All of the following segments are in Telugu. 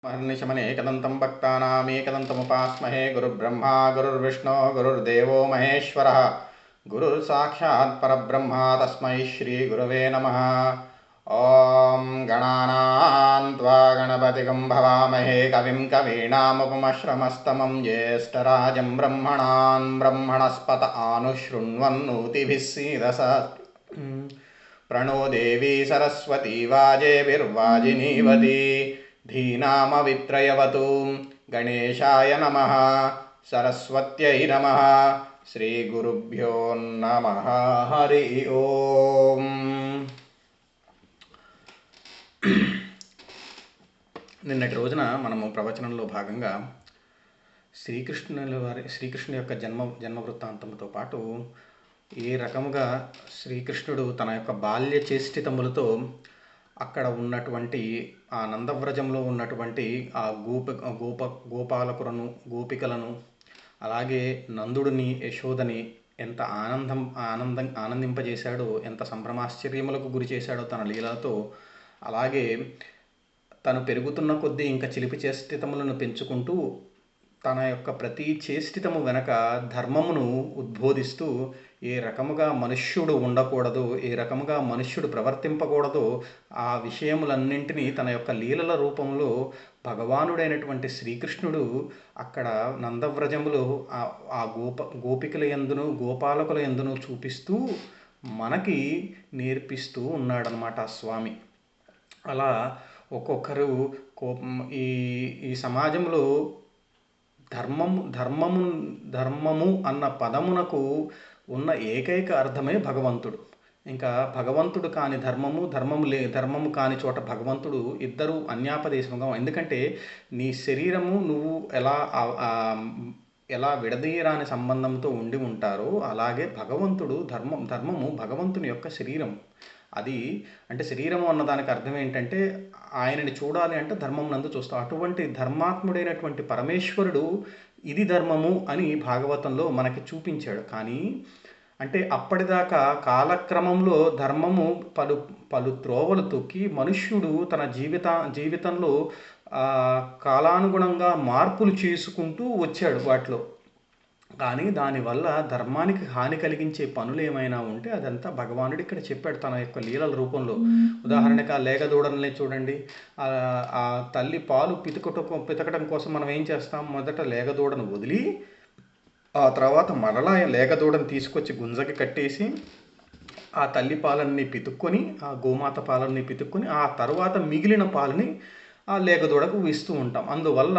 महर्निशमनेकदन्तं भक्तानामेकदन्तमुपास्महे गुरुर्ब्रह्मा गुरुर्विष्णु गुरुर्देवो महेश्वरः गुरुर्साक्षात् परब्रह्म तस्मै श्रीगुरवे नमः। ॐ गणानां त्वा गणपतिगं भवामहे कविं कवीनामुपमश्रमस्तमं ज्येष्ठराजं ब्रह्मणान् ब्रह्मणस्पत आनुशृण्वन्नोतिभिः सीदसादनं प्रणो देवी सरस्वती वाजेभिर्वाजिनीवती धीनामवित्रयवतु गणेशाय नमः सरस्वत्यै नमः श्रीगुरुभ्यो नमः हरि ओम्। నిన్నటి రోజున మనము ప్రవచనంలో భాగంగా శ్రీకృష్ణుని యొక్క జన్మ వృత్తాంతంతో పాటు ఏ రకముగా శ్రీకృష్ణుడు తన యొక్క బాల్య చేష్టితములతో అక్కడ ఉన్నటువంటి ఆ నందవ్రజంలో ఉన్నటువంటి ఆ గోపాలకులను గోపికలను అలాగే నందుడిని యశోదని ఎంత ఆనందింపజేశాడో, ఎంత సంభ్రమాశ్చర్యములకు గురి చేశాడో తన లీలతో, అలాగే తను పెరుగుతున్న కొద్దీ ఇంకా చిలిపి చేష్టితములను పెంచుకుంటూ తన యొక్క ప్రతి చేష్టితము వెనక ధర్మమును ఉద్బోధిస్తూ ఏ రకముగా మనుష్యుడు ఉండకూడదు, ఏ రకముగా మనుష్యుడు ప్రవర్తింపకూడదో ఆ విషయములన్నింటినీ తన యొక్క లీలల రూపంలో భగవానుడైనటువంటి శ్రీకృష్ణుడు అక్కడ నందవ్రజములో ఆ గోపికల యందును గోపాలకుల యందును చూపిస్తూ మనకి నేర్పిస్తూ ఉన్నాడనమాట ఆ స్వామి. అలా ఒక్కొక్కరు ఈ సమాజంలో ధర్మము అన్న పదమునకు ఉన్న ఏకైక అర్థమే భగవంతుడు. ఇంకా భగవంతుడు కాని ధర్మము కాని చోట భగవంతుడు, ఇద్దరు అన్యాపదేశముగా. ఎందుకంటే నీ శరీరము నువ్వు ఎలా విడదీయరాని సంబంధంతో ఉండి ఉంటారో అలాగే భగవంతుడు ధర్మము భగవంతుని యొక్క శరీరం. అది అంటే శరీరము అన్నదానికి అర్థం ఏంటంటే ఆయనని చూడాలి అంటే ధర్మం నందు చూస్తాం. అటువంటి ధర్మాత్ముడైనటువంటి పరమేశ్వరుడు ఇది ధర్మము అని భాగవతంలో మనకి చూపించాడు. కానీ అంటే అప్పటిదాకా కాలక్రమంలో ధర్మము పలు త్రోవలు తొక్కి మనుష్యుడు తన జీవితంలో కాలానుగుణంగా మార్పులు చేసుకుంటూ వచ్చాడు వాటిలో. కానీ దానివల్ల ధర్మానికి హాని కలిగించే పనులు ఏమైనా ఉంటే అదంతా భగవానుడు ఇక్కడ చెప్పాడు తన యొక్క లీలల రూపంలో. ఉదాహరణకి ఆ లేగదూడల్ని చూడండి. ఆ తల్లి పాలు పితకటం కోసం మనం ఏం చేస్తాం? మొదట లేగదూడను వదిలి ఆ తర్వాత మరలా లేగదూడను తీసుకొచ్చి గుంజకి కట్టేసి ఆ తల్లి పాలన్నీ పితుక్కొని, ఆ గోమాత పాలన్నీ పితుక్కొని ఆ తర్వాత మిగిలిన పాలని ఆ లేగదూడకు ఇస్తూ ఉంటాం. అందువల్ల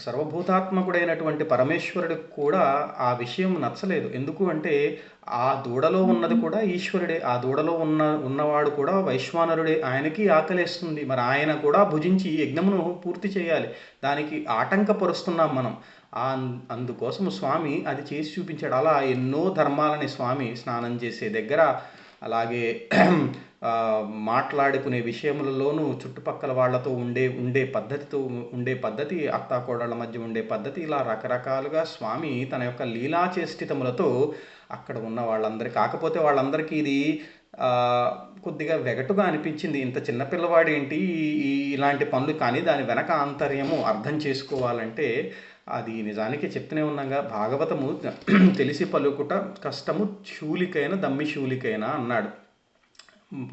సర్వభూతాత్మకుడైనటువంటి పరమేశ్వరుడికి కూడా ఆ విషయం నచ్చలేదు. ఎందుకు అంటే ఆ దూడలో ఉన్నది కూడా ఈశ్వరుడే, ఆ దూడలో ఉన్నవాడు కూడా వైశ్వానరుడే. ఆయనకి ఆకలేస్తుంది, మరి ఆయన కూడా భుజించి యజ్ఞమును పూర్తి చేయాలి. దానికి ఆటంకపరుస్తున్నాం మనం. అందుకోసం స్వామి అది చేసి చూపించాడు. అలా ఎన్నో ధర్మాలని స్వామి స్నానం చేసే దగ్గర, అలాగే మాట్లాడుకునే విషయములలోనూ చుట్టుపక్కల వాళ్లతో ఉండే పద్ధతి, అత్తాకోడళ్ళ మధ్య ఉండే పద్ధతి, ఇలా రకరకాలుగా స్వామి తన యొక్క లీలాచేష్టితములతో అక్కడ ఉన్న వాళ్ళందరికీ, కాకపోతే వాళ్ళందరికీ ఇది కొద్దిగా వెగటుగా అనిపించింది. ఇంత చిన్నపిల్లవాడు ఏంటి ఇలాంటి పనులు, కానీ దాని వెనక ఆంతర్యము అర్థం చేసుకోవాలంటే అది నిజానికి చెప్తూనే ఉన్నాగా. భాగవతము తెలిసి పలుకుట కష్టము శూలికైన దమ్మి శూలికైనా అన్నాడు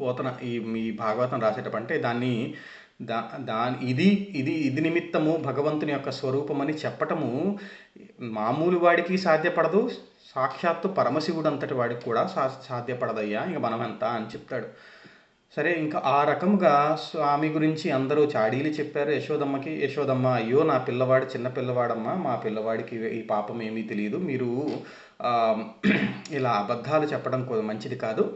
పోతన. ఈ భాగవతం రాసేటప్పుడు దాన్ని ఇది నిమిత్తము భగవంతుని యొక్క స్వరూపమని చెప్పటము మామూలు వాడికి సాధ్యపడదు, సాక్షాత్తు పరమశివుడు అంతటి వాడికి కూడా సాధ్యపడదయ్యా, ఇంక మనమంతా అని చెప్తాడు. సరే, ఇంకా ఆ రకంగా స్వామి గురించి అందరూ చాడీలు చెప్పారు యశోదమ్మకి. యశోదమ్మ, అయ్యో నా పిల్లవాడు చిన్న పిల్లవాడమ్మా, మా పిల్లవాడికి ఈ పాపం ఏమీ తెలియదు, మీరు ఇలా అబద్ధాలు చెప్పడం మంచిది కాదు,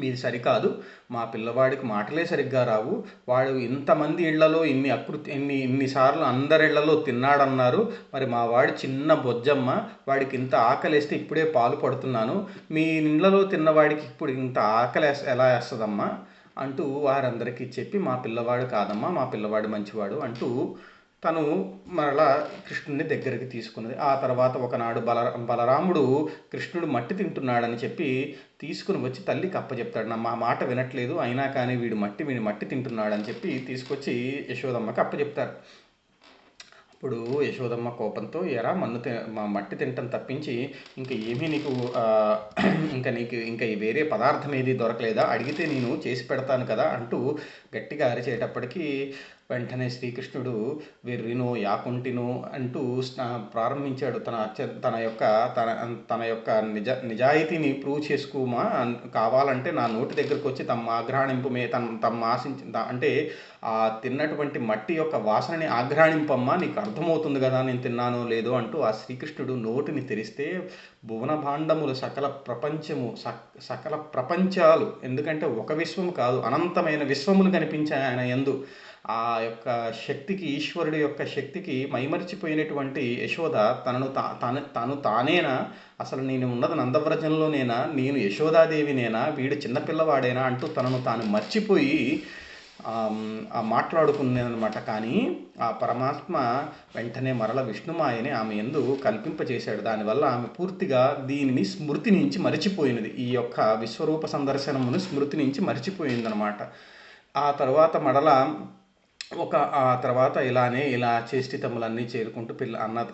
మీది సరికాదు, మా పిల్లవాడికి మాటలే సరిగ్గా రావు, వాడు ఇంతమంది ఇళ్లలో ఇన్నిసార్లు అందరి ఇళ్లలో తిన్నాడన్నారు, మరి మా వాడి చిన్న బొజ్జమ్మ, వాడికి ఇంత ఆకలేస్తే ఇప్పుడే పాలు పడుతున్నాను, మీ ఇళ్లలో తిన్నవాడికి ఇప్పుడు ఇంత ఆకలి ఎలా వేస్తుందమ్మా అంటూ వారందరికీ చెప్పి, మా పిల్లవాడు కాదమ్మా, మా పిల్లవాడు మంచివాడు అంటూ తను మరలా కృష్ణుడిని దగ్గరికి తీసుకున్నది. ఆ తర్వాత ఒకనాడు బలరాముడు కృష్ణుడు మట్టి తింటున్నాడని చెప్పి తీసుకుని వచ్చి తల్లికి అప్పచెప్తాడు. మా మాట వినట్లేదు, అయినా కానీ వీడి మట్టి తింటున్నాడని చెప్పి తీసుకొచ్చి యశోదమ్మకి అప్పచెప్తారు. ఇప్పుడు యశోదమ్మ కోపంతో ఎరా మా మట్టి తినటం తప్పించి ఇంకా ఏమీ నీకు ఇంకా వేరే పదార్థం ఏది దొరకలేదా, అడిగితే నేను చేసి పెడతాను కదా అంటూ గట్టిగా అరిచేటప్పటికీ వెంటనే శ్రీకృష్ణుడు వెర్రినో యాకుంటినో అంటూ ప్రారంభించాడు. తన యొక్క నిజాయితీని ప్రూవ్ చేసుకోమా, కావాలంటే నా నోటి దగ్గరకు వచ్చి తమ ఆఘ్రాణింపుమే తమ ఆశించి అంటే ఆ తిన్నటువంటి మట్టి యొక్క వాసనని ఆఘ్రాణింపమ్మా, నీకు అర్థమవుతుంది కదా నేను తిన్నానో లేదో అంటూ ఆ శ్రీకృష్ణుడు నోటిని తెరిస్తే భువన భాండములు సకల ప్రపంచాలు, ఎందుకంటే ఒక విశ్వము కాదు అనంతమైన విశ్వములు కనిపించాయి ఆయన యందు. ఆ యొక్క శక్తికి, ఈశ్వరుడి యొక్క శక్తికి మైమరిచిపోయినటువంటి యశోద తను తానేనా, అసలు నేను ఉన్నది నందవ్రజంలోనేనా, నేను యశోదాదేవినేనా, వీడు చిన్నపిల్లవాడేనా అంటూ తనను తాను మర్చిపోయి మాట్లాడుకునేదనమాట. కానీ ఆ పరమాత్మ వెంటనే మరల విష్ణుమాయని ఆమె యందు కల్పింపచేశాడు. దానివల్ల ఆమె పూర్తిగా దీనిని స్మృతి నుంచి మరిచిపోయినది, ఈ యొక్క విశ్వరూప సందర్శనమును స్మృతి నుంచి మరిచిపోయిందనమాట. ఆ తర్వాత ఇలా చేష్టితములన్నీ చేరుకుంటూ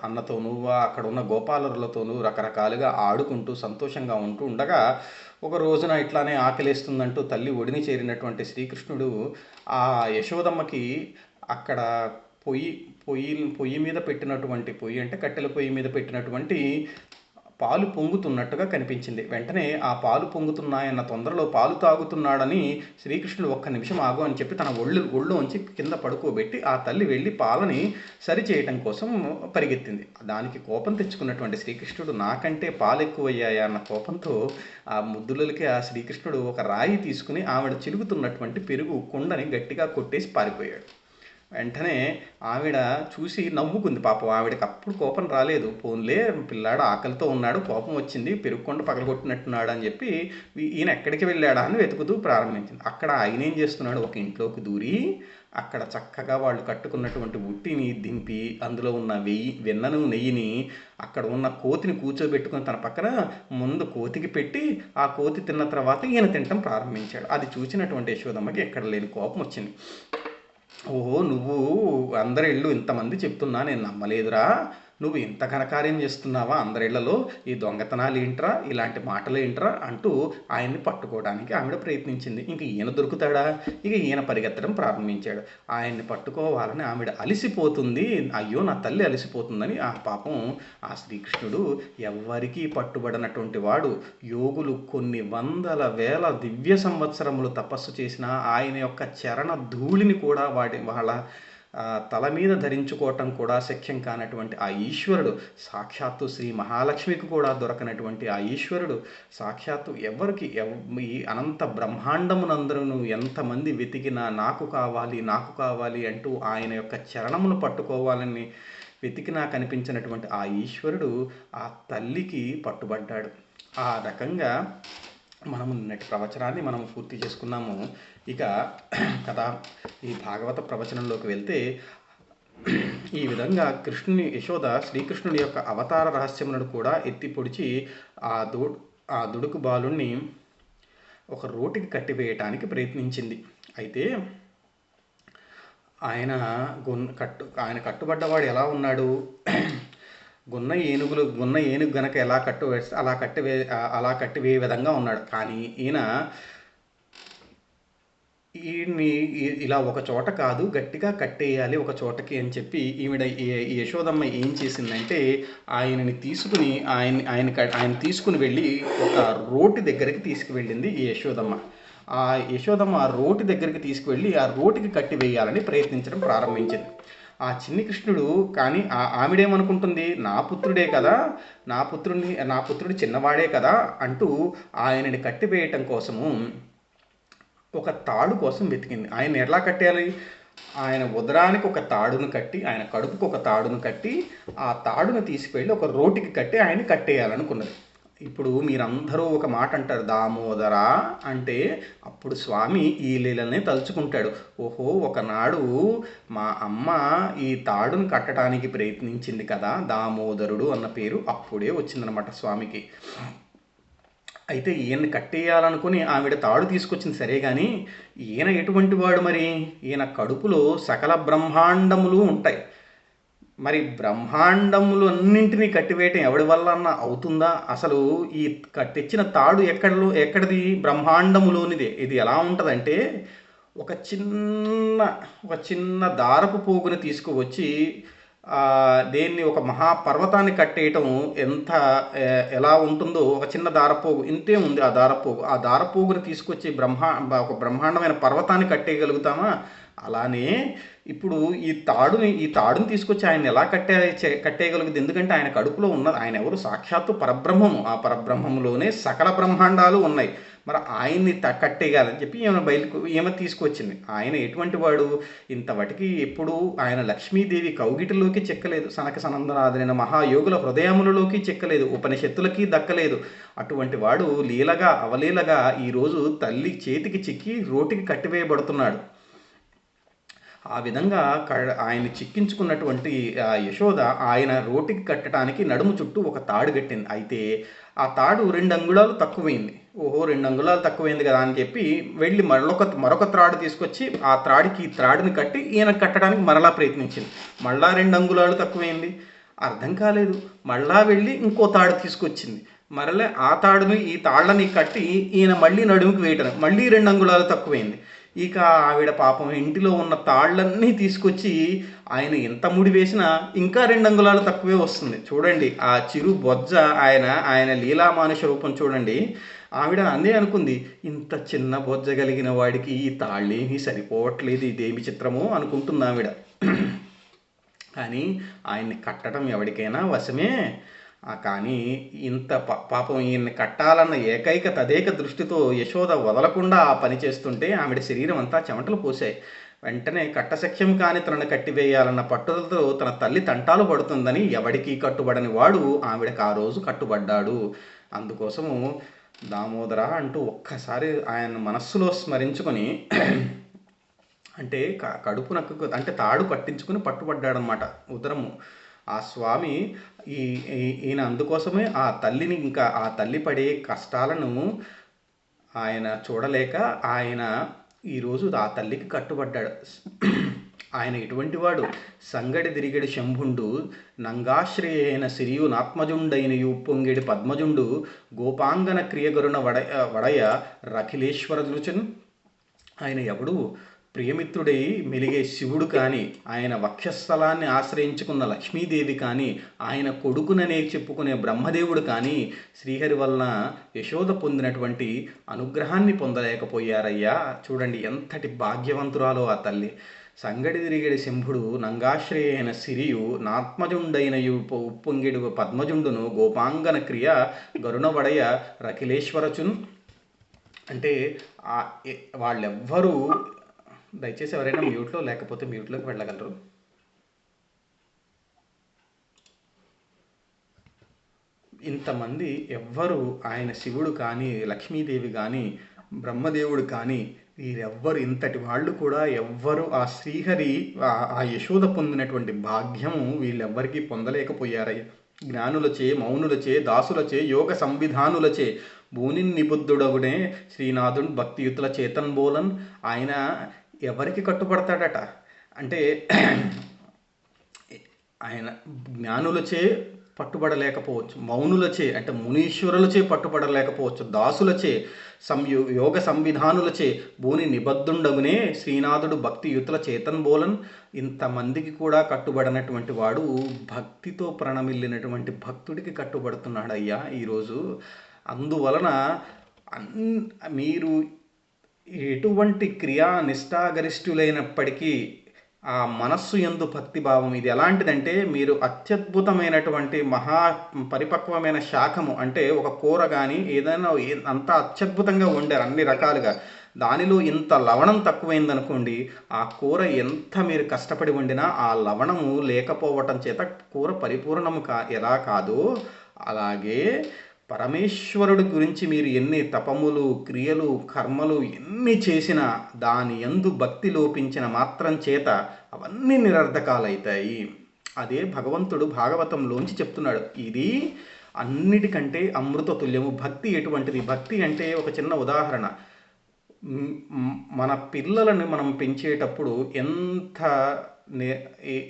అన్నతోనూ అక్కడ ఉన్న గోపాలరులతోనూ రకరకాలుగా ఆడుకుంటూ సంతోషంగా ఉంటూ ఉండగా ఒక రోజున ఇట్లానే ఆకలేస్తుందంటూ తల్లి ఒడిని చేరినటువంటి శ్రీకృష్ణుడు ఆ యశోదమ్మకి అక్కడ పొయ్యి మీద పెట్టినటువంటి పొయ్యి అంటే కట్టెల పొయ్యి మీద పెట్టినటువంటి పాలు పొంగుతున్నట్టుగా కనిపించింది. వెంటనే ఆ పాలు పొంగుతున్నాయన్న తొందరలో పాలు తాగుతున్నాడని శ్రీకృష్ణుడు ఒక్క నిమిషం ఆగు అని చెప్పి తన ఒళ్ళోంచి కింద పడుకోబెట్టి ఆ తల్లి వెళ్ళి పాలని సరిచేయటం కోసం పరిగెత్తింది. దానికి కోపం తెచ్చుకున్నటువంటి శ్రీకృష్ణుడు నాకంటే పాలు ఎక్కువయ్యాయా అన్న కోపంతో ఆ ముద్దులకి ఆ శ్రీకృష్ణుడు ఒక రాయి తీసుకుని ఆవిడ చిలుగుతున్నటువంటి పెరుగు కుండని గట్టిగా కొట్టేసి పారిపోయాడు. వెంటనే ఆవిడ చూసి నవ్వుకుంది. పాపం ఆవిడకి అప్పుడు కోపం రాలేదు. పోన్లే పిల్లాడు ఆకలితో ఉన్నాడు, కోపం వచ్చింది, పెరుగుకొండ పగలగొట్టినట్టున్నాడు అని చెప్పి ఈయన ఎక్కడికి వెళ్ళాడా అని వెతుకుతూ ప్రారంభించింది. అక్కడ ఆయన ఏం చేస్తున్నాడు, ఒక ఇంట్లోకి దూరి అక్కడ చక్కగా వాళ్ళు కట్టుకున్నటువంటి ఉట్టిని దింపి అందులో ఉన్న వెన్నను నెయ్యిని అక్కడ ఉన్న కోతిని కూర్చోబెట్టుకుని తన పక్కన ముందు కోతికి పెట్టి ఆ కోతి తిన్న తర్వాత ఈయన తినటం ప్రారంభించాడు. అది చూసినటువంటి యశోదమ్మకి ఎక్కడ లేని కోపం వచ్చింది. ఓహో, నువ్వు అందరి ఇళ్ళు ఇంతమంది చెప్తున్నా నేను నమ్మలేదురా, నువ్వు ఇంత ఘనకార్యం చేస్తున్నావా అందరిళ్లలో, ఈ దొంగతనాలు ఏంట్రా, ఇలాంటి మాటలు ఏంట్రా అంటూ ఆయన్ని పట్టుకోవడానికి ఆవిడ ప్రయత్నించింది. ఇంక ఈయన దొరుకుతాడా, ఇక ఈయన పరిగెత్తడం ప్రారంభించాడు. ఆయన్ని పట్టుకోవాలని ఆవిడ అలిసిపోతుంది, అయ్యో నా తల్లి అలిసిపోతుందని ఆ పాపం ఆ శ్రీకృష్ణుడు ఎవ్వరికీ పట్టుబడినటువంటి వాడు, యోగులు కొన్ని వందల వేల దివ్య సంవత్సరములు తపస్సు చేసిన ఆయన యొక్క చరణ ధూళిని కూడా వాళ్ళ తల మీద ధరించుకోవటం కూడా శక్యం కానటువంటి ఆ ఈశ్వరుడు, సాక్షాత్తు శ్రీ మహాలక్ష్మికి కూడా దొరకనటువంటి ఆ ఈశ్వరుడు, సాక్షాత్తు ఈ అనంత బ్రహ్మాండమునందరూ ఎంతమంది వెతికినా నాకు కావాలి అంటూ ఆయన యొక్క చరణమును పట్టుకోవాలని వెతికినా కనిపించినటువంటి ఆ ఈశ్వరుడు ఆ తల్లికి పట్టుబడ్డాడు. ఆ రకంగా మనము నిన్నటి ప్రవచనాన్ని మనం పూర్తి చేసుకున్నాము. ఇక ఈ భాగవత ప్రవచనంలోకి వెళ్తే ఈ విధంగా యశోద శ్రీకృష్ణుని యొక్క అవతార రహస్యములను కూడా ఎత్తి పొడిచి ఆ దుడుకు బాలుణ్ణి ఒక రోటికి కట్టివేయటానికి ప్రయత్నించింది. అయితే ఆయన కట్టుబడ్డవాడు ఎలా ఉన్నాడు, గున్న ఏనుగు గనక ఎలా కట్టువేస్తే అలా కట్టివేయ విధంగా ఉన్నాడు. కానీ ఈయన్ని ఇలా ఒక చోట కాదు గట్టిగా కట్టేయాలి ఒక చోటకి అని చెప్పి ఈ యశోదమ్మ ఏం చేసిందంటే ఆయన తీసుకుని వెళ్ళి ఒక రోటి దగ్గరికి తీసుకువెళ్ళింది ఈ యశోదమ్మ. ఆ రోటి దగ్గరికి తీసుకువెళ్ళి ఆ రోటికి కట్టివేయాలని ప్రయత్నించడం ప్రారంభించింది. ఆ చిన్ని కృష్ణుడు కానీ ఆవిడేమనుకుంటుంది, నా పుత్రుడే కదా, నా పుత్రుడు చిన్నవాడే కదా అంటూ ఆయనని కట్టివేయటం కోసము ఒక తాడు కోసం వెతికింది. ఆయన ఎలా కట్టాలి, ఆయన ఉదరానికి ఒక తాడును కట్టి ఆయన కడుపుకు ఒక తాడును కట్టి ఆ తాడును తీసుకువెళ్ళి ఒక రోటికి కట్టి ఆయన కట్టేయాలనుకున్నది. ఇప్పుడు మీరందరూ ఒక మాట అంటారు దామోదర అంటే అప్పుడు స్వామి ఈ లీలనే తలుచుకుంటాడు. ఓహో, ఒకనాడు మా అమ్మ ఈ తాడును కట్టడానికి ప్రయత్నించింది కదా, దామోదరుడు అన్న పేరు అప్పుడే వచ్చిందనమాట స్వామికి. అయితే ఈయన్ని కట్టేయాలనుకుని ఆవిడ తాడు తీసుకొచ్చింది సరే, కానీ ఈయన ఎటువంటి వాడు మరి? ఈయన కడుపులో సకల బ్రహ్మాండములు ఉంటాయి. మరి బ్రహ్మాండములు అన్నింటినీ కట్టివేయటం ఎవడి వల్ల అన్న అవుతుందా? అసలు ఈ తెచ్చిన తాడు ఎక్కడిది? బ్రహ్మాండములోనిదే. ఇది ఎలా ఉంటుందంటే ఒక చిన్న ఒక చిన్న దారపు పోగుని తీసుకువచ్చి దేన్ని ఒక మహాపర్వతాన్ని కట్టేయటం ఎలా ఉంటుందో, ఒక చిన్న దారపోగు ఇంతే ఉంది. ఆ దారపోగుని తీసుకొచ్చి ఒక బ్రహ్మాండమైన పర్వతాన్ని కట్టేయగలుగుతామా? అలానే ఇప్పుడు ఈ తాడుని తీసుకొచ్చి ఆయన ఎలా కట్టేయగలుగుతుంది? ఎందుకంటే ఆయన కడుపులో ఉన్నది ఆయన ఎవరు? సాక్షాత్తు పరబ్రహ్మము. ఆ పరబ్రహ్మములోనే సకల బ్రహ్మాండాలు ఉన్నాయి. మరి ఆయన్ని కట్టేయాలని చెప్పి ఈమె తీసుకొచ్చింది. ఆయన ఎటువంటి వాడు? ఇంతవటికి ఎప్పుడు ఆయన లక్ష్మీదేవి కౌగిటిలోకి చెక్కలేదు, సనక సనందనాథులైన మహాయోగుల హృదయములలోకి చెక్కలేదు, ఉపనిషత్తులకి దక్కలేదు. అటువంటి వాడు లీలగా అవలీలగా ఈరోజు తల్లి చేతికి చిక్కి రోటికి కట్టివేయబడుతున్నాడు. ఆ విధంగా ఆయన చిక్కించుకున్నటువంటి యశోద ఆయన రోటికి కట్టడానికి నడుము చుట్టూ ఒక తాడు కట్టింది. అయితే ఆ తాడు 2 అంగుళాలు తక్కువైంది. ఓహో, 2 అంగుళాలు తక్కువైంది కదా అని చెప్పి వెళ్ళి మరొక త్రాడు తీసుకొచ్చి ఆ త్రాడుని కట్టి ఈయన కట్టడానికి మరలా ప్రయత్నించింది. మళ్ళా 2 అంగుళాలు తక్కువైంది. అర్థం కాలేదు. మళ్ళా వెళ్ళి ఇంకో తాడు తీసుకొచ్చింది. మరలే ఆ తాడుని ఈ తాళ్ళని కట్టి ఈయన మళ్ళీ నడుముకి వేయటం, మళ్ళీ 2 అంగుళాలు తక్కువైంది. ఇక ఆవిడ పాపం ఇంటిలో ఉన్న తాళ్ళన్నీ తీసుకొచ్చి ఆయన ఎంత ముడి వేసినా ఇంకా 2 అంగుళాలు తక్కువే వస్తుంది. చూడండి ఆ చిరు బొజ్జ, ఆయన లీలామానుష రూపం చూడండి. ఆవిడ అందే అనుకుంది, ఇంత చిన్న బొజ్జ కలిగిన వాడికి ఈ తాళ్ళేమీ సరిపోవట్లేదు, ఇదేమి చిత్రమో అనుకుంటుంది ఆవిడ. కానీ ఆయన్ని కట్టడం ఎవరికైనా వశమే. కానీ ఇంత పాపం ఈయన్ని కట్టాలన్న తదేక దృష్టితో యశోద వదలకుండా ఆ పని చేస్తుంటే ఆవిడ శరీరం అంతా చెమటలు పోసాయి. వెంటనే కట్టసఖ్యం కాని తనను కట్టివేయాలన్న పట్టుదలతో తన తల్లి తంటాలు పడుతుందని ఎవడికి కట్టుబడని వాడు ఆవిడకి ఆ రోజు కట్టుబడ్డాడు. అందుకోసము దామోదర అంటూ ఒక్కసారి ఆయన మనస్సులో స్మరించుకొని అంటే కడుపునకు అంటే తాడు కట్టించుకుని పట్టుబడ్డాడనమాట ఉదరము. ఆ స్వామి ఈయన అందుకోసమే ఆ తల్లిని, ఇంకా ఆ తల్లి పడే కష్టాలను ఆయన చూడలేక ఆయన ఈరోజు ఆ తల్లికి కట్టుబడ్డాడు. ఆయన ఎటువంటి వాడు? సంగడి దిరిగడి శంభుండు నంగాశ్రయైన సిరియు నాత్మజుండైనయు పొంగిడి పద్మజుండు గోపాంగన క్రియగరుణ వడయ రఖిలేశ్వరదుచున్. ఆయన ఎవడు? ప్రియమిత్రుడై మెలిగే శివుడు కానీ, ఆయన వక్షస్థలాన్ని ఆశ్రయించుకున్న లక్ష్మీదేవి కానీ, ఆయన కొడుకుననే చెప్పుకునే బ్రహ్మదేవుడు కానీ శ్రీహరి వలన యశోద పొందినటువంటి అనుగ్రహాన్ని పొందలేకపోయారయ్యా. చూడండి ఎంతటి భాగ్యవంతురాలో ఆ తల్లి. సంగడి తిరిగడి శంభుడు నంగాశ్రయైన సిరియు నాత్మజుండైన ఉప్పొంగిడు పద్మజుండును గోపాంగన క్రియ గరుణవడయ రఖిలేశ్వరచున్. అంటే వాళ్ళెవ్వరూ, దయచేసి ఎవరైనా మ్యూట్లో లేకపోతే మ్యూట్లోకి వెళ్ళగలరు. ఇంతమంది ఎవ్వరు ఆయన శివుడు కానీ, లక్ష్మీదేవి కానీ, బ్రహ్మదేవుడు కానీ వీరెవ్వరు, ఇంతటి వాళ్ళు కూడా ఎవ్వరు ఆ శ్రీహరి ఆ యశోద పొందినటువంటి భాగ్యము వీళ్ళెవ్వరికీ పొందలేకపోయారయ్య. జ్ఞానులచే, మౌనులచే, దాసులచే, యోగ సంవిధానులచే భూనిన్ నిబుద్ధుడగునే శ్రీనాథున్ భక్తియుతుల చేతన్ బోలన్. ఆయన ఎవరికి కట్టుబడతాడట అంటే ఆయన జ్ఞానులచే పట్టుబడలేకపోవచ్చు, మౌనులచే అంటే మునీశ్వరులచే పట్టుబడలేకపోవచ్చు, దాసులచే యోగ సంవిధానులచే భూని నిబద్ధుండగునే శ్రీనాథుడు భక్తియుతుల చేతన్ బోలన్. ఇంతమందికి కూడా కట్టుబడినటువంటి వాడు భక్తితో ప్రణమిల్లినటువంటి భక్తుడికి కట్టుబడుతున్నాడయ్యా ఈరోజు. అందువలన మీరు ఎటువంటి క్రియా నిష్ఠాగరిష్ఠులైనప్పటికీ ఆ మనస్సు యందు భక్తిభావం ఇది ఎలాంటిదంటే, మీరు అత్యద్భుతమైనటువంటి మహా పరిపక్వమైన శాఖము అంటే ఒక కూర కానీ ఏదైనా అంత అత్యద్భుతంగా వండారు అన్ని రకాలుగా, దానిలో ఇంత లవణం తక్కువైందనుకోండి, ఆ కూర ఎంత మీరు కష్టపడి వండినా ఆ లవణము లేకపోవటం చేత కూర పరిపూర్ణము ఎలా కాదో అలాగే పరమేశ్వరుడి గురించి మీరు ఎన్ని తపములు, క్రియలు, కర్మలు ఎన్ని చేసినా దాని యందు భక్తి లోపించిన మాత్రం చేత అవన్నీ నిరర్ధకాలవుతాయి. అదే భగవంతుడు భాగవతంలోంచి చెప్తున్నాడు. ఇది అన్నిటికంటే అమృత తుల్యము. భక్తి ఎటువంటిది? భక్తి అంటే ఒక చిన్న ఉదాహరణ. మన పిల్లలను మనం పెంచేటప్పుడు ఎంత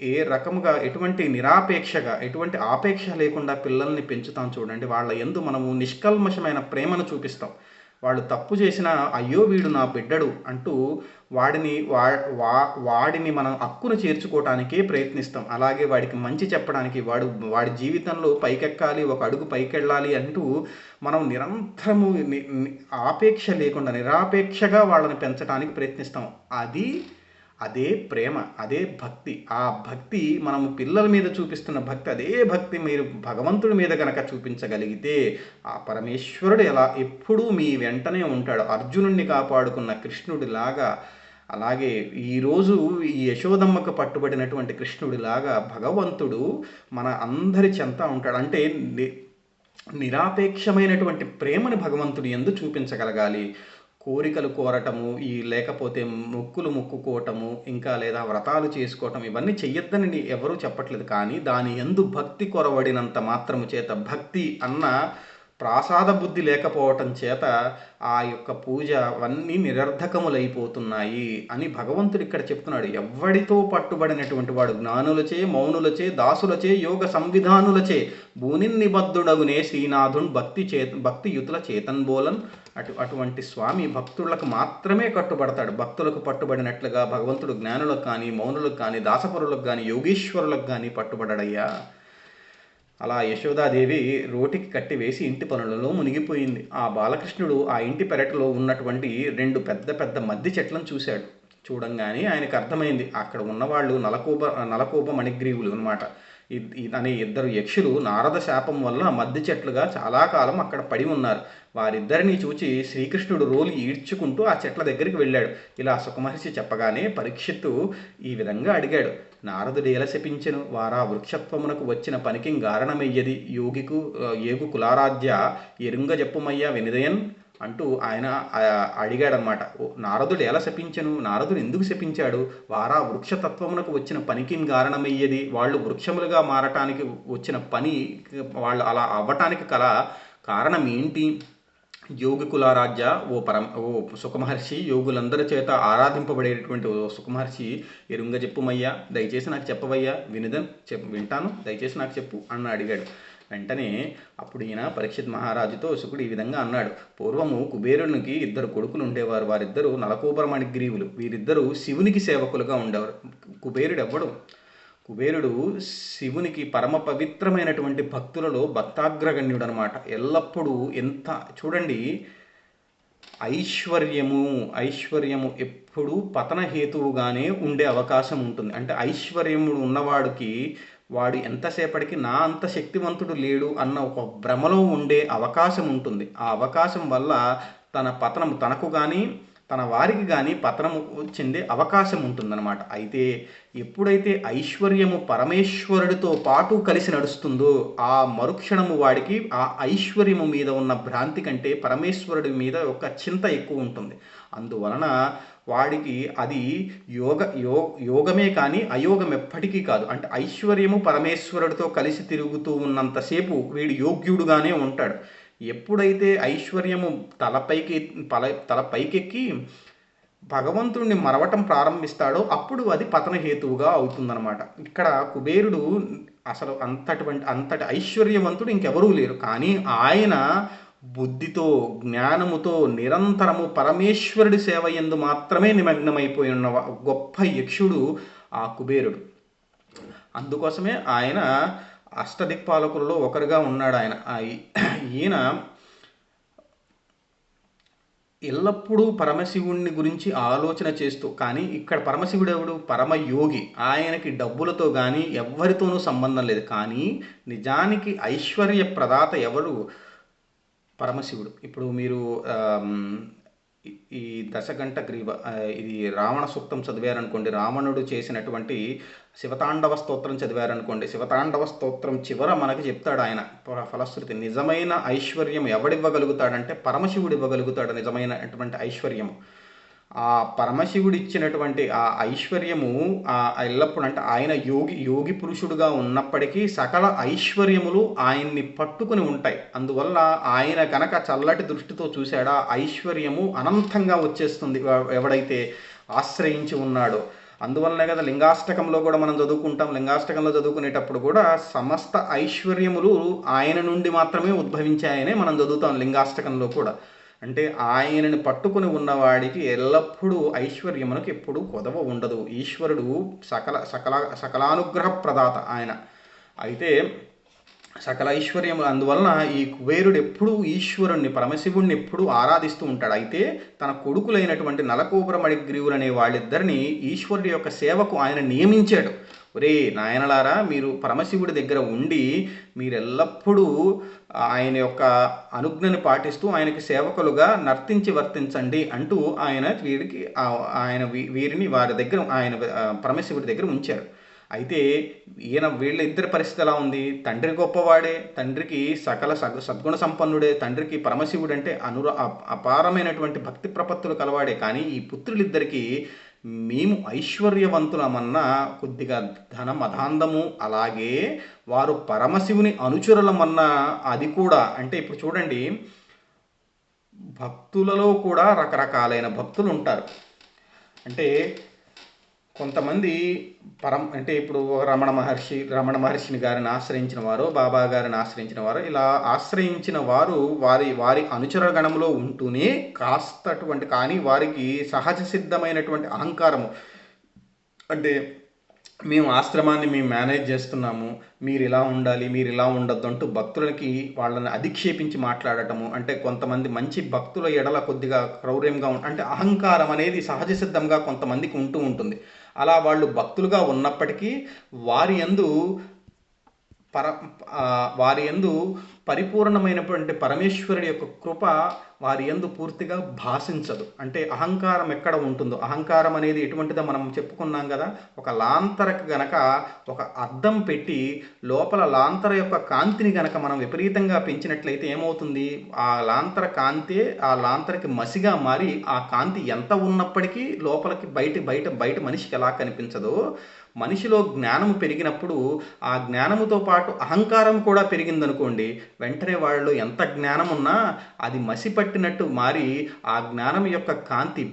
ఏ రకముగా ఎటువంటి నిరాపేక్షగా ఎటువంటి ఆపేక్ష లేకుండా పిల్లల్ని పెంచుతాం చూడండి. వాళ్ళ యందు మనము నిష్కల్మషమైన ప్రేమను చూపిస్తాం. వాళ్ళు తప్పు చేసినా అయ్యో వీడు నా బిడ్డడు అంటూ వాడిని మనం హక్కును చేర్చుకోవటానికే ప్రయత్నిస్తాం. అలాగే వాడికి మంచి చెప్పడానికి, వాడి జీవితంలో పైకెక్కాలి, ఒక అడుగు పైకెళ్ళాలి అంటూ మనం నిరంతరము ఆపేక్ష లేకుండా నిరాపేక్షగా వాళ్ళని పెంచడానికి ప్రయత్నిస్తాం. అదే ప్రేమ, అదే భక్తి. ఆ భక్తి మనము పిల్లల మీద చూపిస్తున్న భక్తి, అదే భక్తి మీరు భగవంతుడి మీద కనుక చూపించగలిగితే ఆ పరమేశ్వరుడు ఎప్పుడూ మీ వెంటనే ఉంటాడు. అర్జునుడిని కాపాడుకున్న కృష్ణుడిలాగా, అలాగే ఈరోజు ఈ యశోదమ్మకు పట్టుబడినటువంటి కృష్ణుడిలాగా భగవంతుడు మన అందరి చెంత ఉంటాడు. అంటే నిరాపేక్షమైనటువంటి ప్రేమని భగవంతుడి యందు చూపించగలగాలి. కోరికలు కోరటము, లేకపోతే మొక్కులు మొక్కుకోవటము, ఇంకా లేదా వ్రతాలు చేసుకోవటం, ఇవన్నీ చెయ్యొద్దని ఎవరూ చెప్పట్లేదు. కానీ దాని యందు భక్తి కొరవడినంత మాత్రము చేత, భక్తి అన్న ప్రాసాద బుద్ధి లేకపోవటం చేత ఆ యొక్క పూజ అవన్నీ నిరర్ధకములైపోతున్నాయి అని భగవంతుడు ఇక్కడ చెప్తున్నాడు. ఎవ్వడితో పట్టుబడినటువంటి వాడు జ్ఞానులచే, మౌనులచే, దాసులచే, యోగ సంవిధానులచే భూనిన్నిబద్ధుడగునే శ్రీనాథున్ భక్తియుతుల చేతన్బోలన్. అటువంటి స్వామి భక్తులకు మాత్రమే కట్టుబడతాడు. భక్తులకు పట్టుబడినట్లుగా భగవంతుడు జ్ఞానులకు కానీ, మౌనులకు కానీ, దాసపరులకు కానీ, యోగీశ్వరులకు కానీ పట్టుబడయ్యా. అలా యశోదాదేవి రోటికి కట్టివేసి ఇంటి పనులలో మునిగిపోయింది. ఆ బాలకృష్ణుడు ఆ ఇంటి పెరటిలో ఉన్నటువంటి 2 పెద్ద పెద్ద మద్ది చెట్లను చూశాడు. చూడంగానే ఆయనకు అర్థమైంది, అక్కడ ఉన్నవాళ్ళు నలకూప మణిగ్రీవులు అనమాట. అనే 2 యక్షులు నారద శాపం వల్ల మద్ది చెట్లుగా చాలా కాలం అక్కడ పడి ఉన్నారు. వారిద్దరిని చూచి శ్రీకృష్ణుడు రోలి ఈడ్చుకుంటూ ఆ చెట్ల దగ్గరికి వెళ్ళాడు. ఇలా సుఖమహర్షి చెప్పగానే పరీక్షిత్తు ఈ విధంగా అడిగాడు, నారదుడు ఎలా శపించెను? వారా వృక్షత్వమునకు వచ్చిన పనికి గారణమయ్యది ఏగు కులారాధ్య ఎరుంగ చెప్పుమయ్యా వినిదయన్ అంటూ ఆయన అడిగాడనమాట. నారదుడు ఎలా శపించెను? నారదుడు ఎందుకు శపించాడు? వారా వృక్షతత్వమునకు వచ్చిన పనికి కారణమయ్యేది, వాళ్ళు వృక్షములుగా మారటానికి వచ్చిన పని, వాళ్ళు అలా అవ్వటానికి కారణం ఏంటి? యోగికులారాధ్య, ఓ సుఖమహర్షి, యోగులందరి చేత ఆరాధింపబడేటటువంటి ఓ సుఖమహర్షి, ఎరుంగ చెప్పుమయ్యా, దయచేసి నాకు చెప్పవయ్యా, వింటాను, దయచేసి నాకు చెప్పు అన్న అడిగాడు. వెంటనే అప్పుడు ఈయన పరీక్షిత్ మహారాజుతో శుకుడు ఈ విధంగా అన్నాడు. పూర్వము కుబేరునికి 2 కొడుకులు ఉండేవారు. వారిద్దరూ నలకూబరమణిగ్రీవులు. వీరిద్దరూ శివునికి సేవకులుగా ఉండేవారు. కుబేరుడు శివునికి పరమ పవిత్రమైనటువంటి భక్తులలో భక్తాగ్రగణ్యుడు అనమాట. ఎల్లప్పుడూ చూడండి, ఐశ్వర్యము ఎప్పుడూ పతనహేతువుగానే ఉండే అవకాశం ఉంటుంది. అంటే ఐశ్వర్యముడు ఉన్నవాడికి వాడు ఎంతసేపటికి నా అంత శక్తివంతుడు లేడు అన్న ఒక భ్రమలో ఉండే అవకాశం ఉంటుంది. ఆ అవకాశం వల్ల తన పతనం తనకు కానీ తన వారికి కానీ పతనము చెందే అవకాశం ఉంటుందన్నమాట. అయితే ఎప్పుడైతే ఐశ్వర్యము పరమేశ్వరుడితో పాటు కలిసి నడుస్తుందో ఆ మరుక్షణము వాడికి ఆ ఐశ్వర్యము మీద ఉన్న భ్రాంతి కంటే పరమేశ్వరుడి మీద ఒక చింత ఎక్కువ ఉంటుంది. అందువలన వాడికి అది యోగమే కానీ అయోగం ఎప్పటికీ కాదు. అంటే ఐశ్వర్యము పరమేశ్వరుడితో కలిసి తిరుగుతూ ఉన్నంతసేపు వీడు యోగ్యుడుగానే ఉంటాడు. ఎప్పుడైతే ఐశ్వర్యము తలపైకెక్కి భగవంతుడిని మరవటం ప్రారంభిస్తాడో అప్పుడు అది పతనహేతువుగా అవుతుందన్నమాట. ఇక్కడ కుబేరుడు అసలు అంతటి ఐశ్వర్యవంతుడు ఇంకెవరూ లేరు. కానీ ఆయన బుద్ధితో, జ్ఞానముతో నిరంతరము పరమేశ్వరుడి సేవ యందు మాత్రమే నిమగ్నమైపోయి ఉన్న గొప్ప యక్షుడు ఆ కుబేరుడు. అందుకోసమే ఆయన అష్టదిక్పాలకులలో ఒకరుగా ఉన్నాడు. ఈయన ఎల్లప్పుడూ పరమశివుణ్ణి గురించి ఆలోచన చేస్తూ, కానీ ఇక్కడ పరమశివుడు ఎవడు? పరమయోగి. ఆయనకి డబ్బులతో కానీ ఎవ్వరితోనూ సంబంధం లేదు. కానీ నిజానికి ఐశ్వర్య ప్రదాత ఎవరు? పరమశివుడు. ఇప్పుడు మీరు ఈ దశకంఠ గ్రీవ ఇది రావణ సూక్తం చదివారనుకోండి, రావణుడు చేసినటువంటి శివతాండవ స్తోత్రం చదివారనుకోండి, శివతాండవ స్తోత్రం చివర మనకి చెప్తాడు ఆయన ఫలశ్రుతి. నిజమైన ఐశ్వర్యం ఎవడివ్వగలుగుతాడంటే పరమశివుడు ఇవ్వగలుగుతాడు నిజమైనటువంటి ఐశ్వర్యము. ఆ పరమశివుడు ఇచ్చినటువంటి ఆ ఐశ్వర్యము ఎల్లప్పుడు అంటే ఆయన యోగి పురుషుడుగా ఉన్నప్పటికీ సకల ఐశ్వర్యములు ఆయన్ని పట్టుకుని ఉంటాయి. అందువల్ల ఆయన కనుక చల్లటి దృష్టితో చూశాడా ఐశ్వర్యము అనంతంగా వచ్చేస్తుంది ఎవడైతే ఆశ్రయించి ఉన్నాడో. అందువల్లనే కదా లింగాష్టకంలో కూడా మనం చదువుకుంటాం. లింగాష్టకంలో చదువుకునేటప్పుడు కూడా సమస్త ఐశ్వర్యములు ఆయన నుండి మాత్రమే ఉద్భవించాయనే మనం చదువుతాం లింగాష్టకంలో కూడా. అంటే ఆయనని పట్టుకుని ఉన్నవాడికి ఎల్లప్పుడూ ఐశ్వర్యమునకు ఎప్పుడూ కొదవ ఉండదు. ఈశ్వరుడు సకలానుగ్రహ ప్రదాత ఆయన. అయితే సకల ఐశ్వర్యము అందువలన ఈ కుబేరుడు ఎప్పుడూ ఈశ్వరుణ్ణి పరమశివుణ్ణి ఎప్పుడూ ఆరాధిస్తూ ఉంటాడు. అయితే తన కొడుకులైనటువంటి నలకోపుర మణిగ్రీవులనే వాళ్ళిద్దరిని ఈశ్వరుడి యొక్క సేవకు ఆయన నియమించాడు. ఒరే నాయనలారా, మీరు పరమశివుడి దగ్గర ఉండి మీరెల్లప్పుడూ ఆయన యొక్క అనుజ్ఞని పాటిస్తూ ఆయనకి సేవకులుగా నర్తించి వర్తించండి అంటూ వీరిని వారి దగ్గర ఆయన పరమశివుడి దగ్గర ఉంచారు. అయితే వీళ్ళిద్దరి పరిస్థితి ఎలా ఉంది? తండ్రి గొప్పవాడే, తండ్రికి సద్గుణ సంపన్నుడే, తండ్రికి పరమశివుడు అంటే అపారమైనటువంటి భక్తి ప్రపత్తులు కలవాడే. కానీ ఈ పుత్రులిద్దరికీ మేము ఐశ్వర్యవంతులమన్నా కొద్దిగా ధనం అధాంధము, అలాగే వారు పరమశివుని అనుచరులమన్నా అది కూడా. అంటే ఇప్పుడు చూడండి, భక్తులలో కూడా రకరకాలైన భక్తులు ఉంటారు. అంటే కొంతమంది అంటే ఇప్పుడు రమణ మహర్షిని గారిని ఆశ్రయించిన వారు, బాబా గారిని ఆశ్రయించిన వారు, ఇలా ఆశ్రయించిన వారు వారి అనుచర గణంలో ఉంటూనే కానీ వారికి సహజ సిద్ధమైనటువంటి అహంకారము, అంటే మేము ఆశ్రమాన్ని మేము మేనేజ్ చేస్తున్నాము, మీరు ఇలా ఉండాలి, మీరు ఇలా ఉండొద్దు అంటూ భక్తులకి వాళ్ళని అధిక్షేపించి మాట్లాడటము. అంటే కొంతమంది మంచి భక్తుల ఎడల కొద్దిగా క్రౌర్యంగా అంటే అహంకారం అనేది సహజ సిద్ధంగా కొంతమందికి ఉంటూ ఉంటుంది. అలా వాళ్ళు భక్తులుగా ఉన్నప్పటికీ వారి యందు పరిపూర్ణమైనటువంటి పరమేశ్వరుడి యొక్క కృప వారి యందు పూర్తిగా భాషించదు. అంటే అహంకారం ఎక్కడ ఉంటుందో, అహంకారం అనేది ఎటువంటిదో మనం చెప్పుకున్నాం కదా. ఒక లాంతరకు గనక ఒక అద్దం పెట్టి లోపల లాంతర యొక్క కాంతిని గనక మనం విపరీతంగా పెంచినట్లయితే ఏమవుతుంది? ఆ లాంతర కాంతే ఆ లాంతరకి మసిగా మారి ఆ కాంతి ఎంత ఉన్నప్పటికీ లోపలికి బయట మనిషికి ఎలా కనిపించదో, మనిషిలో జ్ఞానము పెరిగినప్పుడు ఆ జ్ఞానముతో పాటు అహంకారం కూడా పెరిగిందనుకోండి, వెంటనే వాళ్ళు ఎంత జ్ఞానం ఉన్నా అది మసి పట్టినట్టు మారి ఆ జ్ఞానం యొక్క కాంతి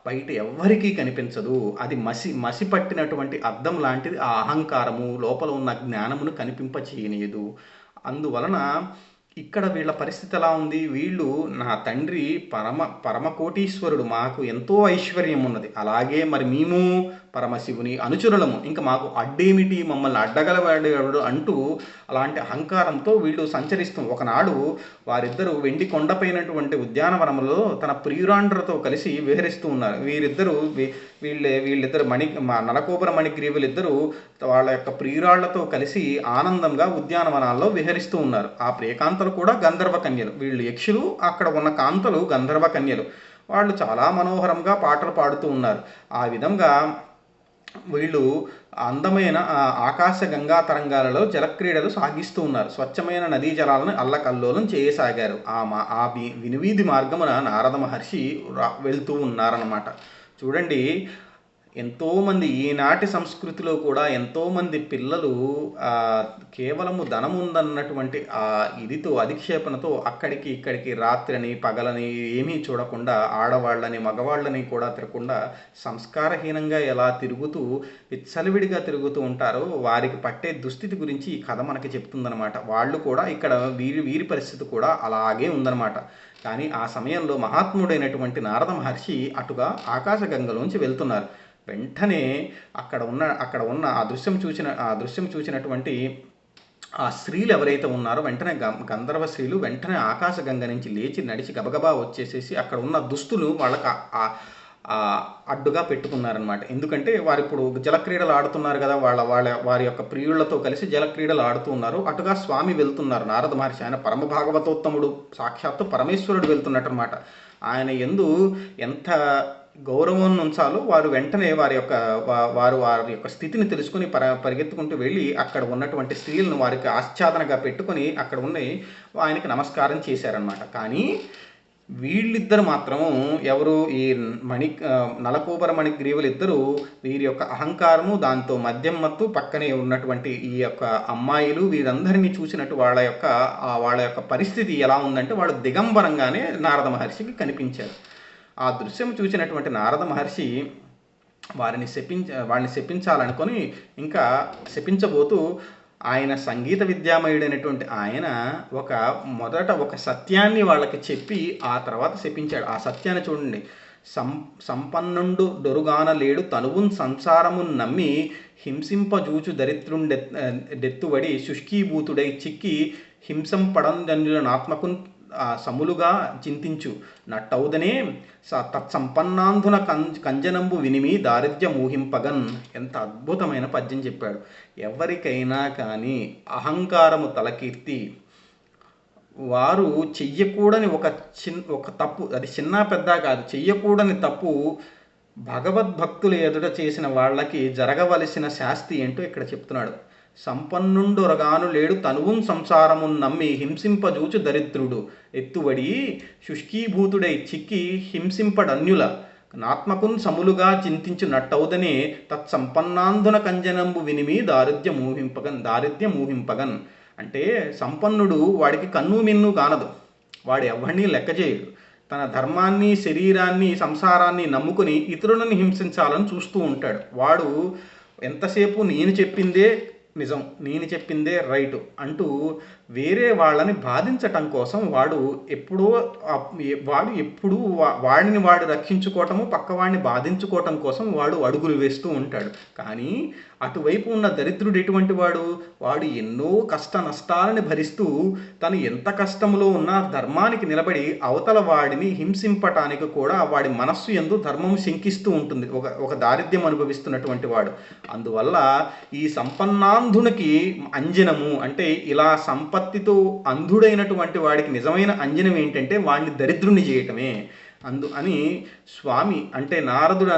బయట ఎవ్వరికీ కనిపించదు. అది మసి పట్టినటువంటి అద్దం లాంటిది ఆ అహంకారము, లోపల ఉన్న జ్ఞానమును కనిపింపచేయలేదు. అందువలన ఇక్కడ వీళ్ళ పరిస్థితి ఎలా ఉంది? వీళ్ళు నా తండ్రి పరమ కోటీశ్వరుడు, మాకు ఎంతో ఐశ్వర్యం ఉన్నది, అలాగే మరి మేము పరమశివుని అనుచరులము, ఇంకా మాకు అడ్డేమిటి, మమ్మల్ని అడ్డగలవాడు అంటూ అలాంటి అహంకారంతో వీళ్ళు సంచరిస్తూ ఒకనాడు వారిద్దరూ వెండి కొండపైనటువంటి ఉద్యానవనంలో తన ప్రియురాండ్రతో కలిసి విహరిస్తూ ఉన్నారు. వీళ్ళిద్దరు నలకోపుర మణిగ్రీవులిద్దరూ వాళ్ళ యొక్క ప్రియురాళ్లతో కలిసి ఆనందంగా ఉద్యానవనాల్లో విహరిస్తూ ఉన్నారు. ఆ ప్రియకాంతలు కూడా గంధర్వ కన్యలు, వీళ్ళు యక్షులు, అక్కడ ఉన్న కాంతలు గంధర్వ కన్యలు. వాళ్ళు చాలా మనోహరంగా పాటలు పాడుతూ ఉన్నారు. ఆ విధంగా వీళ్ళు అందమైన ఆకాశ గంగా తరంగాలలో జలక్రీడలు సాగిస్తూ ఉన్నారు. స్వచ్ఛమైన నదీ జలాలను అల్లకల్లోలం చేయసాగారు. ఆ వినువీధి మార్గమున నారద మహర్షి వెళ్తూ ఉన్నారన్నమాట. చూడండి, ఎంతోమంది ఈనాటి సంస్కృతిలో కూడా ఎంతోమంది పిల్లలు కేవలము ధనం ఉందన్నటువంటి ఇదితో అధిక్షేపణతో అక్కడికి ఇక్కడికి రాత్రిని పగలని ఏమీ చూడకుండా ఆడవాళ్ళని మగవాళ్ళని కూడా తిరగకుండా సంస్కారహీనంగా ఎలా తిరుగుతూ విచ్చలవిడిగా తిరుగుతూ ఉంటారో వారికి పట్టే దుస్థితి గురించి ఈ కథ మనకి చెప్తుందనమాట. వాళ్ళు కూడా ఇక్కడ వీరి పరిస్థితి కూడా అలాగే ఉందన్నమాట. కానీ ఆ సమయంలో మహాత్ముడైనటువంటి నారద మహర్షి అటుగా ఆకాశగంగలోంచి వెళ్తున్నారు. వెంటనే అక్కడ ఉన్న ఆ దృశ్యం చూసినటువంటి ఆ స్త్రీలు ఎవరైతే ఉన్నారో వెంటనే గంధర్వ స్త్రీలు వెంటనే ఆకాశగంగ నుంచి లేచి నడిచి గబగబా వచ్చేసేసి అక్కడ ఉన్న దుస్తులు వాళ్ళకి అడ్డుగా పెట్టుకున్నారనమాట. ఎందుకంటే వారు ఇప్పుడు జలక్రీడలు ఆడుతున్నారు కదా, వారి యొక్క ప్రియుళ్లతో కలిసి జలక్రీడలు ఆడుతూ ఉన్నారు. అటుగా స్వామి వెళ్తున్నారు, నారద మహర్షి, ఆయన పరమ భాగవతోత్తముడు, సాక్షాత్తు పరమేశ్వరుడు వెళ్తున్నట్టు అనమాట. ఆయన యందు ఎంత గౌరవం ఉంచాలో వారు వెంటనే వారి యొక్క స్థితిని తెలుసుకుని పరిగెత్తుకుంటూ వెళ్ళి అక్కడ ఉన్నటువంటి స్త్రీలను వారికి ఆచ్ఛాదనగా పెట్టుకొని అక్కడ ఉన్న ఆయనకి నమస్కారం చేశారనమాట. కానీ వీళ్ళిద్దరు మాత్రం ఎవరు, ఈ నలకూబర మణిగ్రీవులు ఇద్దరు, వీరి యొక్క అహంకారము, దాంతో మద్యం మత్తు, పక్కనే ఉన్నటువంటి ఈ యొక్క అమ్మాయిలు, వీరందరినీ చూసినట్టు వాళ్ళ యొక్క పరిస్థితి ఎలా ఉందంటే వాళ్ళు దిగంబరంగానే నారద మహర్షికి కనిపించారు. ఆ దృశ్యం చూసినటువంటి నారద మహర్షి వారిని శపించాలనుకొని ఇంకా శపించబోతూ ఆయన సంగీత విద్యామయుడైనటువంటి ఆయన మొదట ఒక సత్యాన్ని వాళ్ళకి చెప్పి ఆ తర్వాత శపించాడు. ఆ సత్యాన్ని చూడండి. సంపన్నుండు డొరుగాన లేడు తనువున్ సంసారమున్ నమ్మి హింసింపజూచు దరిద్రుండెత్తుబడి శుష్కీభూతుడై చిక్కి హింసంపడంజన్యులనాత్మకున్ సములుగా చింతించు నట్టౌదనే తత్సంపన్నాంధున కంజనంబు వినిమి దారిద్ర్య మూహింపగన్. ఎంత అద్భుతమైన పద్యం చెప్పాడు. ఎవరికైనా కానీ అహంకారము తలకెత్తి వారు చెయ్యకూడని ఒక తప్పు, అది చిన్న పెద్ద కాదు, చెయ్యకూడని తప్పు భగవద్భక్తుల ఎదుట చేసిన వాళ్ళకి జరగవలసిన శాస్తి ఏంటో ఇక్కడ చెప్తున్నాడు. సంపన్నుండొరగాను లేడు తనువున్ సంసారమున్ నమ్మి హింసింపజూచు దరిద్రుడు ఎత్తుబడి శుష్కీభూతుడై చిక్కి హింసింపడన్యుల నాత్మకున్ సములుగా చింతించు నట్టౌదనే తత్సంపన్నాంధున కంజనంబు వినిమి దారిద్ర్య మూహింపగన్. అంటే సంపన్నుడు వాడికి కన్ను మిన్ను కానదు, వాడు ఎవరిని లెక్క చేయడు. తన ధర్మాన్ని, శరీరాన్ని, సంసారాన్ని నమ్ముకుని ఇతరులను హింసించాలని చూస్తూ ఉంటాడు. వాడు ఎంతసేపు నేను చెప్పిందే నిజం, నేను చెప్పిందే రైటు అంటూ వేరే వాళ్ళని బాధించటం కోసం వాడు ఎప్పుడూ వాడిని వాడు రక్షించుకోవటము, పక్కవాడిని బాధించుకోవటం కోసం వాడు అడుగులు వేస్తూ ఉంటాడు. కానీ అటువైపు ఉన్న దరిద్రుడు ఎటువంటి వాడు ఎన్నో కష్ట నష్టాలని భరిస్తూ తను ఎంత కష్టంలో ఉన్నా ధర్మానికి నిలబడి అవతల వాడిని హింసింపటానికి కూడా వాడి మనస్సు యందు ధర్మం శంకిస్తూ ఉంటుంది, ఒక దారిద్ర్యం అనుభవిస్తున్నటువంటి వాడు. అందువల్ల ఈ సంపన్నాంధునికి అంజనము అంటే ఇలా సంపత్తితో అంధుడైనటువంటి వాడికి నిజమైన అంజనం ఏంటంటే వాడిని దరిద్రుని చేయటమే. అని స్వామి అంటే నారదుడు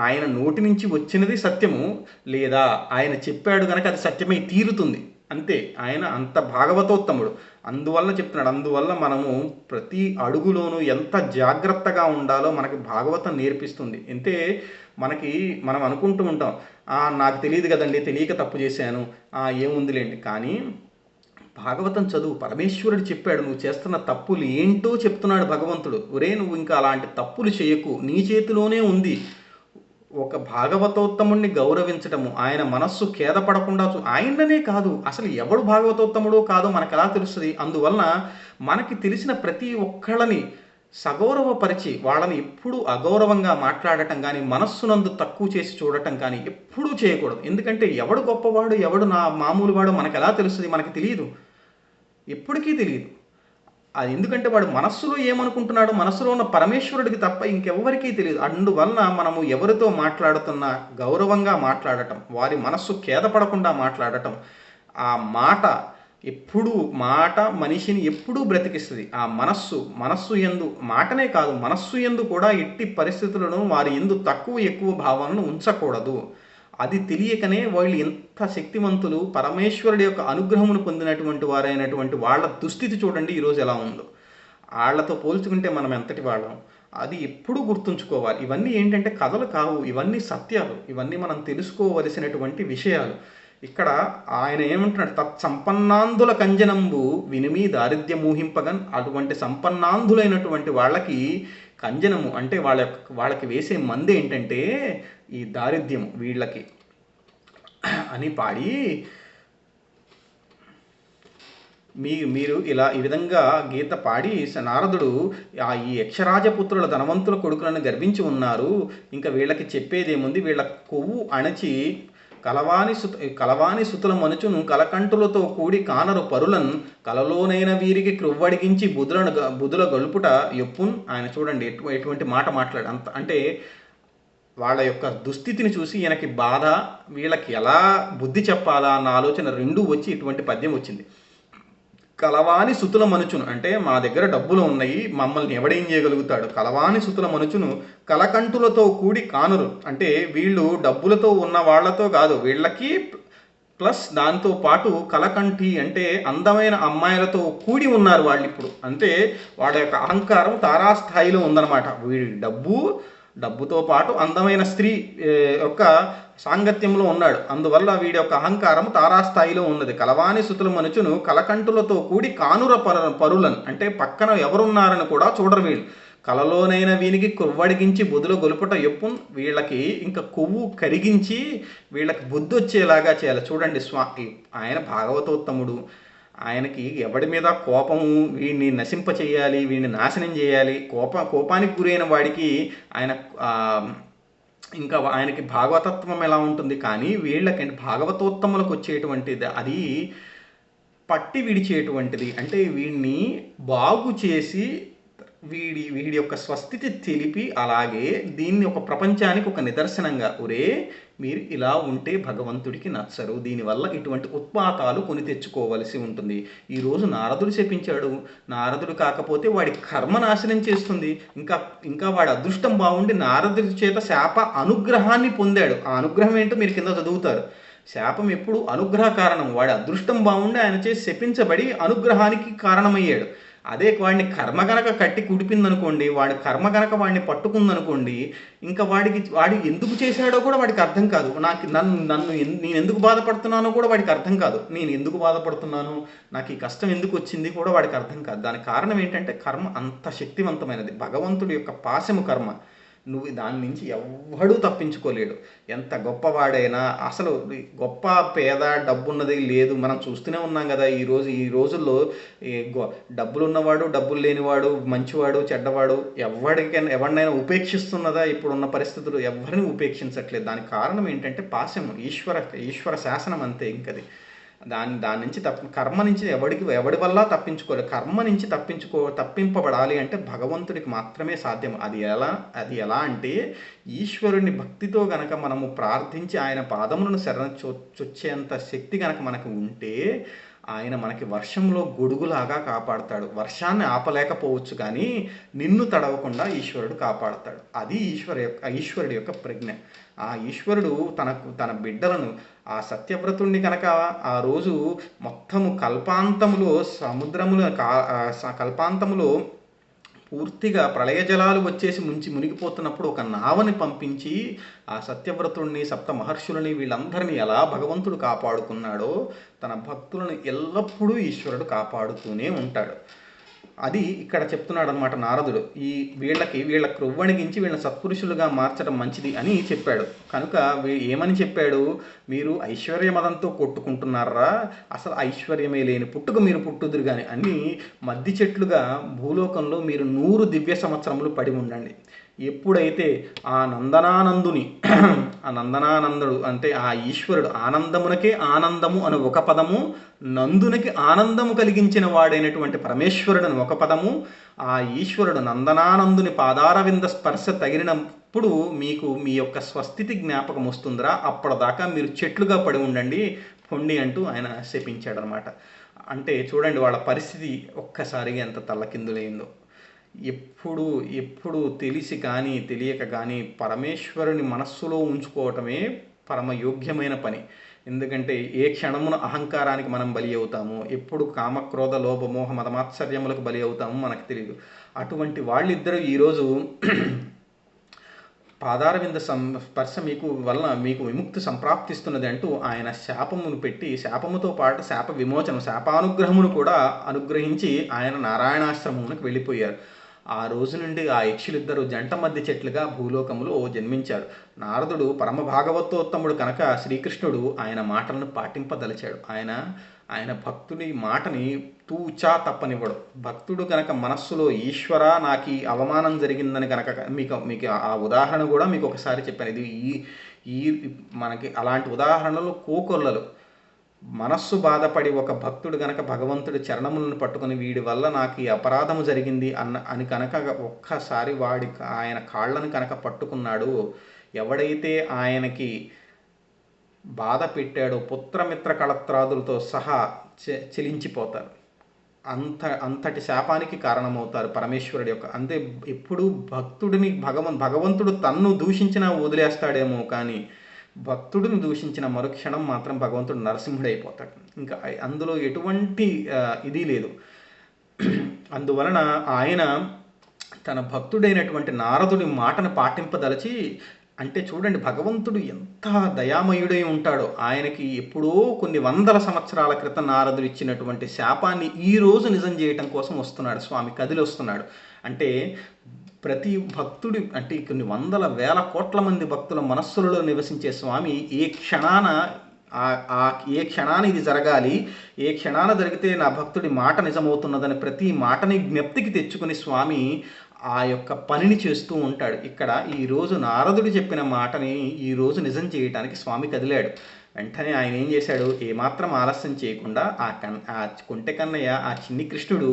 ఆయన నోటి నుంచి వచ్చినది సత్యము, లేదా ఆయన చెప్పాడు కనుక అది సత్యమై తీరుతుంది అంతే. ఆయన అంత భాగవతోత్తముడు, అందువల్ల చెప్తున్నాడు. అందువల్ల మనము ప్రతి అడుగులోనూ ఎంత జాగ్రత్తగా ఉండాలో మనకి భాగవతం నేర్పిస్తుంది. అంటే మనం అనుకుంటూ ఉంటాం, నాకు తెలియదు కదండి, తెలియక తప్పు చేశాను, ఏముందిలేండి. కానీ భాగవతం చదువు, పరమేశ్వరుడు చెప్పాడు, నువ్వు చేస్తున్న తప్పులు ఏంటో చెప్తున్నాడు భగవంతుడు. ఒరే నువ్వు ఇంకా అలాంటి తప్పులు చేయకు, నీ చేతిలోనే ఉంది. ఒక భాగవతోత్తముడిని గౌరవించటము, ఆయన మనస్సు ఖేదపడకుండా ఆయననే కాదు, అసలు ఎవడు భాగవతోత్తముడో కాదో మనకు ఎలా తెలుస్తుంది. అందువలన మనకి తెలిసిన ప్రతి ఒక్కళ్ళని సగౌరవపరిచి వాళ్ళని ఎప్పుడూ అగౌరవంగా మాట్లాడటం కానీ, మనస్సునందు తక్కువ చేసి చూడటం కానీ ఎప్పుడూ చేయకూడదు. ఎందుకంటే ఎవడు గొప్పవాడు, ఎవడు మామూలు వాడు మనకు ఎలా తెలుస్తుంది? మనకి తెలియదు, ఎప్పటికీ తెలియదు. అది ఎందుకంటే వాడు మనస్సులో ఏమనుకుంటున్నాడో మనస్సులో ఉన్న పరమేశ్వరుడికి తప్ప ఇంకెవ్వరికీ తెలియదు. అందువలన మనము ఎవరితో మాట్లాడుతున్నా గౌరవంగా మాట్లాడటం, వారి మనస్సు ఖేదపడకుండా మాట్లాడటం, ఆ మాట మనిషిని ఎప్పుడూ బ్రతికిస్తుంది. ఆ మనస్సు యందు, మాటనే కాదు మనస్సు యందు కూడా ఎట్టి పరిస్థితులను వారి యందు తక్కువ ఎక్కువ భావనను ఉంచకూడదు. అది తెలియకనే వాళ్ళు ఎంత శక్తివంతులు, పరమేశ్వరుడి యొక్క అనుగ్రహమును పొందినటువంటి వారైనటువంటి వాళ్ళ దుస్థితి చూడండి ఈరోజు ఎలా ఉందో. వాళ్ళతో పోల్చుకుంటే మనం ఎంతటి వాళ్ళం, అది ఎప్పుడూ గుర్తుంచుకోవాలి. ఇవన్నీ ఏంటంటే కథలు కావు, ఇవన్నీ సత్యాలు, ఇవన్నీ మనం తెలుసుకోవలసినటువంటి విషయాలు. ఇక్కడ ఆయన ఏమంటున్నాడు, తత్సంపన్నాంధుల కంజనంబు వినిమి దారిద్ర్య మూహింపగన్. అటువంటి సంపన్నాంధులైనటువంటి వాళ్ళకి కంజనము అంటే వాళ్ళకి వేసే మంది ఏంటంటే ఈ దారిద్ర్యం వీళ్ళకి అని పాడి, మీరు ఈ విధంగా గీత పాడి నారదుడు ఈ యక్షరాజపుత్రుల ధనవంతుల కొడుకులను గర్భించి ఉన్నారు, ఇంకా వీళ్ళకి చెప్పేదేముంది, వీళ్ళ కొవ్వు అణచి కలవాని సుతుల మనుచును కలకంటులతో కూడి కానరు పరులన్ కలలోనైన వీరికి క్రొవ్వడిగించి బుధుల గలుపుట ఎప్పున్. ఆయన చూడండి ఎటువంటి మాట మాట్లాడు. అంటే వాళ్ళ యొక్క దుస్థితిని చూసి ఈయనకి బాధ, వీళ్ళకి ఎలా బుద్ధి చెప్పాలా అన్న ఆలోచన రెండూ వచ్చి ఇటువంటి పద్యం వచ్చింది. కలవాని సుతుల మనుచును, అంటే మా దగ్గర డబ్బులు ఉన్నాయి, మమ్మల్ని ఎవడేం చేయగలుగుతాడు. కలవాని సుతుల మనుచును కలకంటులతో కూడి కానురు, అంటే వీళ్ళు డబ్బులతో ఉన్న వాళ్ళతో కాదు, వీళ్ళకి ప్లస్ దాంతో పాటు కలకంఠి అంటే అందమైన అమ్మాయిలతో కూడి ఉన్నారు వాళ్ళు ఇప్పుడు. అంటే వాళ్ళ యొక్క అహంకారం తారాస్థాయిలో ఉందన్నమాట. వీడి డబ్బుతో పాటు అందమైన స్త్రీ యొక్క సాంగత్యంలో ఉన్నాడు, అందువల్ల వీడి యొక్క అహంకారం తారాస్థాయిలో ఉన్నది. కలవాని సుతుల మనుచును కలకంటులతో కూడి కానుర పరులను, అంటే పక్కన ఎవరున్నారని కూడా చూడరు వీళ్ళు. కలలోనైనా వీనికి కొవ్వడిగించి బొదులు గొలుపుట ఎప్పు, వీళ్ళకి ఇంకా కొవ్వు కరిగించి వీళ్ళకి బుద్ధి వచ్చేలాగా చేయాలి. చూడండి ఆయన భాగవతోత్తముడు, ఆయనకి ఎవడి మీద కోపము, వీడిని నశింప చేయాలి, వీడిని నాశనం చేయాలి, కోపానికి గురైన వాడికి ఆయన ఇంకా ఆయనకి భాగవతత్వం ఎలా ఉంటుంది. కానీ వీళ్ళకంటే భాగవతోత్తములకు వచ్చేటువంటిది అది పట్టి విడిచేటువంటిది, అంటే వీడిని బాగు చేసి వీడి యొక్క స్వస్థితి తెలిపి, అలాగే దీన్ని ఒక ప్రపంచానికి ఒక నిదర్శనంగా, ఒరే మీరు ఇలా ఉంటే భగవంతుడికి నచ్చరు, దీనివల్ల ఇటువంటి ఉత్పాతాలు కొని తెచ్చుకోవలసి ఉంటుంది. ఈరోజు నారదుడు శపించాడు, నారదుడు కాకపోతే వాడి కర్మ నాశనం చేస్తుంది. ఇంకా వాడి అదృష్టం బాగుండి నారదుడి చేత శాప అనుగ్రహాన్ని పొందాడు. ఆ అనుగ్రహం ఏంటో మీరు కింద చదువుతారు. శాపం ఎప్పుడు అనుగ్రహ కారణం, వాడి అదృష్టం బాగుండి ఆయన చేసి శపించబడి అనుగ్రహానికి కారణమయ్యాడు. అదే వాడిని కర్మ గనక కట్టి కుడిపిందనుకోండి, వాడి కర్మ గనక వాడిని పట్టుకుందనుకోండి, ఇంకా వాడు ఎందుకు చేశాడో కూడా వాడికి అర్థం కాదు. నేను ఎందుకు బాధపడుతున్నానో కూడా వాడికి అర్థం కాదు. నేను ఎందుకు బాధపడుతున్నాను, నాకు ఈ కష్టం ఎందుకు వచ్చింది కూడా వాడికి అర్థం కాదు. దానికి కారణం ఏంటంటే కర్మ అంత శక్తివంతమైనది. భగవంతుడి యొక్క పాశము కర్మ, నువ్వు దాని నుంచి ఎవ్వడూ తప్పించుకోలేడు. ఎంత గొప్పవాడైనా, అసలు గొప్ప పేద డబ్బున్నది లేదు, మనం చూస్తూనే ఉన్నాం కదా. ఈ రోజుల్లో డబ్బులు ఉన్నవాడు, డబ్బులు లేనివాడు, మంచివాడు, చెడ్డవాడు, ఎవరినైనా ఉపేక్షిస్తున్నదా? ఇప్పుడున్న పరిస్థితులు ఎవరిని ఉపేక్షించట్లేదు. దానికి కారణం ఏంటంటే పాశం, ఈశ్వర శాసనం, అంతే. ఇంకది దాని నుంచి కర్మ నుంచి ఎవడి వల్ల తప్పించుకోలేదు. కర్మ నుంచి తప్పింపబడాలి అంటే భగవంతుడికి మాత్రమే సాధ్యం. అది ఎలా అంటే ఈశ్వరుని భక్తితో గనక మనము ప్రార్థించి ఆయన పాదములను చొచ్చేంత శక్తి గనక మనకు ఉంటే ఆయన మనకి వర్షంలో గొడుగులాగా కాపాడుతాడు. వర్షాన్ని ఆపలేకపోవచ్చు, కానీ నిన్ను తడవకుండా ఈశ్వరుడు కాపాడుతాడు. అది ఈశ్వరుడి యొక్క ప్రజ్ఞ. ఆ ఈశ్వరుడు తన బిడ్డలను, ఆ సత్యవ్రతుణ్ణి కనుక ఆ రోజు మొత్తము కల్పాంతములో పూర్తిగా ప్రళయ జలాలు వచ్చేసి మునిగిపోతున్నప్పుడు ఒక నావని పంపించి ఆ సత్యవ్రతుడిని, సప్త మహర్షులని, వీళ్ళందరినీ ఎలా భగవంతుడు కాపాడుకున్నాడో తన భక్తులను ఎల్లప్పుడూ ఈశ్వరుడు కాపాడుతూనే ఉంటాడు. అది ఇక్కడ చెప్తున్నాడు అనమాట నారదుడు. వీళ్ళ క్రొవ్వణిగించి వీళ్ళని సత్పురుషులుగా మార్చడం మంచిది అని చెప్పాడు. కనుక ఏమని చెప్పాడు? మీరు ఐశ్వర్య మదంతో కొట్టుకుంటున్నారా? అసలు ఐశ్వర్యమే లేని పుట్టుక మీరు పుట్టుదురు కానీ అన్ని మద్ది చెట్లుగా భూలోకంలో మీరు 100 దివ్య సంవత్సరములు పడి ఉండండి. ఎప్పుడైతే ఆ నందనానందుడు అంటే ఆ ఈశ్వరుడు, ఆనందమునకే ఆనందము అని ఒక పదము, నందునికి ఆనందము కలిగించిన వాడైనటువంటి పరమేశ్వరుడు అని ఒక పదము, ఆ ఈశ్వరుడు నందనానందుని పాదారవింద స్పర్శ తగిలినప్పుడు మీకు మీ యొక్క స్వస్థితి జ్ఞాపకం వస్తుందిరా, అప్పటిదాకా మీరు చెట్లుగా పడి ఉండండి పొండి అంటూ ఆయన శపించాడనమాట. అంటే చూడండి వాళ్ళ పరిస్థితి ఒక్కసారిగా ఎంత తల్లకిందులైందో. ఎప్పుడు తెలిసి కానీ తెలియక కానీ పరమేశ్వరుని మనస్సులో ఉంచుకోవటమే పరమ యోగ్యమైన పని. ఎందుకంటే ఏ క్షణమున అహంకారానికి మనం బలి అవుతామో, ఎప్పుడు కామక్రోధ లోభమోహ మదమాత్సర్యములకు బలి అవుతామో మనకు తెలియదు. అటువంటి వాళ్ళిద్దరూ ఈరోజు పాదారవింద స్పర్శ వలన మీకు విముక్తి సంప్రాప్తిస్తున్నది అంటూ ఆయన శాపమును పెట్టి, శాపముతో పాటు శాప విమోచనం, శాపానుగ్రహమును కూడా అనుగ్రహించి ఆయన నారాయణాశ్రమమునకు వెళ్ళిపోయారు. ఆ రోజు నుండి ఆ యక్షులిద్దరూ జంట మధ్య చెట్లుగా భూలోకములో జన్మించారు. నారదుడు పరమ భాగవతోత్తముడు కనుక శ్రీకృష్ణుడు ఆయన మాటలను పాటింపదలిచాడు. ఆయన భక్తుడి మాటని తూచా తప్పనివ్వడు. భక్తుడు కనుక మనస్సులో ఈశ్వర నాకు ఈ అవమానం జరిగిందని కనుక మీకు ఆ ఉదాహరణ కూడా మీకు ఒకసారి చెప్పాను. ఇది ఈ మనకి అలాంటి ఉదాహరణలు కోకొల్లలు. మనస్సు బాధపడి ఒక భక్తుడు గనక భగవంతుడి చరణములను పట్టుకుని వీడి వల్ల నాకు ఈ అపరాధము జరిగింది అని కనుక ఒక్కసారి ఆయన కాళ్ళను కనుక పట్టుకున్నాడు, ఎవడైతే ఆయనకి బాధ పెట్టాడో పుత్రమిత్ర కళత్రాదులతో సహా చెలించిపోతారు. అంతటి శాపానికి కారణమవుతారు పరమేశ్వరుడి యొక్క. అంతే, ఎప్పుడు భక్తుడిని భగవంతుడు తన్ను దూషించినా వదిలేస్తాడేమో కానీ భక్తుడిని దూషించిన మరుక్షణం మాత్రం భగవంతుడు నరసింహుడైపోతాడు. ఇంకా అందులో ఎటువంటి ఇది లేదు. అందువలన ఆయన తన భక్తుడైనటువంటి నారదుడి మాటను పాటింపదలచి, అంటే చూడండి భగవంతుడు ఎంత దయామయుడై ఉంటాడో. ఆయనకి ఎప్పుడో కొన్ని వందల సంవత్సరాల క్రితం నారదుడు ఇచ్చినటువంటి శాపాన్ని ఈ రోజు నిజం చేయటం కోసం వస్తున్నాడు స్వామి, కదిలి వస్తున్నాడు. అంటే ప్రతి భక్తుడి, అంటే కొన్ని వందల వేల కోట్ల మంది భక్తుల మనస్సులలో నివసించే స్వామి ఏ క్షణాన ఏ క్షణాన ఇది జరగాలి, ఏ క్షణాన జరిగితే నా భక్తుడి మాట నిజమవుతున్నదని ప్రతి మాటని జ్ఞప్తికి తెచ్చుకుని స్వామి ఆ యొక్క పనిని చేస్తూ ఉంటాడు. ఇక్కడ ఈరోజు నారదుడు చెప్పిన మాటని ఈరోజు నిజం చేయటానికి స్వామి కదిలాడు. వెంటనే ఆయన ఏం చేశాడు, ఏమాత్రం ఆలస్యం చేయకుండా ఆ కొంటె కన్నయ్య, ఆ చిన్ని కృష్ణుడు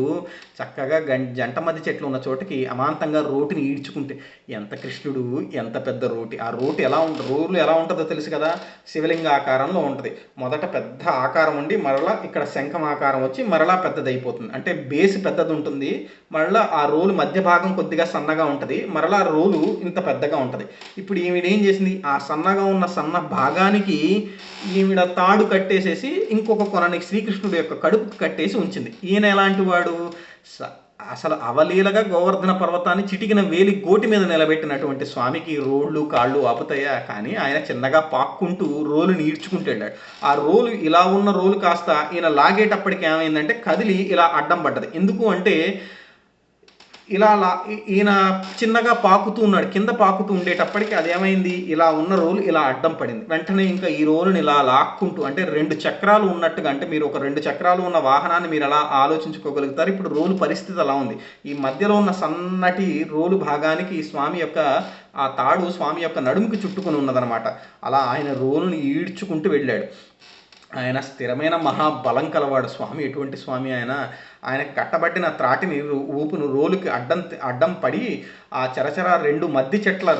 చక్కగా జంట మధ్య చెట్లు ఉన్న చోటకి అమాంతంగా రోటిని ఈడ్చుకుంటే, ఎంత కృష్ణుడు, ఎంత పెద్ద రోటి. ఆ రోటి రోలు ఎలా ఉంటుందో తెలుసు కదా, శివలింగ ఆకారంలో ఉంటుంది. మొదట పెద్ద ఆకారం ఉండి మరలా ఇక్కడ శంఖం ఆకారం వచ్చి మరలా పెద్దది అయిపోతుంది. అంటే బేస్ పెద్దది ఉంటుంది, మరలా ఆ రోలు మధ్య భాగం కొద్దిగా సన్నగా ఉంటుంది, మరలా రోలు ఇంత పెద్దగా ఉంటుంది. ఇప్పుడు ఈవిడేం చేసింది, ఆ సన్నగా ఉన్న సన్న భాగానికి ఈవిడ తాడు కట్టేసేసి ఇంకొక కొనని శ్రీకృష్ణుడి యొక్క కడుపుకు కట్టేసి ఉంచింది. ఈయన ఎలాంటి వాడు, అసలు అవలీలగా గోవర్ధన పర్వతాన్ని చిటికిన వేలి గోటి మీద నిలబెట్టినటువంటి స్వామికి రోళ్ళు కాళ్ళు ఆపుతాయా? కానీ ఆయన చిన్నగా పాక్కుంటూ రోలుని ఈడ్చుకుంటూ వెళ్ళాడు. ఆ రోలు ఇలా ఉన్న రోలు కాస్త ఈయన లాగేటప్పటికి ఏమైందంటే కదిలి ఇలా అడ్డం పడ్డది. ఎందుకు అంటే ఇలా ఈయన చిన్నగా పాకుతూ ఉన్నాడు, కింద పాకుతూ ఉండేటప్పటికి అదేమైంది, ఇలా ఉన్న రోలు ఇలా అడ్డం పడింది. వెంటనే ఇంకా ఈ రోలుని ఇలా లాక్కుంటూ, అంటే 2 చక్రాలు ఉన్నట్టుగా, అంటే మీరు ఒక 2 చక్రాలు ఉన్న వాహనాన్ని మీరు అలా ఆలోచించుకోగలుగుతారు. ఇప్పుడు రోలు పరిస్థితి అలా ఉంది. ఈ మధ్యలో ఉన్న సన్నటి రోలు భాగానికి స్వామి యొక్క ఆ తాడు స్వామి యొక్క నడుముకి చుట్టుకొని ఉన్నదనమాట. అలా ఆయన రోలుని ఈడ్చుకుంటూ వెళ్ళాడు. ఆయన స్థిరమైన మహాబలం కలవాడు స్వామి. ఎటువంటి స్వామి ఆయన కట్టబట్టిన త్రాటిని ఊపును రోలుకి అడ్డం పడి ఆ చరచర 2 మద్ది చెట్ల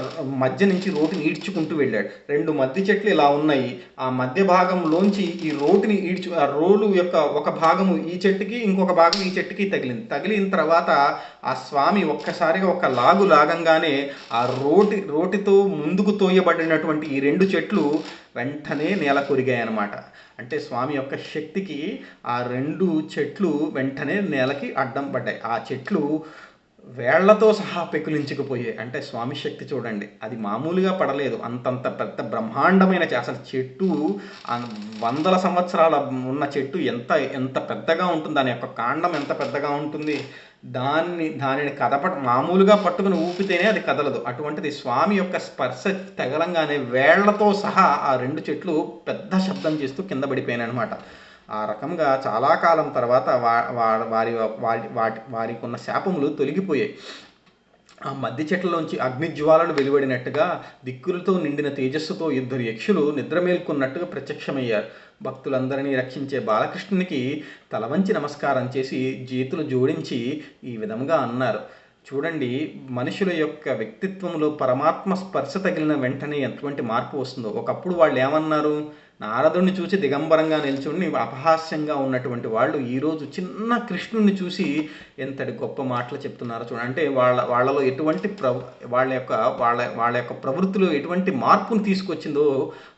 మధ్య నుంచి రోటిని ఈడ్చుకుంటూ వెళ్ళాడు. 2 మద్ది చెట్లు ఇలా ఉన్నాయి, ఆ మధ్య భాగంలోంచి ఈ రోటిని ఆ రోలు యొక్క ఒక భాగము ఈ చెట్టుకి, ఇంకొక భాగం ఈ చెట్టుకి తగిలిన తర్వాత ఆ స్వామి ఒక్కసారిగా ఒక లాగు లాగంగానే ఆ రోటితో ముందుకు తోయబడినటువంటి ఈ 2 చెట్లు వెంటనే నేల కొరిగాయన్నమాట. అంటే స్వామి యొక్క శక్తికి ఆ 2 చెట్లు వెంటనే నేలకి అడ్డం పడ్డాయి. ఆ చెట్లు వేళ్లతో సహా పెకులించుకుపోయాయి. అంటే స్వామి శక్తి చూడండి, అది మామూలుగా పడలేదు. అంతంత పెద్ద బ్రహ్మాండమైన అసలు చెట్టు, వందల సంవత్సరాల ఉన్న చెట్టు ఎంత పెద్దగా ఉంటుంది, దాని యొక్క కాండం ఎంత పెద్దగా ఉంటుంది, దానిని మామూలుగా పట్టుకుని ఊపితేనే అది కదలదు. అటువంటిది స్వామి యొక్క స్పర్శ తగలంగానే వేళ్లతో సహా ఆ 2 చెట్లు పెద్ద శబ్దం చేస్తూ కింద పడిపోయాయి అనమాట. ఆ రకంగా చాలా కాలం తర్వాత వారికి ఉన్న శాపములు తొలగిపోయాయి. ఆ మధ్య చెట్లలోంచి అగ్నిజ్వాలలు వెలువడినట్టుగా దిక్కులతో నిండిన తేజస్సుతో 2 యక్షులు నిద్రమేల్కొన్నట్టుగా ప్రత్యక్షమయ్యారు. భక్తులందరినీ రక్షించే బాలకృష్ణునికి తలవంచి నమస్కారం చేసి చేతులు జోడించి ఈ విధంగా అన్నారు. చూడండి, మనుషుల యొక్క వ్యక్తిత్వంలో పరమాత్మ స్పర్శ తగిలిన వెంటనే ఎటువంటి మార్పు వస్తుందో. ఒకప్పుడు వాళ్ళు ఏమన్నారు, నారదుడిని చూసి దిగంబరంగా నిల్చుని అపహాస్యంగా ఉన్నటువంటి వాళ్ళు ఈరోజు చిన్న కృష్ణుడిని చూసి ఎంతటి గొప్ప మాటలు చెప్తున్నారు చూడండి. అంటే వాళ్ళలో ఎటువంటి వాళ్ళ యొక్క ప్రవృత్తిలో ఎటువంటి మార్పును తీసుకొచ్చిందో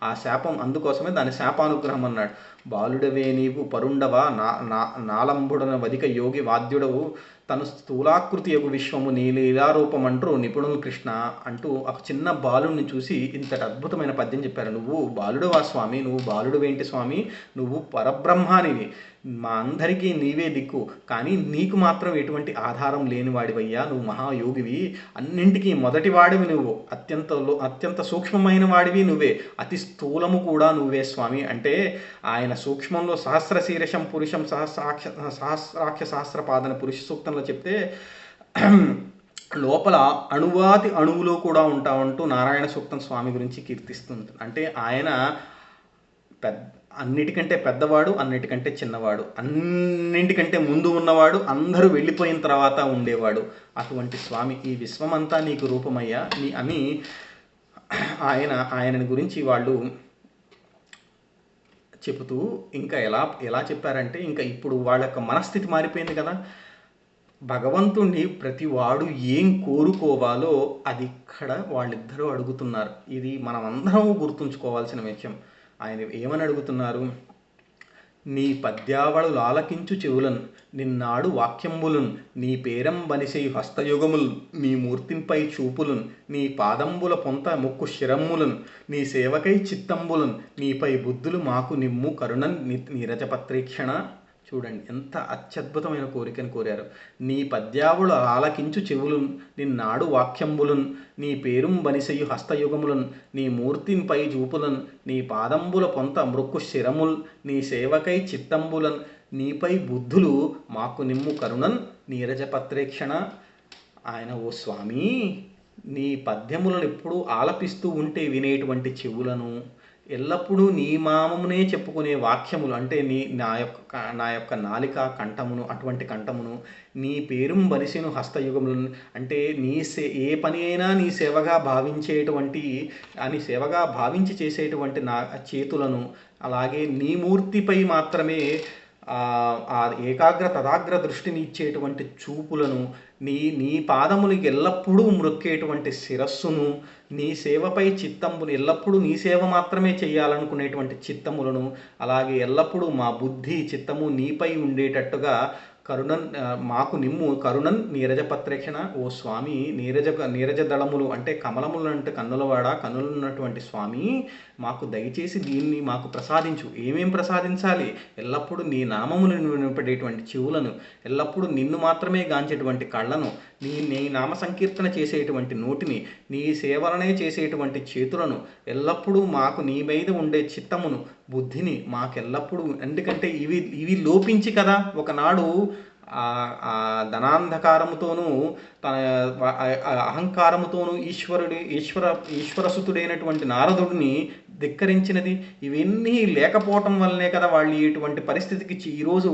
ఆ శాపం. అందుకోసమే దాని శాపానుగ్రహం అన్నాడు. బాలుడవే నీవు పరుండవా నాలంబుడన వదిక యోగి వాద్యుడవు తను స్థూలాకృతి యొక్క విశ్వము నీ లీలారూపమంటూ నిపుణులు కృష్ణ అంటూ ఒక చిన్న బాలుడిని చూసి ఇంతటి అద్భుతమైన పద్యం చెప్పారు. నువ్వు బాలుడువా స్వామి, నువ్వు బాలుడువేంటి స్వామి, నువ్వు పరబ్రహ్మానివి, మా అందరికీ నీవే దిక్కు, కానీ నీకు మాత్రం ఎటువంటి ఆధారం లేనివాడివయ్యా, నువ్వు మహాయోగివి, అన్నింటికీ మొదటివాడివి నువ్వు, అత్యంత సూక్ష్మమైన వాడివి నువ్వే, అతి స్థూలము కూడా నువ్వే స్వామి. అంటే ఆయన సూక్ష్మంలో సహస్రశీర్షం పురుషం సహస్రాక్ష సహస్రపాదన పురుష సూక్తంలో చెప్తే లోపల అణువులో కూడా ఉంటామంటూ నారాయణ సూక్తం స్వామి గురించి కీర్తిస్తుంది. అంటే ఆయన అన్నిటికంటే పెద్దవాడు, అన్నిటికంటే చిన్నవాడు, అన్నింటికంటే ముందు ఉన్నవాడు, అందరూ వెళ్ళిపోయిన తర్వాత ఉండేవాడు. అటువంటి స్వామి, ఈ విశ్వమంతా నీకు రూపమయ్యా అని ఆయనని గురించి వాళ్ళు చెబుతూ ఇంకా ఎలా ఎలా చెప్పారంటే, ఇంకా ఇప్పుడు వాళ్ళ యొక్క మనస్థితి మారిపోయింది కదా. భగవంతుణ్ణి ప్రతి వాడు ఏం కోరుకోవాలో అది ఇక్కడ వాళ్ళిద్దరూ అడుగుతున్నారు. ఇది మనం అందరం గుర్తుంచుకోవాల్సిన విషయం. ఆయన ఏమని అడుగుతున్నారు? నీ పద్యావళులు ఆలకించు చెవులన్ నిన్నాడు వాక్యంబులున్ నీ పేరం బనిసేయు హస్తయుగముల్ నీ మూర్తింపై చూపులున్ నీ పాదంబుల పొంత ముక్కు శిరమ్ములున్ నీ సేవకై చిత్తంబులున్ నీపై బుద్ధులు మాకు నిమ్ము కరుణన్ నీరజపత్రీక్షణ. చూడండి ఎంత అత్యద్భుతమైన కోరికను కోరారు. నీ పద్యావులు ఆలకించు చెవులున్ నిన్నాడు వాక్యంబులున్ నీ పేరుం బనిసెయ్యు హస్తయుగములున్ నీ మూర్తింపై చూపులన్ నీ పాదంబుల పొంత మృక్కు శిరముల్ నీ సేవకై చిత్తంబులన్ నీపై బుద్ధులు మాకు నిమ్ము కరుణన్ నీరజపత్రేక్షణ. ఆయన, ఓ స్వామి, నీ పద్యములను ఎప్పుడూ ఆలపిస్తూ ఉంటే వినేటువంటి చెవులను, ఎల్లప్పుడూ నీ నామమునే చెప్పుకునే వాక్యములు అంటే నా యొక్క నాలిక కంఠమును, అటువంటి కంఠమును, నీ పేరుం బనిసెను హస్తయుగములను అంటే ఏ పని అయినా నీ సేవగా భావించేటువంటి సేవగా భావించి చేసేటువంటి నా చేతులను, అలాగే నీ మూర్తిపై మాత్రమే ఆ ఏకాగ్ర తదాగ్ర దృష్టిని ఇచ్చేటువంటి చూపులను, నీ పాదములకి ఎల్లప్పుడూ మ్రొక్కేటువంటి శిరస్సును, నీ సేవపై చిత్తమును, ఎల్లప్పుడూ నీ సేవ మాత్రమే చేయాలనుకునేటువంటి చిత్తములను, అలాగే ఎల్లప్పుడూ మా బుద్ధి చిత్తము నీపై ఉండేటట్టుగా కరుణన్ మాకు నిమ్ము కరుణన్ నీరజపత్రేక్షణ. ఓ స్వామి, నీరజ దళములు అంటే కమలములు అంటే కన్నులవాడ, కన్నులున్నటువంటి స్వామి, మాకు దయచేసి దీన్ని మాకు ప్రసాదించు. ఏమేం ప్రసాదించాలి? ఎల్లప్పుడూ నీ నామములు వినపడేటువంటి చెవులను, ఎల్లప్పుడూ నిన్ను మాత్రమే గాంచేటువంటి కళ్ళను, నీ నామ సంకీర్తన చేసేటువంటి నోటిని, నీ సేవలనే చేసేటువంటి చేతులను, ఎల్లప్పుడూ మాకు నీ మీద ఉండే చిత్తమును, బుద్ధిని మాకెల్లప్పుడూ. ఎందుకంటే ఇవి లోపించి కదా ఒకనాడు ధనాంధకారముతోనూ తన అహంకారముతోనూ ఈశ్వరసుతుడైనటువంటి నారదుడిని ధిక్కరించినది. ఇవన్నీ లేకపోవటం వల్లనే కదా వాళ్ళు ఇటువంటి పరిస్థితికి ఈరోజు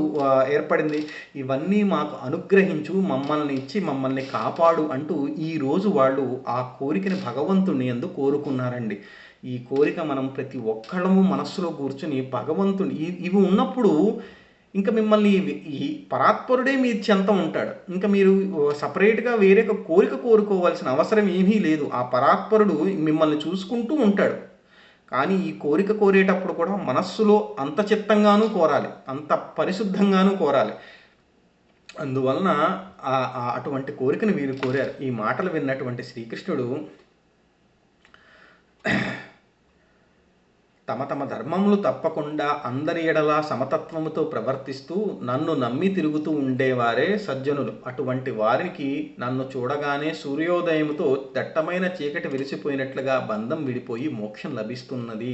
ఏర్పడింది. ఇవన్నీ మాకు అనుగ్రహించు, మమ్మల్ని ఇచ్చి మమ్మల్ని కాపాడు అంటూ ఈరోజు వాళ్ళు ఆ కోరికని భగవంతుని యందు కోరుకున్నారండి. ఈ కోరిక మనం ప్రతి ఒక్కళ్ళము మనస్సులో కూర్చుని భగవంతుని ఇవి ఉన్నప్పుడు ఇంకా మిమ్మల్ని ఈ పరాత్పరుడే మీ చెంత ఉంటాడు. ఇంకా మీరు సపరేట్గా వేరే కోరిక కోరుకోవాల్సిన అవసరం ఏమీ లేదు. ఆ పరాత్పరుడు మిమ్మల్ని చూసుకుంటూ ఉంటాడు. కానీ ఈ కోరిక కోరేటప్పుడు కూడా మనస్సులో అంత చిత్తంగానూ కోరాలి, అంత పరిశుద్ధంగానూ కోరాలి. అందువలన అటువంటి కోరికను వీరు కోరారు. ఈ మాటలు విన్నటువంటి శ్రీకృష్ణుడు తమ ధర్మములు తప్పకుండా అందరి ఎడల సమతత్వముతో ప్రవర్తిస్తూ నన్ను నమ్మి తిరుగుతూ ఉండేవారే సజ్జనులు. అటువంటి వారికి నన్ను చూడగానే సూర్యోదయముతో దట్టమైన చీకటి విరిసిపోయినట్లుగా బంధం విడిపోయి మోక్షం లభిస్తున్నది.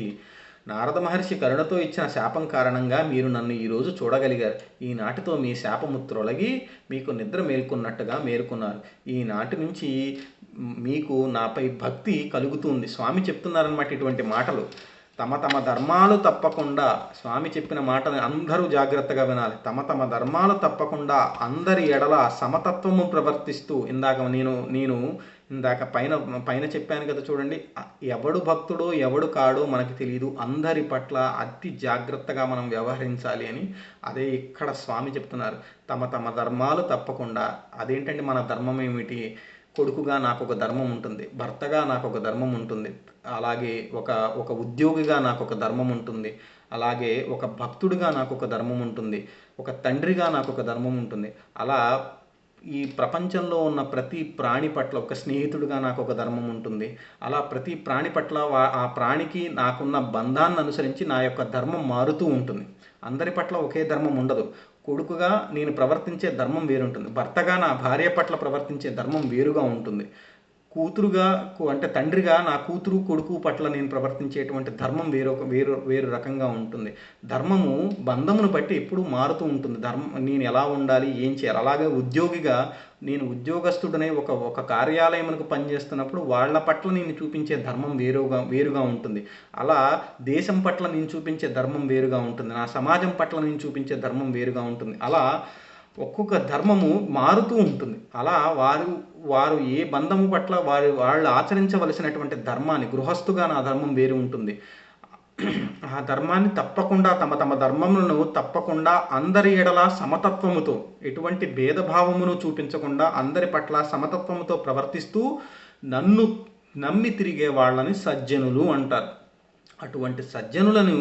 నారద మహర్షి కరుణతో ఇచ్చిన శాపం కారణంగా మీరు నన్ను ఈరోజు చూడగలిగారు. ఈనాటితో మీ శాపము తొలగి మీకు నిద్ర మేల్కొన్నట్టుగా మేల్కొన్నారు. ఈనాటి నుంచి మీకు నాపై భక్తి కలుగుతుంది. స్వామి చెప్తున్నారన్నమాట ఇటువంటి మాటలు. తమ ధర్మాలు తప్పకుండా, స్వామి చెప్పిన మాటని అందరూ జాగ్రత్తగా వినాలి. తమ ధర్మాలు తప్పకుండా అందరి ఎడల సమతత్వము ప్రవర్తిస్తూ, నేను ఇందాక పైన చెప్పాను కదా, చూడండి, ఎవడు భక్తుడో ఎవడు కాడో మనకి తెలియదు, అందరి పట్ల అతి జాగ్రత్తగా మనం వ్యవహరించాలి అని. అదే ఇక్కడ స్వామి చెప్తున్నారు. తమ ధర్మాలు తప్పకుండా. అదేంటంటే మన ధర్మం ఏమిటి? కొడుకుగా నాకు ఒక ధర్మం ఉంటుంది, భర్తగా నాకు ఒక ధర్మం ఉంటుంది, అలాగే ఒక ఉద్యోగిగా నాకు ఒక ధర్మం ఉంటుంది, అలాగే ఒక భక్తుడిగా నాకు ఒక ధర్మం ఉంటుంది, ఒక తండ్రిగా నాకు ఒక ధర్మం ఉంటుంది. అలా ఈ ప్రపంచంలో ఉన్న ప్రతి ప్రాణి పట్ల, ఒక స్నేహితుడిగా నాకు ఒక ధర్మం ఉంటుంది. అలా ప్రతి ప్రాణి పట్ల ఆ ప్రాణికి నాకున్న బంధాన్ని అనుసరించి నా యొక్క ధర్మం మారుతూ ఉంటుంది. అందరి పట్ల ఒకే ధర్మం ఉండదు. కొడుకుగా నేను ప్రవర్తించే ధర్మం వేరుంటుంది, భర్తగా నా భార్య పట్ల ప్రవర్తించే ధర్మం వేరుగా ఉంటుంది, కూతురుగా అంటే తండ్రిగా నా కూతురు కొడుకు పట్ల నేను ప్రవర్తించేటువంటి ధర్మం వేరు రకంగా ఉంటుంది. ధర్మము బంధమును బట్టి ఎప్పుడూ మారుతూ ఉంటుంది. నేను ఎలా ఉండాలి, ఏం చేయాలి. అలాగే ఉద్యోగిగా నేను ఉద్యోగస్తుడనే ఒక కార్యాలయమునకు పనిచేస్తున్నప్పుడు వాళ్ళ పట్ల నేను చూపించే ధర్మం వేరుగా ఉంటుంది. అలా దేశం పట్ల నేను చూపించే ధర్మం వేరుగా ఉంటుంది, నా సమాజం పట్ల నేను చూపించే ధర్మం వేరుగా ఉంటుంది. అలా ఒక్కొక్క ధర్మము మారుతూ ఉంటుంది. అలా వారు ఏ బంధము పట్ల వాళ్ళు ఆచరించవలసినటువంటి ధర్మాన్ని, గృహస్థుగా నా ధర్మం వేరు ఉంటుంది, ఆ ధర్మాన్ని తప్పకుండా తమ తమ ధర్మములను తప్పకుండా అందరి ఎడల సమతత్వముతో, ఎటువంటి భేదభావమును చూపించకుండా అందరి పట్ల సమతత్వముతో ప్రవర్తిస్తూ నన్ను నమ్మి తిరిగే వాళ్ళని సజ్జనులు అంటారు. అటువంటి సజ్జనులను,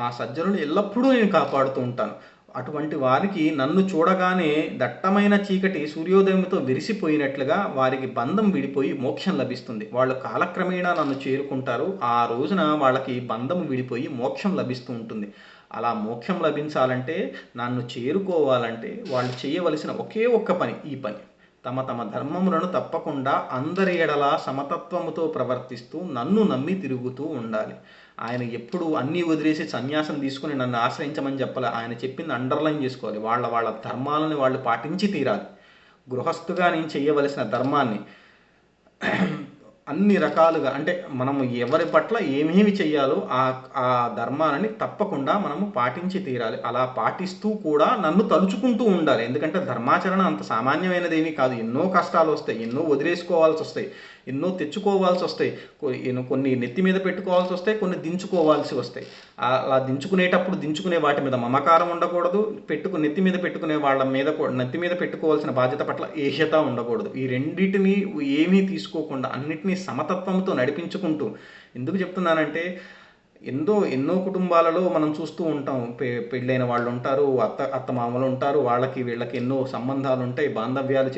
ఆ సజ్జనులు ఎల్లప్పుడూ నేను కాపాడుతూ ఉంటాను. అటువంటి వారికి నన్ను చూడగానే దట్టమైన చీకటి సూర్యోదయంతో విరిసిపోయినట్లుగా వారికి బంధం విడిపోయి మోక్షం లభిస్తుంది. వాళ్ళు కాలక్రమేణా నన్ను చేరుకుంటారు. ఆ రోజున వాళ్ళకి బంధం విడిపోయి మోక్షం లభిస్తూ ఉంటుంది. అలా మోక్షం లభించాలంటే, నన్ను చేరుకోవాలంటే వాళ్ళు చేయవలసిన ఒకే ఒక్క పని ఈ పని. తమ తమ ధర్మములను తప్పకుండా అందరి ఎడల సమతత్వముతో ప్రవర్తిస్తూ నన్ను నమ్మి తిరుగుతూ ఉండాలి. ఆయన ఎప్పుడు అన్నీ వదిలేసి సన్యాసం తీసుకుని నన్ను ఆశ్రయించమని చెప్పాలి. ఆయన చెప్పింది అండర్లైన్ చేసుకోవాలి. వాళ్ళ వాళ్ళ ధర్మాలను వాళ్ళు పాటించి తీరాలి. గృహస్థుగా నేను చేయవలసిన ధర్మాన్ని అన్ని రకాలుగా, అంటే మనము ఎవరి పట్ల ఏమేమి చెయ్యాలో ఆ ధర్మాలని తప్పకుండా మనము పాటించి తీరాలి. అలా పాటిస్తూ కూడా నన్ను తలుచుకుంటూ ఉండాలి. ఎందుకంటే ధర్మాచరణ అంత సామాన్యమైనది ఏమీ కాదు. ఎన్నో కష్టాలు వస్తాయి, ఎన్నో వదిలేసుకోవాల్సి వస్తాయి, ఎన్నో తెచ్చుకోవాల్సి వస్తాయి, కొన్ని నెత్తి మీద పెట్టుకోవాల్సి వస్తాయి, కొన్ని దించుకోవాల్సి వస్తాయి. అలా దించుకునేటప్పుడు దించుకునే వాటి మీద మమకారం ఉండకూడదు. నెత్తి మీద పెట్టుకునే వాళ్ళ మీద నెత్తి మీద పెట్టుకోవాల్సిన బాధ్యత పట్ల ఏహ్యత ఉండకూడదు. ఈ రెండింటిని ఏమీ తీసుకోకుండా అన్నిటినీ సమతత్వంతో నడిపించుకుంటూ, ఎందుకు చెప్తున్నానంటే ఎన్నో కుటుంబాలలో మనం చూస్తూ ఉంటాం. పెళ్ళైన వాళ్ళు ఉంటారు, అత్తమామలు ఉంటారు, వాళ్ళకి వీళ్ళకి ఎన్నో సంబంధాలు ఉంటాయి, బాంధవ్యాలు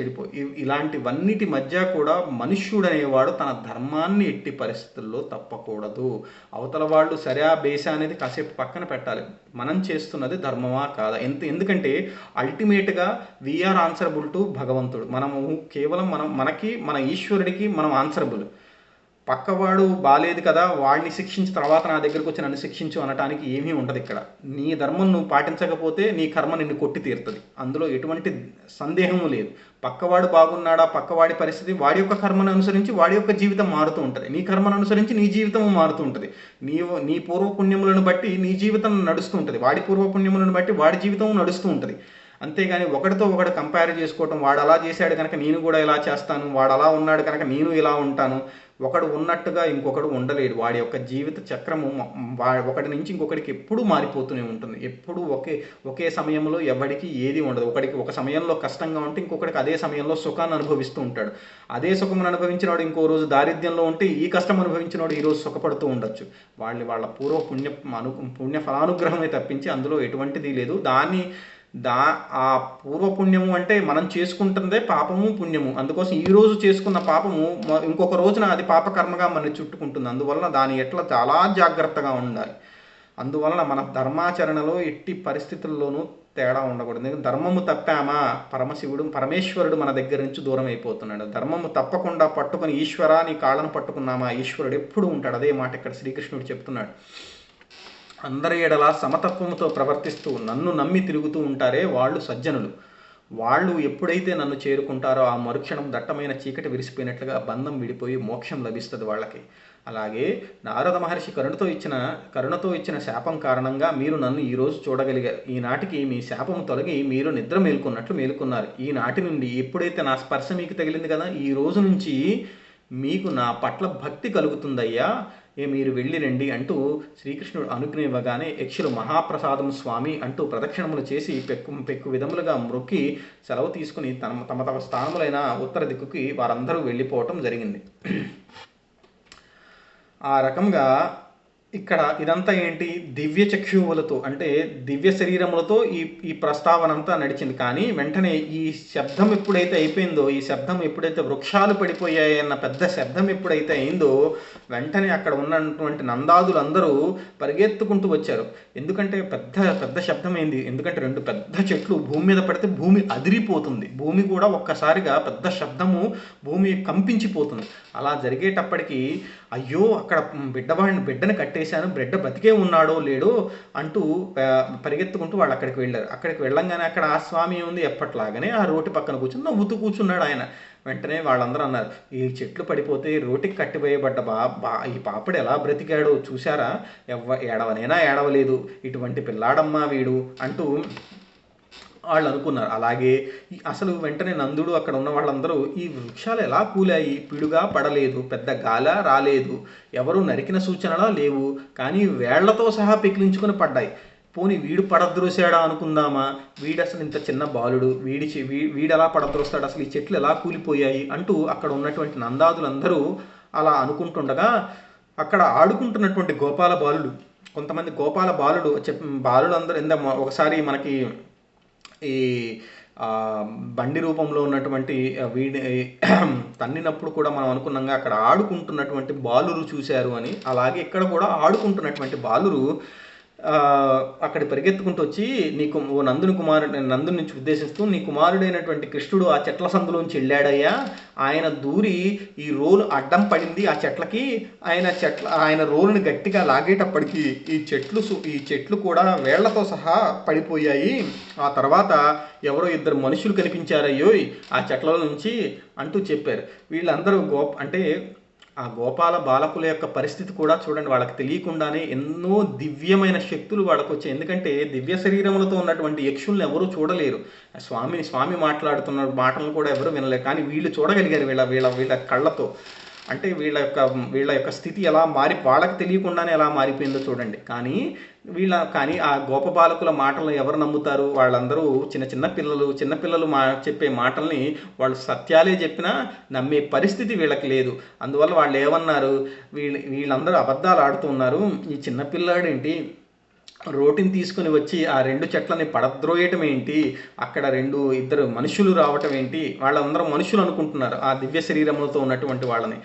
ఇలాంటివన్నిటి మధ్య కూడా మనుష్యుడు అనేవాడు తన ధర్మాన్ని ఎట్టి పరిస్థితుల్లో తప్పకూడదు. అవతల వాళ్ళు సరే బేసా అనేది కాసేపు పక్కన పెట్టాలి. మనం చేస్తున్నది ధర్మమా కాదా? ఎందుకంటే అల్టిమేట్గా వీఆర్ ఆన్సరబుల్ టు భగవంతుడు. మనము కేవలం మనకి మన ఈశ్వరుడికి మనం ఆన్సరబుల్. పక్కవాడు బాలేదు కదా, వాడిని శిక్షించి తర్వాత నా దగ్గరకు వచ్చి నన్ను శిక్షించు అనటానికి ఏమీ ఉండదు ఇక్కడ. నీ ధర్మం నువ్వు పాటించకపోతే నీ కర్మ నిన్ను కొట్టి తీరుతుంది. అందులో ఎటువంటి సందేహము లేదు. పక్కవాడు బాగున్నాడా, పక్కవాడి పరిస్థితి, వాడి యొక్క కర్మను అనుసరించి వాడి యొక్క జీవితం మారుతూ ఉంటుంది. నీ కర్మను అనుసరించి నీ జీవితం మారుతూ ఉంటుంది. నీ పూర్వపుణ్యములను బట్టి నీ జీవితం నడుస్తూ ఉంటుంది, వాడి పూర్వపుణ్యములను బట్టి వాడి జీవితం నడుస్తూ ఉంటుంది. అంతేగాని ఒకటితో ఒకటి కంపేర్ చేసుకోవటం, వాడు అలా చేశాడు కనుక నేను కూడా ఇలా చేస్తాను, వాడు అలా ఉన్నాడు కనుక నేను ఇలా ఉంటాను, ఒకడు ఉన్నట్టుగా ఇంకొకడు ఉండలేడు. వాడి యొక్క జీవిత చక్రము ఒకటి నుంచి ఇంకొకటికి ఎప్పుడూ మారిపోతూనే ఉంటుంది. ఎప్పుడూ ఒకే సమయంలో ఎవరికి ఏది ఉండదు. ఒకడికి ఒక సమయంలో కష్టంగా ఉంటే ఇంకొకటికి అదే సమయంలో సుఖాన్ని అనుభవిస్తూ ఉంటాడు. అదే సుఖమును అనుభవించినవాడు ఇంకో రోజు దారిద్ర్యంలో ఉంటే ఈ కష్టం అనుభవించినవాడు ఈరోజు సుఖపడుతూ ఉండొచ్చు. వాళ్ళ పూర్వ పుణ్య ఫలానుగ్రహమే తప్పించి అందులో ఎటువంటిది లేదు. ఆ పూర్వపుణ్యము అంటే మనం చేసుకుంటుందే పాపము పుణ్యము. అందుకోసం ఈరోజు చేసుకున్న పాపము ఇంకొక రోజున అది పాపకర్మగా మన చుట్టుకుంటుంది. అందువలన దాని ఎట్లా చాలా జాగ్రత్తగా ఉండాలి. అందువలన మన ధర్మాచరణలో ఎట్టి పరిస్థితుల్లోనూ తేడా ఉండకూడదు. ఎందుకంటే ధర్మము తప్పామా పరమేశ్వరుడు మన దగ్గర నుంచి దూరం అయిపోతున్నాడు. ధర్మము తప్పకుండా పట్టుకుని ఈశ్వరా నీ కాళ్ళను పట్టుకున్నామా, ఈశ్వరుడు ఎప్పుడు ఉంటాడు. అదే మాట ఇక్కడ శ్రీకృష్ణుడు చెప్తున్నాడు. అందరి ఎడల సమతత్వముతో ప్రవర్తిస్తూ నన్ను నమ్మి తిరుగుతూ ఉంటారే వాళ్ళు సజ్జనులు. వాళ్ళు ఎప్పుడైతే నన్ను చేరుకుంటారో ఆ మరుక్షణం దట్టమైన చీకటి విరిసిపోయినట్లుగా బంధం విడిపోయి మోక్షం లభిస్తుంది వాళ్ళకి. అలాగే నారద మహర్షి కరుణతో ఇచ్చిన శాపం కారణంగా మీరు నన్ను ఈరోజు చూడగలిగారు. ఈనాటికి మీ శాపము తొలగి మీరు నిద్ర మేలుకున్నారు. ఈనాటి నుండి ఎప్పుడైతే నా స్పర్శ మీకు తగిలింది కదా, ఈ రోజు నుంచి మీకు నా పట్ల భక్తి కలుగుతుందయ్యా, మీరు వెళ్ళి రండి అంటూ శ్రీకృష్ణుడు అనుజ్ఞ ఇవ్వగానే యక్షులు మహాప్రసాదం స్వామి అంటూ ప్రదక్షిణములు చేసి పెక్కు విధములుగా మ్రొక్కి సెలవు తీసుకుని తమ స్థానములైన ఉత్తర దిక్కుకి వారందరూ వెళ్ళిపోవటం జరిగింది. ఆ రకంగా ఇక్కడ ఇదంతా ఏంటి, దివ్య చక్షువులతో అంటే దివ్య శరీరములతో ఈ ప్రస్తావన అంతా నడిచింది. కానీ వెంటనే ఈ శబ్దం ఎప్పుడైతే అయిపోయిందో, ఈ శబ్దం ఎప్పుడైతే వృక్షాలు పడిపోయాయి అన్న పెద్ద శబ్దం ఎప్పుడైతే అయిందో, వెంటనే అక్కడ ఉన్నటువంటి నందాదులందరూ పరిగెత్తుకుంటూ వచ్చారు. ఎందుకంటే పెద్ద శబ్దం అయింది. ఎందుకంటే 2 పెద్ద చెట్లు భూమి మీద పడితే భూమి అదిరిపోతుంది. భూమి కూడా ఒక్కసారిగా పెద్ద శబ్దము భూమి కంపించిపోతుంది. అలా జరిగేటప్పటికీ అయ్యో అక్కడ బిడ్డని కట్టేశాను, బిడ్డ బతికే ఉన్నాడో లేడో అంటూ పరిగెత్తుకుంటూ వాళ్ళు అక్కడికి వెళ్ళారు. అక్కడికి వెళ్ళంగానే అక్కడ ఆ స్వామి ఉంది ఎప్పట్లాగానే ఆ రోటి పక్కన కూర్చొని నవ్వుతూ కూర్చున్నాడు ఆయన. వెంటనే వాళ్ళందరూ అన్నారు, ఈ చెట్లు పడిపోతే రోటికి కట్టివేయబడ్డ ఈ పాపడు ఎలా బ్రతికాడో చూశారా, ఏడవనైనా ఏడవలేదు, ఇటువంటి పిల్లాడమ్మా వీడు అంటూ వాళ్ళు అనుకున్నారు. అలాగే అసలు వెంటనే నందుడు అక్కడ ఉన్న వాళ్ళందరూ ఈ వృక్షాలు ఎలా కూలాయి, పిడుగా పడలేదు, పెద్ద గాల రాలేదు, ఎవరు నరికిన సూచనలా లేవు, కానీ వేళ్లతో సహా పెకిలించుకొని పడ్డాయి. పోనీ వీడు పడద్రోసాడా అనుకుందామా, వీడు అసలు ఇంత చిన్న బాలుడు, వీడు ఎలా పడద్రోస్తాడు, అసలు ఈ చెట్లు ఎలా కూలిపోయాయి అంటూ అక్కడ ఉన్నటువంటి నందాదులందరూ అలా అనుకుంటుండగా అక్కడ ఆడుకుంటున్నటువంటి గోపాల బాలుడు, కొంతమంది గోపాల బాలుడు బాలుడు అందరూ ఒకసారి మనకి ఈ బండి రూపంలో ఉన్నటువంటి వీడి తన్నినప్పుడు కూడా మనం అనుకున్నాగా అక్కడ ఆడుకుంటున్నటువంటి బాలురు చూశారు అని. అలాగే ఇక్కడ కూడా ఆడుకుంటున్నటువంటి బాలురు అక్కడ పరిగెత్తుకుంటూ వచ్చి నీకు ఓ నందుని నుంచి ఉద్దేశిస్తూ, నీ కుమారుడైనటువంటి కృష్ణుడు ఆ చెట్ల సందులోంచి వెళ్ళాడయ్యా, ఆయన దూరి ఈ రోలు అడ్డం పడింది ఆ చెట్లకి, ఆయన రోలుని గట్టిగా లాగేటప్పటికి ఈ చెట్లు కూడా వేళ్లతో సహా పడిపోయాయి. ఆ తర్వాత ఎవరో ఇద్దరు మనుషులు కనిపించారయ్యో ఆ చెట్ల నుంచి అంటూ చెప్పారు. వీళ్ళందరూ అంటే ఆ గోపాల బాలకుల యొక్క పరిస్థితి కూడా చూడండి, వాళ్ళకి తెలియకుండానే ఎన్నో దివ్యమైన శక్తులు వాళ్ళకు వచ్చాయి. ఎందుకంటే దివ్య శరీరములతో ఉన్నటువంటి యక్షుల్ని ఎవరూ చూడలేరు. స్వామి మాట్లాడుతున్న మాటలను కూడా ఎవరు వినలేరు, కానీ వీళ్ళు చూడగలిగారు వీళ్ళ కళ్ళతో. అంటే వీళ్ళ యొక్క స్థితి ఎలా వాళ్ళకి తెలియకుండానే ఎలా మారిపోయిందో చూడండి. కానీ ఆ గోపబాలకుల మాటలను ఎవరు నమ్ముతారు? వాళ్ళందరూ చిన్నపిల్లలు చెప్పే మాటల్ని వాళ్ళు సత్యాలే చెప్పినా నమ్మే పరిస్థితి వీళ్ళకి లేదు. అందువల్ల వాళ్ళు ఏమన్నారు, వీళ్ళందరూ అబద్ధాలు ఆడుతున్నారు, ఈ చిన్నపిల్లాడేంటి రోటిని తీసుకుని వచ్చి ఆ 2 చెట్లని పడద్రోయటం ఏంటి, అక్కడ ఇద్దరు మనుషులు రావటం ఏంటి, వాళ్ళందరూ మనుషులు అనుకుంటున్నారు ఆ దివ్య శరీరములతో ఉన్నటువంటి వాళ్ళని,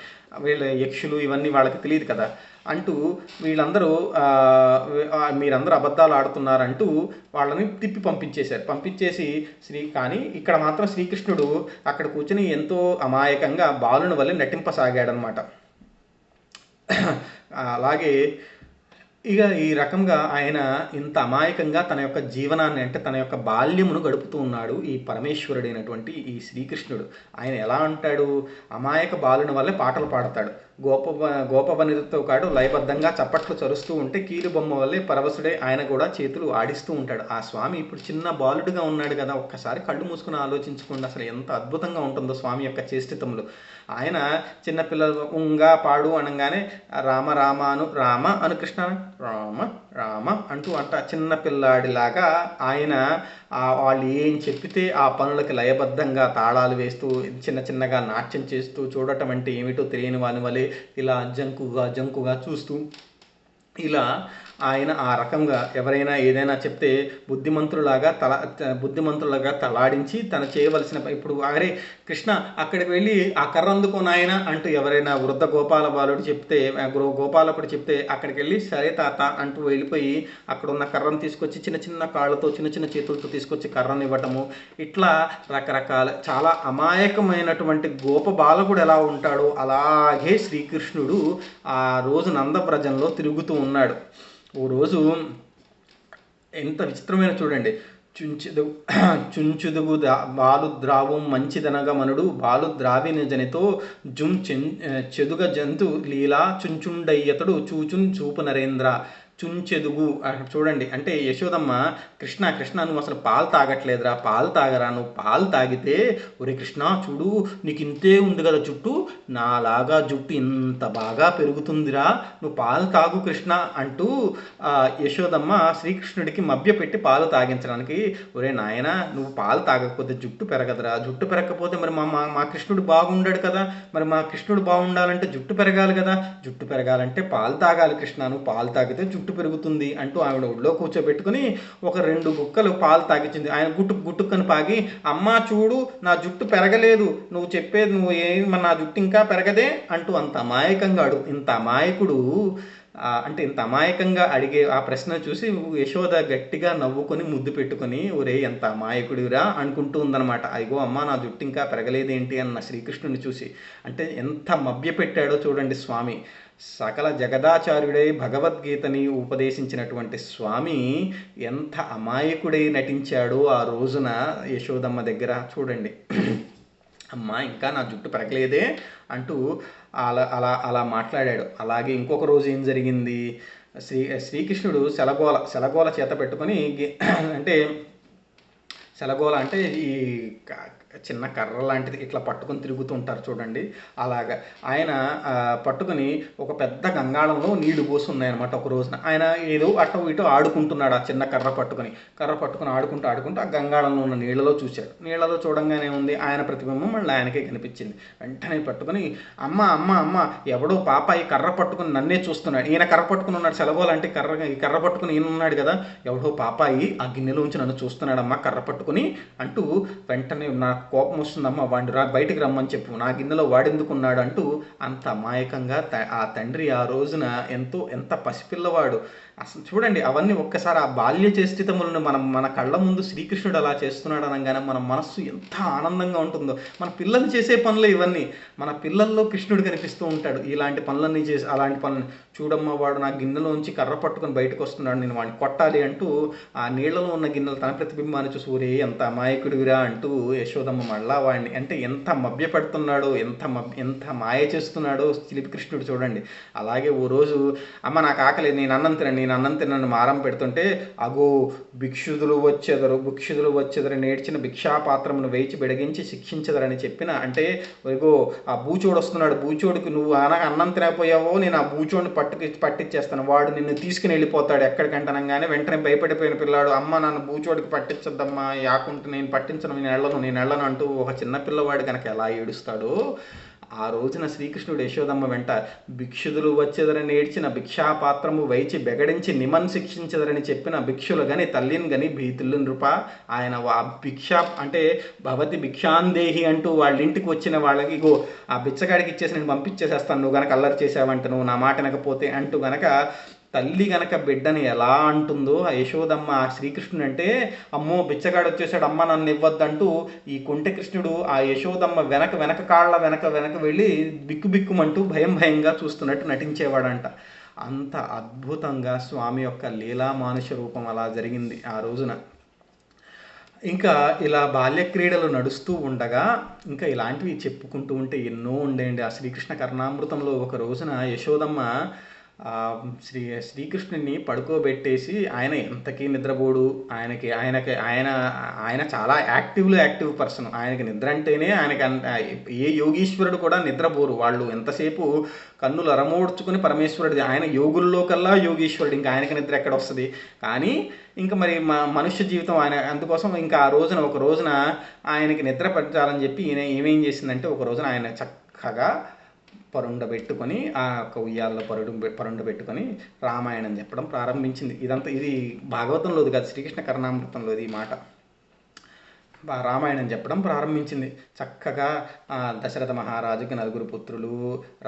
వీళ్ళ యక్షులు ఇవన్నీ వాళ్ళకి తెలియదు కదా అంటూ వీళ్ళందరూ మీరందరూ అబద్ధాలు ఆడుతున్నారంటూ వాళ్ళని తిప్పి పంపించేసి కానీ ఇక్కడ మాత్రం శ్రీకృష్ణుడు అక్కడ కూర్చుని ఎంతో అమాయకంగా బాలుని వల్లే నటింపసాగాడనమాట. అలాగే ఇక ఈ రకంగా ఆయన ఇంత అమాయకంగా తన యొక్క జీవనాన్ని, అంటే తన యొక్క బాల్యమును గడుపుతూ ఉన్నాడు ఈ పరమేశ్వరుడైనటువంటి ఈ శ్రీకృష్ణుడు. ఆయన ఎలా అంటాడు, అమాయక బాలుని వల్లే పాటలు పాడతాడు, గోపవనితో కాడు లయబద్ధంగా చప్పట్లు చరుస్తూ ఉంటే కీలు బొమ్మ వల్లే పరవశుడే ఆయన కూడా చేతులు ఆడిస్తూ ఉంటాడు. ఆ స్వామి ఇప్పుడు చిన్న బాలుడుగా ఉన్నాడు కదా, ఒక్కసారి కళ్ళు మూసుకుని ఆలోచించుకోండి అసలు ఎంత అద్భుతంగా ఉంటుందో స్వామి యొక్క చేష్టితములు. ఆయన చిన్నపిల్లలు ఉంగా పాడు అనగానే రామ అను కృష్ణ రామ అంటూ చిన్న పిల్లాడిలాగా ఆయన వాళ్ళు ఏం చెప్పితే ఆ పనులకి లయబద్ధంగా తాళాలు వేస్తూ చిన్నగా నాట్యం చేస్తూ చూడటం అంటే ఏమిటో తెలియని వాని వలె ఇలా జంకుగా చూస్తూ ఇలా ఆయన ఆ రకంగా ఎవరైనా ఏదైనా చెప్తే బుద్ధిమంతులాగా తలాడించి తను చేయవలసిన ఇప్పుడు అరే కృష్ణ అక్కడికి వెళ్ళి ఆ కర్ర అందుకోనాయన అంటూ ఎవరైనా వృద్ధ గోపాలకుడు చెప్తే అక్కడికి వెళ్ళి సరే తాత అంటూ వెళ్ళిపోయి అక్కడ ఉన్న కర్రను తీసుకొచ్చి చిన్న కాళ్ళతో చిన్న చేతులతో తీసుకొచ్చి కర్రను ఇవ్వటము, ఇట్లా రకరకాల చాలా అమాయకమైనటువంటి బాలకుడు ఎలా ఉంటాడో అలాగే శ్రీకృష్ణుడు ఆ రోజు నందవ్రజంలో తిరుగుతూ ఉన్నాడు. ఓ రోజు ఎంత విచిత్రమైన చూడండి, చుంచుదుగు బాలుద్రావం మంచిదనగా మనుడు బాలుద్రావిన జనితో చెదుగ జంతు లీలా చుంచుండయ్యతడు చూపు నరేంద్ర. చుంచెదుగు చూడండి, అంటే యశోదమ్మ కృష్ణ నువ్వు అసలు పాలు తాగట్లేదురా, పాలు తాగరా, నువ్వు పాలు తాగితే ఒరే కృష్ణ చూడు నీకు ఇంతే ఉంది కదా జుట్టు, నాలాగా జుట్టు ఇంత బాగా పెరుగుతుందిరా, నువ్వు పాలు తాగు కృష్ణ అంటూ యశోదమ్మ శ్రీకృష్ణుడికి మభ్యపెట్టి పాలు తాగించడానికి, ఒరే నాయన నువ్వు పాలు తాగకపోతే జుట్టు పెరగదురా, జుట్టు పెరగకపోతే మరి మా కృష్ణుడు బాగుండాడు కదా, మరి మా కృష్ణుడు బాగుండాలంటే జుట్టు పెరగాలి కదా, జుట్టు పెరగాలంటే పాలు తాగాలి కృష్ణ, నువ్వు పాలు తాగితే జుట్టు పెరుగుతుంది అంటూ ఆవిడ ఒళ్ళో కూర్చోబెట్టుకుని ఒక 2 గుక్కలు పాలు తాగించింది. ఆయన గుట్టుక్కని పాగి, అమ్మా చూడు నా జుట్టు పెరగలేదు, నువ్వు చెప్పేది నువ్వు ఏమి నా జుట్టు ఇంకా పెరగదే అంటూ ఇంత అమాయకంగా అడిగే ఆ ప్రశ్న చూసి యశోద గట్టిగా నవ్వుకొని ముద్దు పెట్టుకొని ఒరే ఎంత అమాయకుడిరా అనుకుంటూ ఉందన్నమాట. అయ్యో అమ్మ నా జుట్టు ఇంకా పెరగలేదేంటి అన్న శ్రీకృష్ణుని చూసి. అంటే ఎంత మభ్యపెట్టాడో చూడండి స్వామి. సకల జగదాచార్యుడై భగవద్గీతని ఉపదేశించినటువంటి స్వామి ఎంత అమాయకుడై నటించాడో ఆ రోజున యశోదమ్మ దగ్గర చూడండి. అమ్మా ఇంకా నా జుట్టు పెరగలేదే అంటూ అలా మాట్లాడాడు. అలాగే ఇంకొక రోజు ఏం జరిగింది, శ్రీకృష్ణుడు శలగోల చేత పెట్టుకొని అంటే సెలగోల అంటే ఈ చిన్న కర్ర లాంటిది ఇట్లా పట్టుకొని తిరుగుతూ ఉంటారు చూడండి. అలాగా ఆయన పట్టుకుని ఒక పెద్ద గంగాళంలో నీళ్లు పోస్తున్నాయన్నమాట. ఒక రోజున ఆయన ఏదో అటు ఇటు ఆడుకుంటున్నాడు ఆ చిన్న కర్ర పట్టుకుని ఆడుకుంటూ ఆ గంగాళంలో ఉన్న నీళ్ళలో చూశాడు. నీళ్ళలో చూడంగానే ఉంది ఆయన ప్రతిబింబం మళ్ళీ ఆయనకే కనిపించింది. వెంటనే పట్టుకుని అమ్మ అమ్మ అమ్మ ఎవడో పాప ఈ కర్ర పట్టుకుని నన్నే చూస్తున్నాడు. ఈయన కర్ర పట్టుకుని ఉన్నాడు, సెలగోలు అంటే ఈ కర్ర పట్టుకుని ఈయన ఉన్నాడు కదా, ఎవడో పాపాయి ఆ గిన్నెలోంచి నన్ను చూస్తున్నాడమ్మా కర్ర పట్టుకుని అంటూ వెంటనే నాకు కోపం వస్తుందమ్మా వాడిని బయటికి రమ్మని చెప్పు, నా గిన్నెలో వాడెందుకున్నాడు అంటూ అంత అమాయకంగా ఆ తండ్రి ఆ రోజున ఎంత పసిపిల్లవాడు. అసలు చూడండి అవన్నీ ఒక్కసారి ఆ బాల్య చేష్టితములను మన కళ్ళ ముందు శ్రీకృష్ణుడు అలా చేస్తున్నాడు అనగానే మన మనస్సు ఎంత ఆనందంగా ఉంటుందో. మన పిల్లలు చేసే పనులు ఇవన్నీ, మన పిల్లల్లో కృష్ణుడు కనిపిస్తూ ఉంటాడు. ఇలాంటి పనులన్నీ చేసి అలాంటి పనులు చూడమ్మ వాడు నా గిన్నెలోంచి కర్ర పట్టుకొని బయటకు వస్తున్నాడు, నేను వాడిని కొట్టాలి అంటూ ఆ నీళ్లలో ఉన్న గిన్నెలు తన ప్రతిబింబాన్ని చూసి ఊరే ఎంత అమాయకుడివిరా అంటూ యశోదమ్మ మళ్ళా వాడిని అంటే ఎంత మభ్యపెడుతున్నాడో, ఎంత మాయ చేస్తున్నాడో చిలిపి కృష్ణుడు చూడండి. అలాగే ఓ రోజు అమ్మ నాకు ఆకలి, నేను అన్నం తినని మారం పెడుతుంటే అగో భిక్షుదులు వచ్చెదరు నేర్చిన భిక్షాపాత్రమును వేచి బెడిగించి శిక్షించదరని చెప్పిన అంటే ఇగో ఆ బూచోడు వస్తున్నాడు, బూచోడికి నువ్వు అన్నం తినకపోయావో నేను ఆ బూచోడిని పట్టించేస్తాను, వాడు నిన్ను తీసుకుని వెళ్ళిపోతాడు ఎక్కడికంటనగానే వెంటనే భయపడిపోయిన పిల్లాడు అమ్మ నన్ను బూచోడికి పట్టించద్దమ్మా యాకుంటే నేను పట్టించను, నేను వెళ్ళను అంటూ ఒక చిన్న పిల్లవాడు కనుక ఎలా ఏడుస్తాడో ఆ రోజున శ్రీకృష్ణుడు యశోదమ్మ వెంట భిక్షుదులు వచ్చేదరని నేర్చిన భిక్షాపాత్రము వైచి బెగడించి నిమన్ శిక్షించదరని చెప్పిన భిక్షులు గని తల్లిని గని భీతులు నృప ఆయన భిక్ష అంటే భవతి భిక్షాందేహి అంటూ వాళ్ళ ఇంటికి వచ్చిన వాళ్ళకి ఇగో ఆ బిచ్చగాడికి ఇచ్చేసి నేను పంపించేసేస్తాను, నువ్వు గనక అల్లరి చేసావంట, నువ్వు నా మాట వినకపోతే అంటూ గనక తల్లి గనక బిడ్డని ఎలా అంటుందో ఆ యశోదమ్మ ఆ శ్రీకృష్ణుడు అంటే అమ్మో బిచ్చగాడు వచ్చేసాడు అమ్మ నన్ను ఇవ్వద్దంటూ ఈ కొంటె కృష్ణుడు ఆ యశోదమ్మ వెనక కాళ్ళ వెనక వెళ్ళి బిక్కుమంటూ భయంగా చూస్తున్నట్టు నటించేవాడంట. అంత అద్భుతంగా స్వామి యొక్క లీలా మానుష రూపం అలా జరిగింది ఆ రోజున. ఇంకా ఇలా బాల్యక్రీడలు నడుస్తూ ఉండగా ఇంకా ఇలాంటివి చెప్పుకుంటూ ఉంటే ఎన్నో ఉండేయండి. ఆ శ్రీకృష్ణ కర్ణామృతంలో ఒక రోజున యశోదమ్మ శ్రీకృష్ణుని పడుకోబెట్టేసి ఆయన ఎంతకీ నిద్రపోడు, ఆయన చాలా యాక్టివ్ పర్సన్, ఆయనకి నిద్ర అంటేనే ఏ యోగీశ్వరుడు కూడా నిద్రపోరు, వాళ్ళు ఎంతసేపు కన్నులు అరమోడ్చుకుని పరమేశ్వరుడిది, ఆయన యోగుల్లో కల్లా యోగీశ్వరుడు, ఇంకా ఆయనకి నిద్ర ఎక్కడ వస్తుంది. కానీ ఇంకా మరి మనుష్య జీవితం ఆయన అందుకోసం ఇంకా ఒక రోజున ఆయనకి నిద్ర పట్టాలని చెప్పి ఈయన ఏమేం చేసిందంటే ఒక రోజున ఆయన చక్కగా పరుండబెట్టుకొని ఆ యొక్క ఉయ్యాల్లో పరుండబెట్టుకొని రామాయణం చెప్పడం ప్రారంభించింది. ఇది భాగవతంలోది కాదు, శ్రీకృష్ణ కర్ణామృతంలోది ఈ మాట. రామాయణం చెప్పడం ప్రారంభించింది. చక్కగా దశరథ మహారాజుకి 9 పుత్రులు,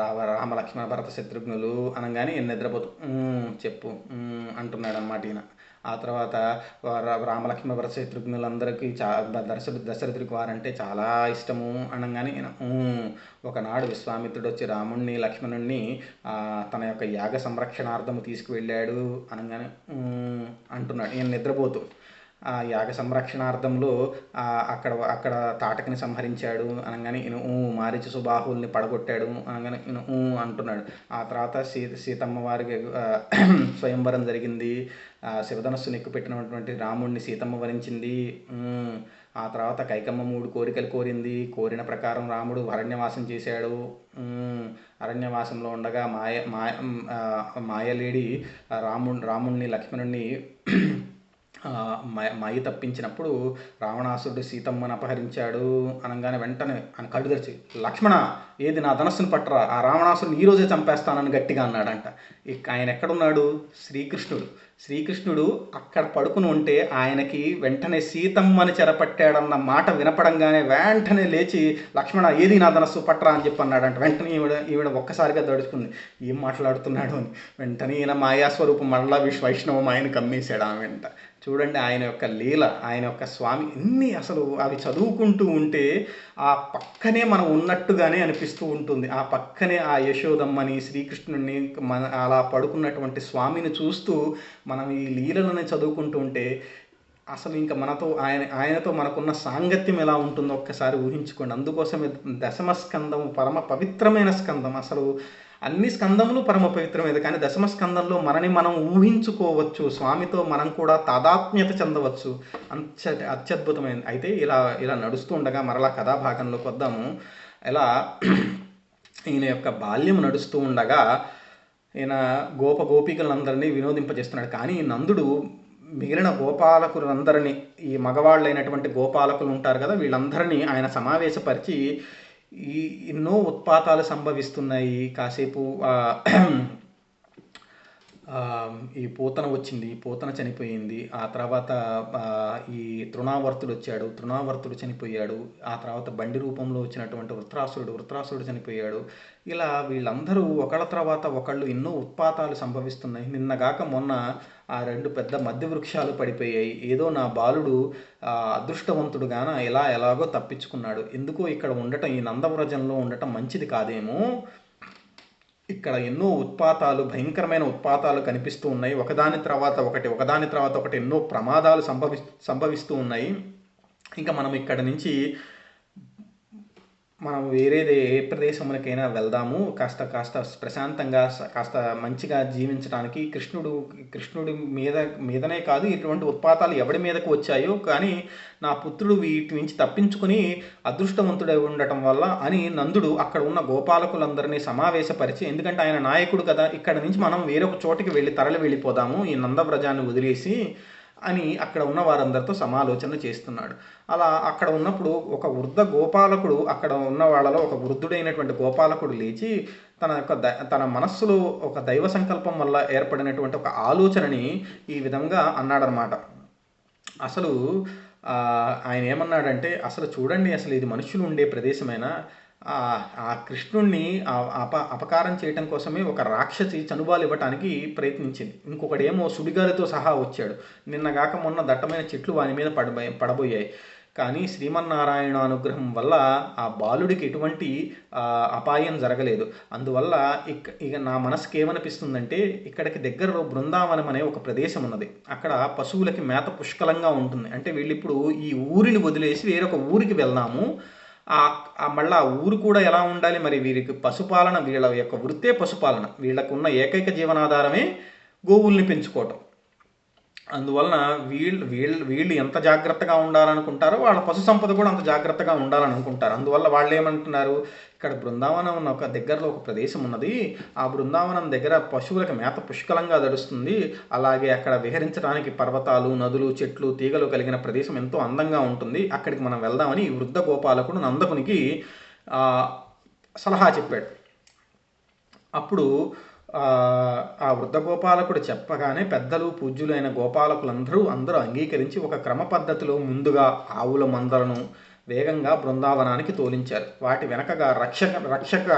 రామ లక్ష్మణ భరత శత్రుఘ్నులు అనగానే నిద్రపోతూ చెప్పు అంటున్నాడు అన్నమాట ఈయన. ఆ తర్వాత రామలక్ష్మణ భరత శత్రుఘ్నులందరికీ దశరథుడికి వారంటే చాలా ఇష్టము అనగానే ఒకనాడు విశ్వామిత్రుడు వచ్చి రాముణ్ణి లక్ష్మణుణ్ణి తన యొక్క యాగ సంరక్షణార్థము తీసుకువెళ్ళాడు అనగానే అంటున్నాడు ఈయన నిద్రపోతూ. ఆ యాగ సంరక్షణార్థంలో అక్కడ తాటకిని సంహరించాడు అనగానే ఈయన మారీచ సుబాహుల్ని పడగొట్టాడు అనగానే ఈయన అంటున్నాడు. ఆ తర్వాత సీతమ్మ వారికి స్వయంవరం జరిగింది, శివధనస్సును ఎక్కుపెట్టినటువంటి రాముడిని సీతమ్మ వరించింది. ఆ తర్వాత కైకమ్మ 3 కోరికలు కోరింది, కోరిన ప్రకారం రాముడు అరణ్యవాసం చేశాడు. అరణ్యవాసంలో ఉండగా మాయలేడి రాముణ్ణి లక్ష్మణుణ్ణి మాయ తప్పించినప్పుడు రావణాసురుడు సీతమ్మను అపహరించాడు అనగానే వెంటనే ఆయన కళ్ళు తెరిచి లక్ష్మణ ఏది నా ధనస్సును పట్టరా, ఆ రావణాసురుని ఈరోజే చంపేస్తానని గట్టిగా అన్నాడంట. ఆయన ఎక్కడున్నాడు? శ్రీకృష్ణుడు అక్కడ పడుకుని ఉంటే ఆయనకి వెంటనే సీతమ్మని చెరపట్టాడన్న మాట వినపడంగానే వెంటనే లేచి లక్ష్మణ ఏది నా ధనస్సు పట్టరా అని చెప్పి అన్నాడంట. వెంటనే ఈవిడ ఒక్కసారిగా దడుచుకుంది, ఏం మాట్లాడుతున్నాడు అని. వెంటనే ఈయన మాయాస్వరూపం మళ్ళా వైష్ణవం ఆయన కమ్మేశాడు ఆమె వెంట. చూడండి ఆయన యొక్క లీల, ఆయన యొక్క స్వామి ఇన్ని అసలు అవి చదువుకుంటూ ఉంటే ఆ పక్కనే మనం ఉన్నట్టుగానే అనిపిస్తూ ఉంటుంది. ఆ పక్కనే ఆ యశోదమ్మని శ్రీకృష్ణుడిని అలా పడుకున్నటువంటి స్వామిని చూస్తూ మనం ఈ లీలలని చదువుకుంటూ ఉంటే అసలు ఇంకా ఆయనతో మనకున్న సాంగత్యం ఎలా ఉంటుందో ఒక్కసారి ఊహించుకోండి. అందుకోసమే 10వ స్కందం పరమ పవిత్రమైన స్కందం. అసలు అన్ని స్కందములు పరమ పవిత్రమైనది, కానీ దశమ స్కందంలో మనని మనం ఊహించుకోవచ్చు, స్వామితో మనం కూడా తాదాత్మ్యత చెందవచ్చు. అత్యద్భుతమైనది. అయితే ఇలా ఇలా నడుస్తూ ఉండగా మరలా కథాభాగంలోకి వద్దాము. ఇలా ఈయన యొక్క బాల్యం నడుస్తూ ఉండగా ఈయన గోపికలందరినీ వినోదింపజేస్తున్నాడు. కానీ నందుడు మిగిలిన గోపాలకులందరినీ, ఈ మగవాళ్ళైనటువంటి గోపాలకులు ఉంటారు కదా, వీళ్ళందరినీ ఆయన సమావేశపరిచి ఎన్నో ఉత్పాతాలు సంభవిస్తున్నాయి. కాసేపు ఈ పూతన వచ్చింది, పూతన చనిపోయింది. ఆ తర్వాత ఈ తృణావర్తుడు వచ్చాడు, తృణావర్తుడు చనిపోయాడు. ఆ తర్వాత బండి రూపంలో వచ్చినటువంటి వృత్రాసురుడు చనిపోయాడు. ఇలా వీళ్ళందరూ ఒకళ్ళ తర్వాత ఒకళ్ళు ఎన్నో ఉత్పాతాలు సంభవిస్తున్నాయి. నిన్నగాక మొన్న ఆ 2 పెద్ద మధ్య వృక్షాలు పడిపోయాయి. ఏదో నా బాలుడు అదృష్టవంతుడుగాన ఎలాగో తప్పించుకున్నాడు. ఎందుకో ఇక్కడ ఉండటం, ఈ నందవ్రజంలో ఉండటం మంచిది కాదేమో. ఇక్కడ ఎన్నో ఉత్పాతాలు, భయంకరమైన ఉత్పాతాలు కనిపిస్తూ ఉన్నాయి. ఒకదాని తర్వాత ఒకటి ఎన్నో ప్రమాదాలు సంభవిస్తూ ఉన్నాయి. ఇంకా మనం ఇక్కడ నుంచి మనం ఏ ప్రదేశములకైనా వెళ్దాము, కాస్త ప్రశాంతంగా, కాస్త మంచిగా జీవించడానికి. కృష్ణుడి మీదనే కాదు, ఇటువంటి ఉత్పాతాలు ఎవడి మీదకు వచ్చాయో కానీ నా పుత్రుడు వీటి నుంచి తప్పించుకుని అదృష్టవంతుడై ఉండటం వల్ల అని నందుడు అక్కడ ఉన్న గోపాలకులందరినీ సమావేశపరిచి, ఎందుకంటే ఆయన నాయకుడు కదా, ఇక్కడ నుంచి మనం వేరొక చోటికి వెళ్ళిపోదాము ఈ నందవ్రజాన్ని వదిలేసి అని అక్కడ ఉన్న వారందరితో సమాలోచన చేస్తున్నాడు. అలా అక్కడ ఉన్నప్పుడు ఒక వృద్ధ గోపాలకుడు, అక్కడ ఉన్న వాళ్ళలో ఒక వృద్ధుడైనటువంటి గోపాలకుడు లేచి తన మనస్సులో ఒక దైవ సంకల్పం వల్ల ఏర్పడినటువంటి ఒక ఆలోచనని ఈ విధంగా అన్నాడనమాట. అసలు ఆయన ఏమన్నాడంటే, అసలు చూడండి, అసలు ఇది మనుషులు ఉండే ప్రదేశమైనా ఆ కృష్ణుణ్ణి అపకారం చేయటం కోసమే ఒక రాక్షసి చనుబాలు ఇవ్వటానికి ప్రయత్నించింది. ఇంకొకడేమో సుడిగాలితో సహా వచ్చాడు. నిన్నగాక మొన్న దట్టమైన చెట్లు వాని మీద పడబోయాయి. కానీ శ్రీమన్నారాయణ అనుగ్రహం వల్ల ఆ బాలుడికి ఎటువంటి అపాయం జరగలేదు. అందువల్ల ఇక నా మనసుకి ఏమనిపిస్తుందంటే, ఇక్కడికి దగ్గరలో బృందావనం అనే ఒక ప్రదేశం ఉన్నది. అక్కడ పశువులకి మేత పుష్కలంగా ఉంటుంది. అంటే వీళ్ళిప్పుడు ఈ ఊరిని వదిలేసి వేరొక ఊరికి వెళ్దాము. మళ్ళీ ఆ ఊరు కూడా ఎలా ఉండాలి మరి, వీరికి పశుపాలన, వీళ్ళ యొక్క వృత్తే పశుపాలన, వీళ్ళకున్న ఏకైక జీవనాధారమే గోవుల్ని పెంచుకోవటం. అందువలన వీళ్ళు ఎంత జాగ్రత్తగా ఉండాలనుకుంటారో వాళ్ళ పశు సంపద కూడా అంత జాగ్రత్తగా ఉండాలనుకుంటారు. అందువల్ల వాళ్ళు ఏమంటున్నారు, ఇక్కడ బృందావనం ఉన్న ఒక దగ్గరలో ఒక ప్రదేశం ఉన్నది, ఆ బృందావనం దగ్గర పశువులకు మేత పుష్కలంగా దడుస్తుంది, అలాగే అక్కడ విహరించడానికి పర్వతాలు, నదులు, చెట్లు, తీగలు కలిగిన ప్రదేశం ఎంతో అందంగా ఉంటుంది, అక్కడికి మనం వెళ్దామని ఈ వృద్ధ గోపాలకుడు నందకునికి సలహా చెప్పాడు. అప్పుడు ఆ వృద్ధ గోపాలకుడు చెప్పగానే పెద్దలు, పూజ్యులైన గోపాలకులందరూ అంగీకరించి ఒక క్రమ పద్ధతిలో ముందుగా ఆవుల మందలను వేగంగా బృందావనానికి తోలించారు. వాటి వెనకగా రక్షక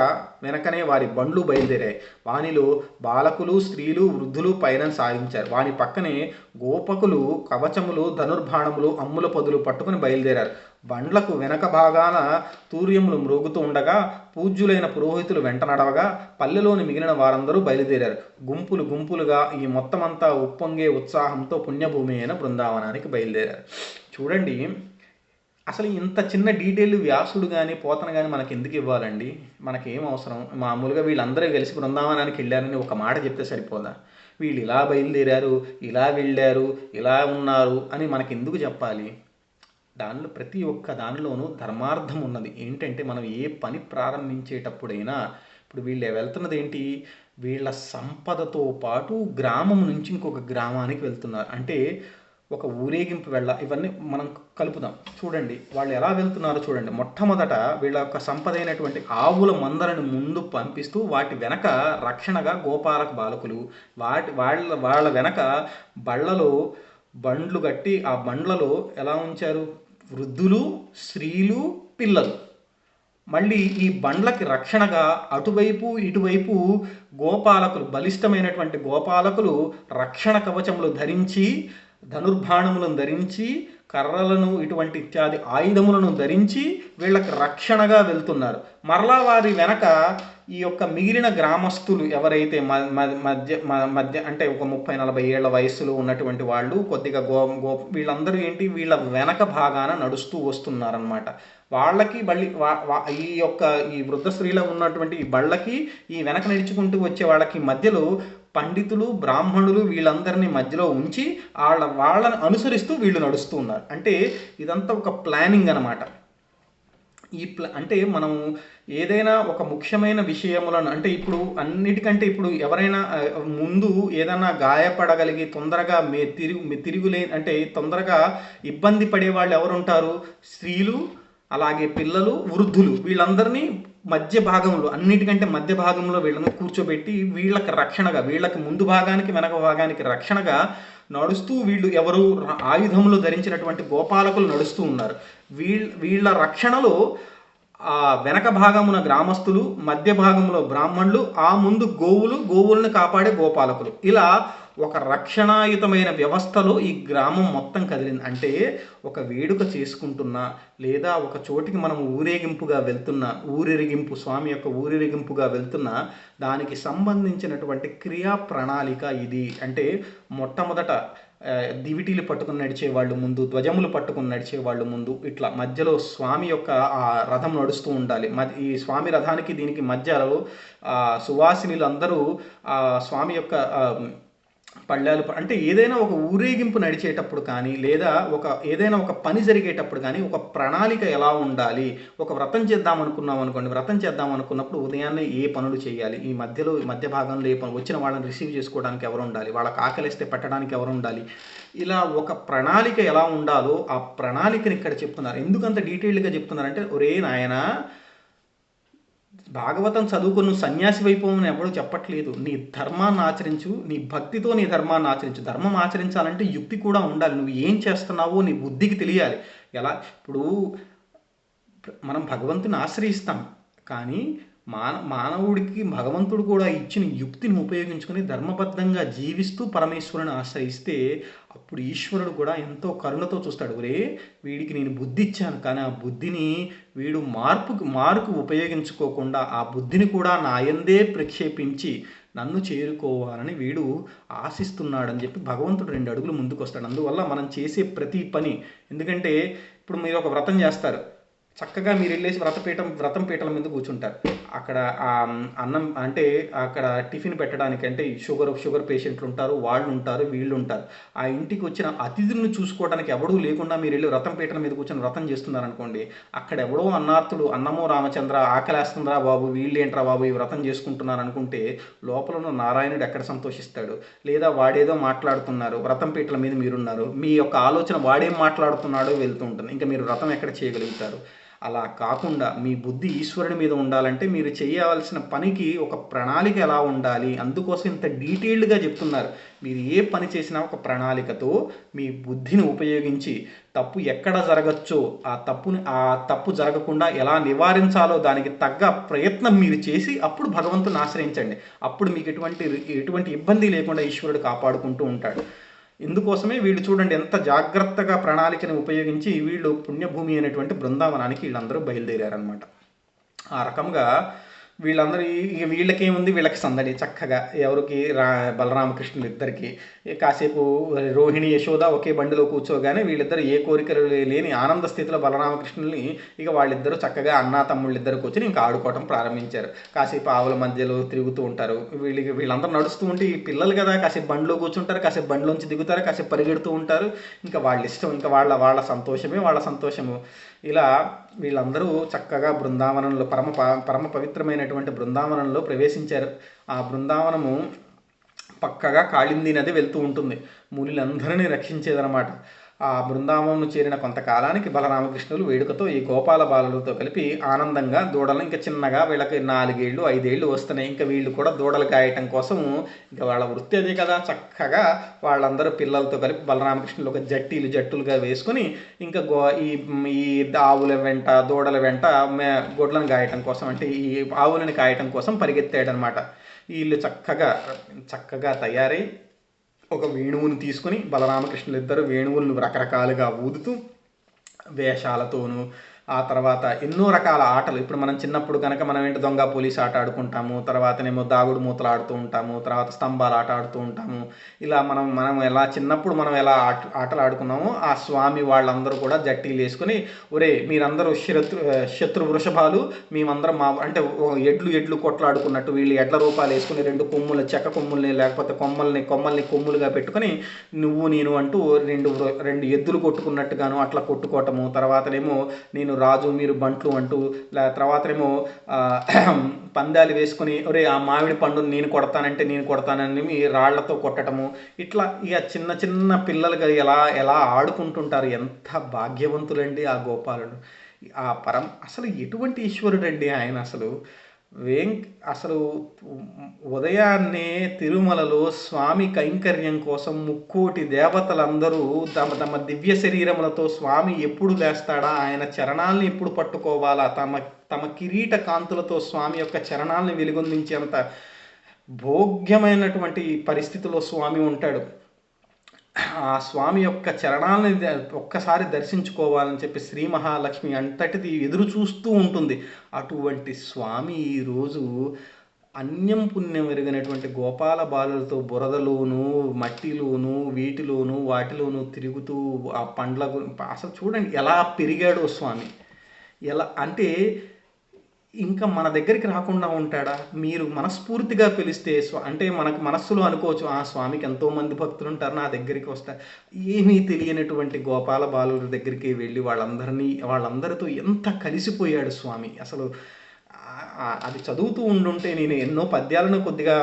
వెనకనే వారి బండ్లు బయలుదేరాయి. వానిలో బాలకులు, స్త్రీలు, వృద్ధులు పైన సాగించారు. వాని పక్కనే గోపకులు కవచములు, ధనుర్బాణములు, అమ్ముల పొదులు పట్టుకుని బయలుదేరారు. బండ్లకు వెనక భాగాన తూర్యములు మ్రోగుతూ ఉండగా పూజ్యులైన పురోహితులు వెంట నడవగా పల్లెలోని మిగిలిన వారందరూ బయలుదేరారు. గుంపులుగా ఈ మొత్తమంతా ఉప్పొంగే ఉత్సాహంతో పుణ్యభూమి అయిన బృందావనానికి బయలుదేరారు. చూడండి, అసలు ఇంత చిన్న డీటెయిల్ వ్యాసుడు కానీ పోతన కానీ మనకి ఎందుకు ఇవ్వాలండి? మనకేం అవసరం? మామూలుగా వీళ్ళందరూ కలిసి బృందావనానికి వెళ్ళారని ఒక మాట చెప్తే సరిపోదా? వీళ్ళు ఇలా బయలుదేరారు, ఇలా వెళ్ళారు, ఇలా ఉన్నారు అని మనకి ఎందుకు చెప్పాలి? దానిలో ప్రతి ఒక్క దానిలోనూ ధర్మార్థం ఉన్నది. ఏంటంటే, మనం ఏ పని ప్రారంభించేటప్పుడైనా, ఇప్పుడు వీళ్ళు వెళ్తున్నది ఏంటి, వీళ్ళ సంపదతో పాటు గ్రామం నుంచి ఇంకొక గ్రామానికి వెళ్తున్నారు. అంటే ఒక ఊరేగింపు ఇవన్నీ మనం కలుపుదాం. చూడండి వాళ్ళు ఎలా వెళ్తున్నారో చూడండి. మొట్టమొదట వీళ్ళ యొక్క సంపద అయినటువంటి ఆవుల మందలను ముందు పంపిస్తూ వాటి వెనక రక్షణగా గోపాలక బాలకులు, వాళ్ళ వెనక బండ్లు కట్టి ఆ బండ్లలో ఎలా ఉంచారు, వృద్ధులు, స్త్రీలు, పిల్లలు. మళ్ళీ ఈ బండ్లకి రక్షణగా అటువైపు ఇటువైపు గోపాలకులు, బలిష్టమైనటువంటి గోపాలకులు రక్షణ కవచములు ధరించి ధనుర్బాణములను ధరించి, కర్రలను ఇటువంటి ఇత్యాది ఆయుధములను ధరించి వీళ్ళకి రక్షణగా వెళ్తున్నారు. మరలా వారి వెనక ఈ యొక్క మిగిలిన గ్రామస్తులు ఎవరైతే మధ్య అంటే ఒక 30-40 ఏళ్ల వయస్సులో ఉన్నటువంటి వాళ్ళు కొద్దిగా వీళ్ళందరూ ఏంటి, వీళ్ళ వెనక భాగాన నడుస్తూ వస్తున్నారనమాట. వాళ్ళకి ఈ వృద్ధ స్త్రీలో ఉన్నటువంటి ఈ బళ్ళకి ఈ వెనక నడుచుకుంటూ వచ్చే వాళ్ళకి మధ్యలో పండితులు, బ్రాహ్మణులు వీళ్ళందరినీ మధ్యలో ఉంచి వాళ్ళని అనుసరిస్తూ వీళ్ళు నడుస్తూ ఉన్నారు. అంటే ఇదంతా ఒక ప్లానింగ్ అనమాట. అంటే మనం ఏదైనా ఒక ముఖ్యమైన విషయములను, అంటే ఇప్పుడు అన్నిటికంటే ఇప్పుడు ఎవరైనా ముందు ఏదైనా గాయపడగలిగి తొందరగా అంటే తొందరగా ఇబ్బంది పడే వాళ్ళు ఎవరుంటారు? స్త్రీలు, అలాగే పిల్లలు, వృద్ధులు. వీళ్ళందరినీ మధ్య భాగంలో, అన్నిటికంటే మధ్య భాగంలో వీళ్ళని కూర్చోబెట్టి వీళ్ళకి రక్షణగా, వీళ్ళకి ముందు భాగానికి వెనక భాగానికి రక్షణగా నడుస్తూ వీళ్ళు ఎవరు ఆయుధములు ధరించినటువంటి గోపాలకులు నడుస్తూ ఉన్నారు. వీళ్ళ రక్షణలో ఆ వెనక భాగమున గ్రామస్తులు, మధ్య భాగంలో బ్రాహ్మణులు, ఆ ముందు గోవులను కాపాడే గోపాలకులు. ఇలా ఒక రక్షణాయుతమైన వ్యవస్థలో ఈ గ్రామం మొత్తం కదిలింది. అంటే ఒక వేడుక చేసుకుంటున్నా, లేదా ఒక చోటికి మనం ఊరేగింపుగా వెళ్తున్నా, స్వామి యొక్క ఊరేగింపుగా వెళ్తున్నా, దానికి సంబంధించినటువంటి క్రియా ప్రణాళిక ఇది. అంటే మొట్టమొదట దివిటీలు పట్టుకుని నడిచేవాళ్ళు ముందు, ధ్వజములు పట్టుకుని నడిచేవాళ్ళు ముందు, ఇట్లా మధ్యలో స్వామి యొక్క ఆ రథం నడుస్తూ ఉండాలి. ఈ స్వామి రథానికి దీనికి మధ్యలో సువాసినులు అందరూ స్వామి యొక్క పళ్ళాలు, అంటే ఏదైనా ఒక ఊరేగింపు నడిచేటప్పుడు కానీ, లేదా ఏదైనా ఒక పని జరిగేటప్పుడు కానీ ఒక ప్రణాళిక ఎలా ఉండాలి. ఒక వ్రతం చేద్దాం అనుకున్నాం అనుకోండి, వ్రతం చేద్దాం అనుకున్నప్పుడు ఉదయాన్నే ఏ పనులు చేయాలి, ఈ మధ్య భాగంలో ఏ పనులు, వచ్చిన వాళ్ళని రిసీవ్ చేసుకోవడానికి ఎవరు ఉండాలి, వాళ్ళకి ఆకలిస్తే పెట్టడానికి ఎవరు ఉండాలి, ఇలా ఒక ప్రణాళిక ఎలా ఉండాలో ఆ ప్రణాళికని ఇక్కడ చెప్తున్నారు. ఎందుకంత డీటెయిల్డ్గా చెప్తున్నారంటే, ఒరే నాయనా, భాగవతం చదువుకుని నువ్వు సన్యాసి వైపోవని ఎవరు చెప్పట్లేదు. నీ ధర్మాన్ని ఆచరించు, నీ భక్తితో నీ ధర్మాన్ని ఆచరించు. ధర్మం ఆచరించాలంటే యుక్తి కూడా ఉండాలి. నువ్వు ఏం చేస్తున్నావో నీ బుద్ధికి తెలియాలి. ఇప్పుడు మనం భగవంతుని ఆశ్రయిస్తాం, కానీ మానవుడికి భగవంతుడు కూడా ఇచ్చిన యుక్తిని ఉపయోగించుకొని ధర్మబద్ధంగా జీవిస్తూ పరమేశ్వరుని ఆశ్రయిస్తే అప్పుడు ఈశ్వరుడు కూడా ఎంతో కరుణతో చూస్తాడు. ఒరే, వీడికి నేను బుద్ధి ఇచ్చాను, కానీ ఆ బుద్ధిని వీడు మార్పుకు ఉపయోగించుకోకుండా ఆ బుద్ధిని కూడా నా యందే ప్రక్షేపించి నన్ను చేరుకోవాలని వీడు ఆశిస్తున్నాడని చెప్పి భగవంతుడు 2 అడుగులు ముందుకు వస్తాడు. అందువల్ల మనం చేసే ప్రతి పని, ఎందుకంటే ఇప్పుడు మీరు ఒక వ్రతం చేస్తారు, చక్కగా మీరు వెళ్ళేసి వ్రతం పీటల మీద కూర్చుంటారు. అక్కడ అన్నం అంటే అక్కడ టిఫిన్ పెట్టడానికి, అంటే షుగర్ పేషెంట్లు ఉంటారు, వాళ్ళు ఉంటారు, వీళ్ళు ఉంటారు. ఆ ఇంటికి వచ్చిన అతిథులను చూసుకోవడానికి ఎవడూ లేకుండా మీరు వెళ్ళి వ్రతం పీటల మీద కూర్చొని వ్రతం చేస్తున్నారనుకోండి, అక్కడ ఎవడో అన్నార్థుడు, అన్నమో రామచంద్ర ఆకలేస్తుందిరా బాబు, వీళ్ళేంట్రా బాబు ఈ వ్రతం చేసుకుంటున్నారు అనుకుంటే లోపల ఉన్న నారాయణుడు ఎక్కడ సంతోషిస్తాడు? లేదా వాడేదో మాట్లాడుతున్నారు, వ్రతం పీటల మీద మీరున్నారు, మీ యొక్క ఆలోచన వాడేం మాట్లాడుతున్నాడో వెళ్తూ ఉంటుంది. ఇంకా మీరు వ్రతం ఎక్కడ చేయగలుగుతారు? అలా కాకుండా మీ బుద్ధి ఈశ్వరుని మీద ఉండాలంటే మీరు చేయవలసిన పనికి ఒక ప్రణాళిక ఎలా ఉండాలి, అందుకోసం ఇంత డీటెయిల్డ్గా చెప్తున్నారు. మీరు ఏ పని చేసినా ఒక ప్రణాళికతో మీ బుద్ధిని ఉపయోగించి తప్పు ఎక్కడ జరగచ్చో ఆ తప్పు జరగకుండా ఎలా నివారించాలో దానికి తగ్గ ప్రయత్నం మీరు చేసి అప్పుడు భగవంతుని ఆశ్రయించండి. అప్పుడు మీకు ఎటువంటి ఇబ్బంది లేకుండా ఈశ్వరుడు కాపాడుకుంటూ ఉంటాడు. ఇందుకోసమే వీళ్ళు చూడండి ఎంత జాగ్రత్తగా ప్రణాళికను ఉపయోగించి వీళ్ళు పుణ్యభూమి అనేటువంటి బృందావనానికి వీళ్ళందరూ బయలుదేరారనమాట. ఆ రకంగా వీళ్ళందరూ వీళ్ళకేముంది, వీళ్ళకి సందడి చక్కగా. ఎవరికి బలరామకృష్ణులు ఇద్దరికి కాసేపు రోహిణి యశోద ఒకే బండిలో కూర్చోగానే వీళ్ళిద్దరు ఏ కోరికలు లేని ఆనంద స్థితిలో బలరామకృష్ణుల్ని ఇక వాళ్ళిద్దరూ చక్కగా అన్నా తమ్ముళ్ళిద్దరు కూర్చొని ఇంకా ఆడుకోవటం ప్రారంభించారు. కాసేపు ఆవుల మధ్యలో తిరుగుతూ ఉంటారు. వీళ్ళందరూ నడుస్తూ ఉంటే ఈ పిల్లలు కదా కాసేపు బండిలో కూర్చుంటారు, కాసేపు బండిలోంచి దిగుతారు, కాసేపు పరిగెడుతూ ఉంటారు. ఇంకా వాళ్ళ ఇష్టం, ఇంకా వాళ్ళ సంతోషమే వాళ్ళ సంతోషము. ఇలా వీళ్ళందరూ చక్కగా బృందావనంలో పరమ పవిత్రమైనటువంటి బృందావనంలో ప్రవేశించారు. ఆ బృందావనము పక్కగా కాళింది నది వెళ్తూ ఉంటుంది, మునులందరినీ రక్షించేదనమాట. ఆ బృందావనం చేరిన కొంతకాలానికి బలరామకృష్ణులు వేడుకతో ఈ గోపాల బాలులతో కలిపి ఆనందంగా దూడలు, ఇంకా చిన్నగా వీళ్ళకి 4 ఏళ్ళు 5 ఏళ్ళు వస్తున్నాయి. ఇంకా వీళ్ళు కూడా దూడలు కాయటం కోసం, ఇంకా వాళ్ళ వృత్తి అదే కదా, చక్కగా వాళ్ళందరూ పిల్లలతో కలిపి బలరామకృష్ణులు ఒక జట్టులుగా వేసుకొని ఇంకా ఈ ఆవుల వెంట దూడల వెంట గొడ్లను కాయటం కోసం, అంటే ఈ ఆవులని కాయటం కోసం పరిగెత్తాడనమాట. వీళ్ళు చక్కగా తయారై ఒక వేణువుని తీసుకొని బలరామకృష్ణులు ఇద్దరు వేణువులను రకరకాలుగా ఊదుతూ వేషాలతోనూ ఆ తర్వాత ఎన్నో రకాల ఆటలు ఇప్పుడు మనం చిన్నప్పుడు కనుక మనం ఏంటి దొంగ పోలీస్ ఆట ఆడుకుంటాము, తర్వాతనేమో దాగుడు మూతలు ఆడుతూ ఉంటాము, తర్వాత స్తంభాల ఆట ఆడుతూ ఉంటాము. ఇలా మనం మనం ఎలా చిన్నప్పుడు మనం ఎలా ఆటలు ఆడుకున్నామో ఆ స్వామి వాళ్ళందరూ కూడా జట్టీలు వేసుకొని ఒరే మీరందరూ శత్రు వృషభాలు, మేమందరం మా అంటే ఎడ్లు కొట్లాడుకున్నట్టు వీళ్ళు ఎడ్ల రూపాలు వేసుకుని రెండు కొమ్ములు చెక్క కొమ్ముల్ని లేకపోతే కొమ్మల్ని కొమ్ములుగా పెట్టుకొని నువ్వు నేను అంటూ రెండు ఎద్దులు కొట్టుకున్నట్టుగాను అట్లా కొట్టుకోవటము. తర్వాతనేమో నేను రాజు మీరు బంట్లు అంటూ తర్వాతనేమో పందాలు వేసుకుని ఒరే ఆ మామిడి పండుని నేను కొడతానని రాళ్లతో కొట్టడము. ఇట్లా ఇక చిన్న చిన్న పిల్లలుగా ఎలా ఆడుకుంటుంటారు. ఎంత భాగ్యవంతులండి ఆ గోపాలుడు. ఆ అసలు ఎటువంటి ఈశ్వరుడు అండి ఆయన. అసలు ఉదయాన్నే తిరుమలలో స్వామి కైంకర్యం కోసం ముక్కోటి దేవతలందరూ తమ దివ్య శరీరములతో స్వామి ఎప్పుడు లేస్తాడా, ఆయన చరణాలని ఎప్పుడు పట్టుకోవాలా, తమ కిరీట కాంతులతో స్వామి యొక్క చరణాలని వెలుగొందించేంత భోగ్యమైనటువంటి పరిస్థితిలో స్వామి ఉంటాడు. ఆ స్వామి యొక్క చరణాలని ఒక్కసారి దర్శించుకోవాలని చెప్పి శ్రీ మహాలక్ష్మి అంతటిది ఎదురు చూస్తూ ఉంటుంది. అటువంటి స్వామి ఈరోజు అన్యం పుణ్యం ఎరిగినటువంటి గోపాల బాలులతో బురదలోను మట్టిలోను వాటిలోనూ తిరుగుతూ ఆ పండ్ల అసలు చూడండి ఎలా పెరిగాడో స్వామి. ఎలా అంటే ఇంకా మన దగ్గరికి రాకుండా ఉంటాడా? మీరు మనస్ఫూర్తిగా పిలిస్తే అంటే మనకు మనస్సులో అనుకోవచ్చు ఆ స్వామికి ఎంతోమంది భక్తులు ఉంటారు, నా దగ్గరికి వస్తారు. ఏమీ తెలియనటువంటి గోపాల బాలుల దగ్గరికి వెళ్ళి వాళ్ళందరితో ఎంత కలిసిపోయాడు స్వామి. అసలు అది చదువుతూ ఉండుంటే నేను ఎన్నో పద్యాలను కొద్దిగా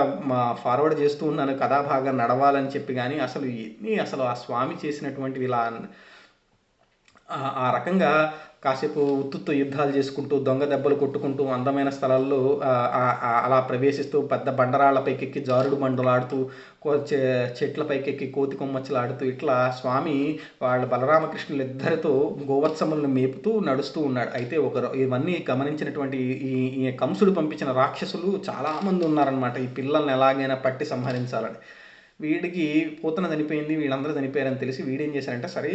ఫార్వర్డ్ చేస్తూ ఉన్నాను కథాభాగం నడవాలని చెప్పి. కానీ అసలు ఆ స్వామి చేసినటువంటివి ఇలా ఆ రకంగా కాసేపు ఉత్తుతో యుద్ధాలు చేసుకుంటూ దొంగ దెబ్బలు కొట్టుకుంటూ అందమైన స్థలాల్లో అలా ప్రవేశిస్తూ పెద్ద బండరాళ్ల పైకెక్కి జారుడు బండలాడుతూ చెట్ల పైకెక్కి కోతి కొమ్మచ్చలాడుతూ ఇట్లా స్వామి వాళ్ళ బలరామకృష్ణులు ఇద్దరితో గోవత్సములను మేపుతూ నడుస్తూ ఉన్నాడు. అయితే ఇవన్నీ గమనించినటువంటి ఈ కంసుడు పంపించిన రాక్షసులు చాలామంది ఉన్నారనమాట. ఈ పిల్లల్ని ఎలాగైనా పట్టి సంహరించాలని. వీడికి పూతన చనిపోయింది, వీళ్ళందరూ చనిపోయారని తెలిసి వీడేం చేశారంటే సరే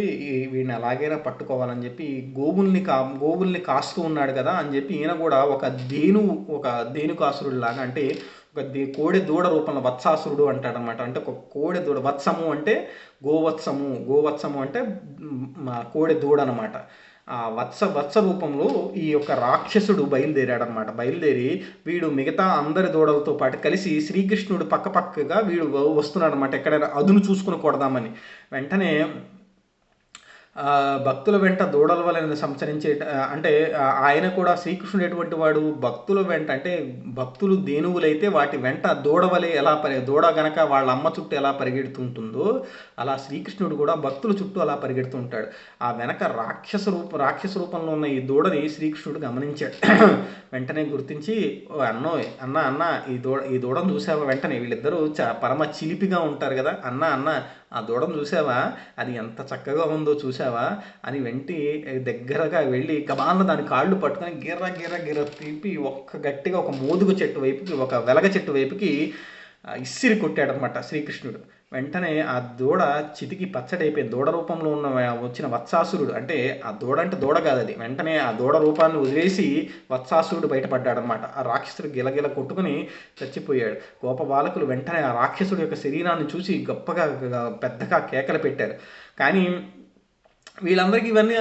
వీడిని ఎలాగైనా పట్టుకోవాలని చెప్పి గోవుల్ని కాస్తూ ఉన్నాడు కదా అని చెప్పి ఈయన కూడా ఒక ధేనుకాసురుడు లాగా అంటే ఒక కోడె దూడ రూపంలో వత్సాసురుడు అంటాడనమాట. అంటే ఒక కోడె దూడ, వత్సము అంటే గోవత్సము అంటే కోడె దూడ అనమాట. ఆ వత్స రూపంలో ఈ యొక్క రాక్షసుడు బయలుదేరాడనమాట. బయలుదేరి వీడు మిగతా అందరి దూడలతో పాటు కలిసి శ్రీకృష్ణుడు పక్కగా వీడు వస్తున్నాడు అనమాట. ఎక్కడైనా అదును చూసుకుని కొడదామని. వెంటనే భక్తుల వెంట దూడల వలన సంచరించే అంటే ఆయన కూడా శ్రీకృష్ణుడు ఎటువంటి వాడు భక్తుల వెంట అంటే భక్తులు దేనువులైతే వాటి వెంట దూడవలే దూడ గనక వాళ్ళ అమ్మ చుట్టూ ఎలా పరిగెడుతుంటుందో అలా శ్రీకృష్ణుడు కూడా భక్తుల చుట్టూ అలా పరిగెడుతూ ఉంటాడు. ఆ వెనక రాక్షస రూపంలో ఉన్న ఈ దూడని శ్రీకృష్ణుడు గమనించాడు. వెంటనే గుర్తించి అన్న ఈ దూడను చూసావా? వెంటనే వీళ్ళిద్దరూ పరమ చిలిపిగా ఉంటారు కదా. అన్న ఆ దూడను చూసావా, అది ఎంత చక్కగా ఉందో చూసావా అని దగ్గరగా వెళ్ళి గబాన్న దాని కాళ్ళు పట్టుకొని గిర్ర తిప్పి గట్టిగా ఒక మోదుగు చెట్టు వైపుకి ఒక వెలగ చెట్టు వైపుకి ఇసిరి కొట్టాడనమాట శ్రీకృష్ణుడు. వెంటనే ఆ దూడ చితికి పచ్చడైపోయింది. దూడ రూపంలో వచ్చిన వత్సాసురుడు అంటే ఆ దూడ అంటే దూడ కాదు అది. వెంటనే ఆ దూడ రూపాన్ని వదిలేసి వత్సాసురుడు బయటపడ్డాడనమాట. ఆ రాక్షసుడు గిలగిల కొట్టుకుని చచ్చిపోయాడు. గోప బాలకులు వెంటనే ఆ రాక్షసుడు యొక్క శరీరాన్ని చూసి గొప్పగా పెద్దగా కేకలు పెట్టారు. కానీ వీళ్ళందరికీ ఇవన్నీ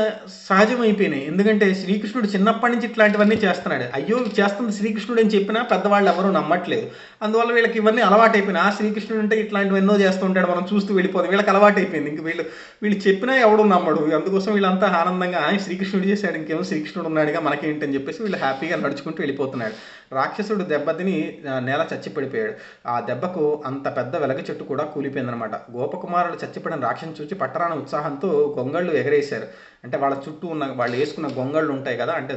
సహజమైపోయినాయి. ఎందుకంటే శ్రీకృష్ణుడు చిన్నప్పటి నుంచి ఇట్లాంటివన్నీ చేస్తున్నాడు. అయ్యో చేస్తుంది శ్రీకృష్ణుడు అని చెప్పినా పెద్దవాళ్ళు ఎవరూ నమ్మట్లేదు. అందువల్ల వీళ్ళకి ఇవన్నీ అలవాటైపోయినాయి. ఆ శ్రీకృష్ణుడు అంటే ఇట్లాంటివి ఎన్నో చేస్తూ ఉంటాడు, మనం చూస్తూ వెళ్ళిపోతాం. వీళ్ళకి అలవాటైపోయింది. ఇంక వీళ్ళు చెప్పినా ఎవడు నమ్మడు. అందుకోసం వీళ్ళంతా ఆనందంగా శ్రీకృష్ణుడు చేశాడు, ఇంకేమో శ్రీకృష్ణుడు ఉన్నాడుగా మనకేంటని చెప్పేసి వీళ్ళు హ్యాపీగా నడుచుకుంటూ వెళ్ళిపోతున్నాడు. రాక్షసుడు దెబ్బతిని నేల చచ్చిపడిపోయాడు. ఆ దెబ్బకు అంత పెద్ద వెలగ చెట్టు కూడా కూలిపోయిందనమాట. గోపకుమారులు చచ్చిపడిన రాక్షసుని చూసి పట్టరాని ఉత్సాహంతో గొంగళ్ళు ఎగరేశారు. అంటే వాళ్ళ చుట్టూ ఉన్న వాళ్ళు వేసుకున్న గొంగళ్ళు ఉంటాయి కదా, అంటే